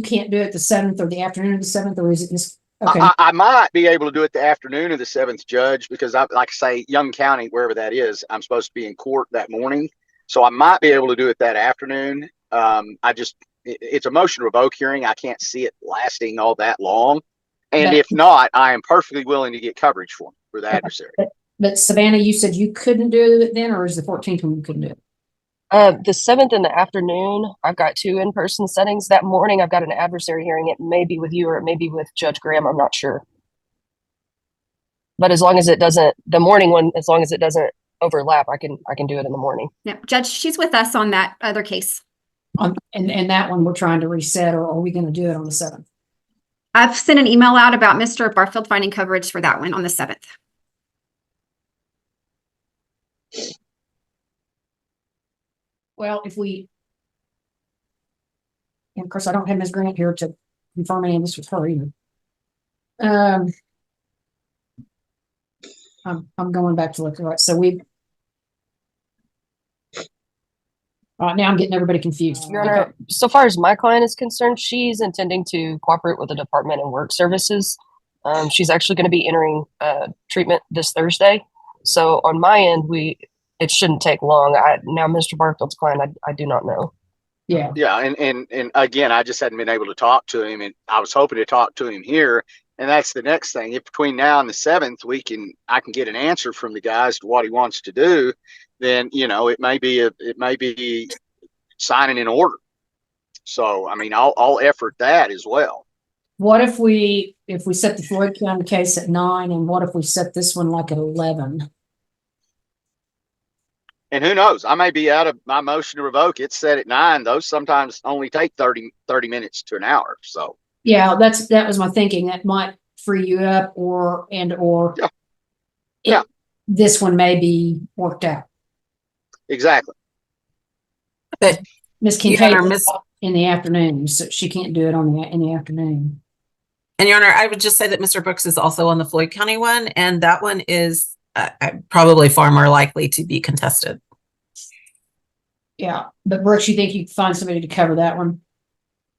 can't do it the 7th or the afternoon of the 7th, or is it just okay? I might be able to do it the afternoon of the 7th, Judge, because like I say, Young County, wherever that is, I'm supposed to be in court that morning. So I might be able to do it that afternoon. It's a motion to revoke hearing. I can't see it lasting all that long. And if not, I am perfectly willing to get coverage for the adversary. But Savannah, you said you couldn't do it then, or is the 14th when you couldn't do it? The 7th in the afternoon, I've got 2 in-person settings. That morning, I've got an adversary hearing. It may be with you or it may be with Judge Graham. I'm not sure. But as long as it doesn't, the morning one, as long as it doesn't overlap, I can do it in the morning. Yeah, Judge, she's with us on that other case. And that one we're trying to reset, or are we going to do it on the 7th? I've sent an email out about Mr. Barfield finding coverage for that one on the 7th. Well, if we, and of course, I don't have Ms. Grant here to confirm any of this with her either. I'm going back to look. Right, so we. Now I'm getting everybody confused. Your Honor, so far as my client is concerned, she's intending to cooperate with the Department of Work Services. She's actually going to be entering treatment this Thursday. So on my end, it shouldn't take long. Now, Mr. Barfield's client, I do not know. Yeah. Yeah. And again, I just hadn't been able to talk to him, and I was hoping to talk to him here. And that's the next thing. If between now and the 7th, I can get an answer from the guys to what he wants to do, then, it may be signing an order. So, I mean, I'll effort that as well. What if we set the Floyd County case at 9, and what if we set this one like at 11? And who knows? I may be out of my motion to revoke. It's set at 9. Those sometimes only take 30 minutes to an hour. So yeah, that was my thinking. That might free you up, or yeah. This one may be worked out. Exactly. But Miss Kincaid in the afternoon, so she can't do it in the afternoon. And Your Honor, I would just say that Mr. Brooks is also on the Floyd County one, and that one is probably far more likely to be contested. Yeah, but Brooks, you think you can find somebody to cover that one?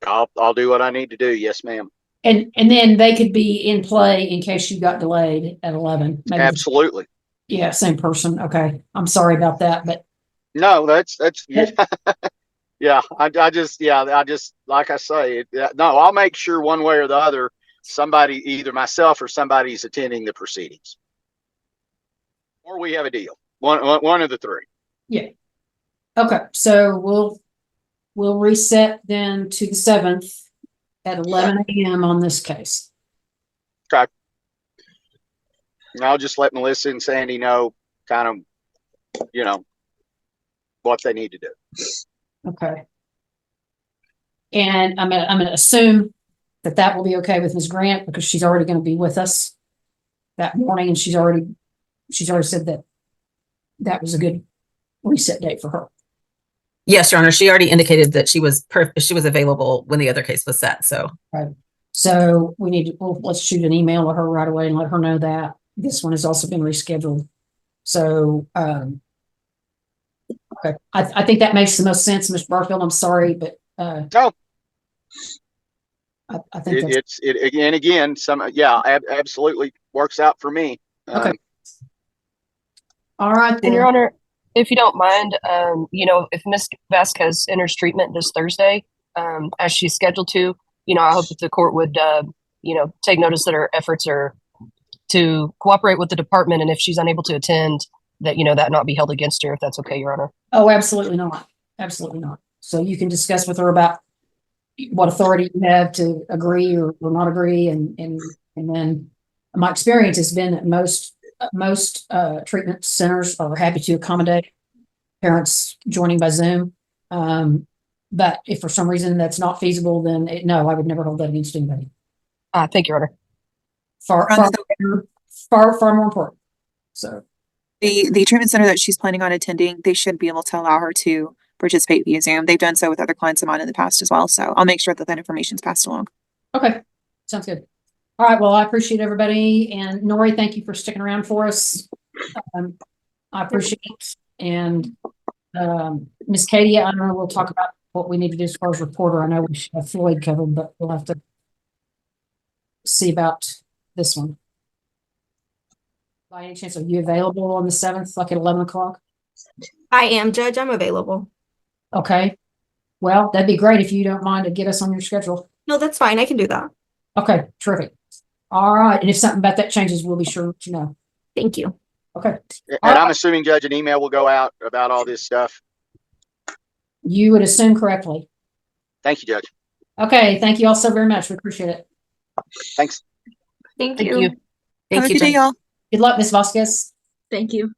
I'll do what I need to do. Yes, ma'am. And then they could be in play in case you got delayed at 11. Maybe. Absolutely. Yeah, same person. Okay, I'm sorry about that, but no, that's yeah. I just like I say, no, I'll make sure one way or the other, somebody, either myself or somebody's attending the proceedings, or we have a deal. One of the three. Yeah. Okay, so we'll reset then to the 7th at 11 a.m. on this case. Okay. And I'll just let Melissa and Sandy know kind of, what they need to do. Okay. And I'm gonna assume that will be okay with Ms. Grant, because she's already going to be with us that morning, and she's already said that was a good reset date for her. Yes, Your Honor. She already indicated that she was available when the other case was set. So, right. So we need to, let's shoot an email to her right away and let her know that this one has also been rescheduled. So, okay. I think that makes the most sense, Mr. Barfield. I'm sorry, but, no. I think again, absolutely works out for me. Okay. All right. And Your Honor, if you don't mind, if Ms. Vasquez enters treatment this Thursday, as she's scheduled to, I hope that the court would, take notice that her efforts are to cooperate with the department. And if she's unable to attend, that, you know, that not be held against her, if that's okay, Your Honor. Oh, absolutely not. Absolutely not. So you can discuss with her about what authority you have to agree or not agree. And then my experience has been that most treatment centers are happy to accommodate parents joining by Zoom. But if for some reason that's not feasible, then no, I would never hold that against anybody. Thank you, Your Honor. Far more important. So the treatment center that she's planning on attending, they should be able to allow her to participate via Zoom. They've done so with other clients of mine in the past as well. So I'll make sure that information is passed along. okay, sounds good. All right, well, I appreciate everybody, and Nori, thank you for sticking around for us. I appreciate it. And Miss Katie, I don't know, we'll talk about what we need to do as far as reporter. I know we should have Floyd covered, but we'll have to see about this one. By any chance, are you available on the 7th, like at 11 o'clock? I am, Judge. I'm available. Okay. Well, that'd be great if you don't mind to get us on your schedule. No, that's fine. I can do that. Okay, terrific. All right. And if something about that changes, we'll be sure to know. Thank you. Okay. And I'm assuming, Judge, an email will go out about all this stuff. You would assume correctly. Thank you, Judge. Okay. Thank you all so very much. We appreciate it. Thanks. Thank Thank you. you. Have a good day, y'all. Good luck, Miss Vasquez. Thank you.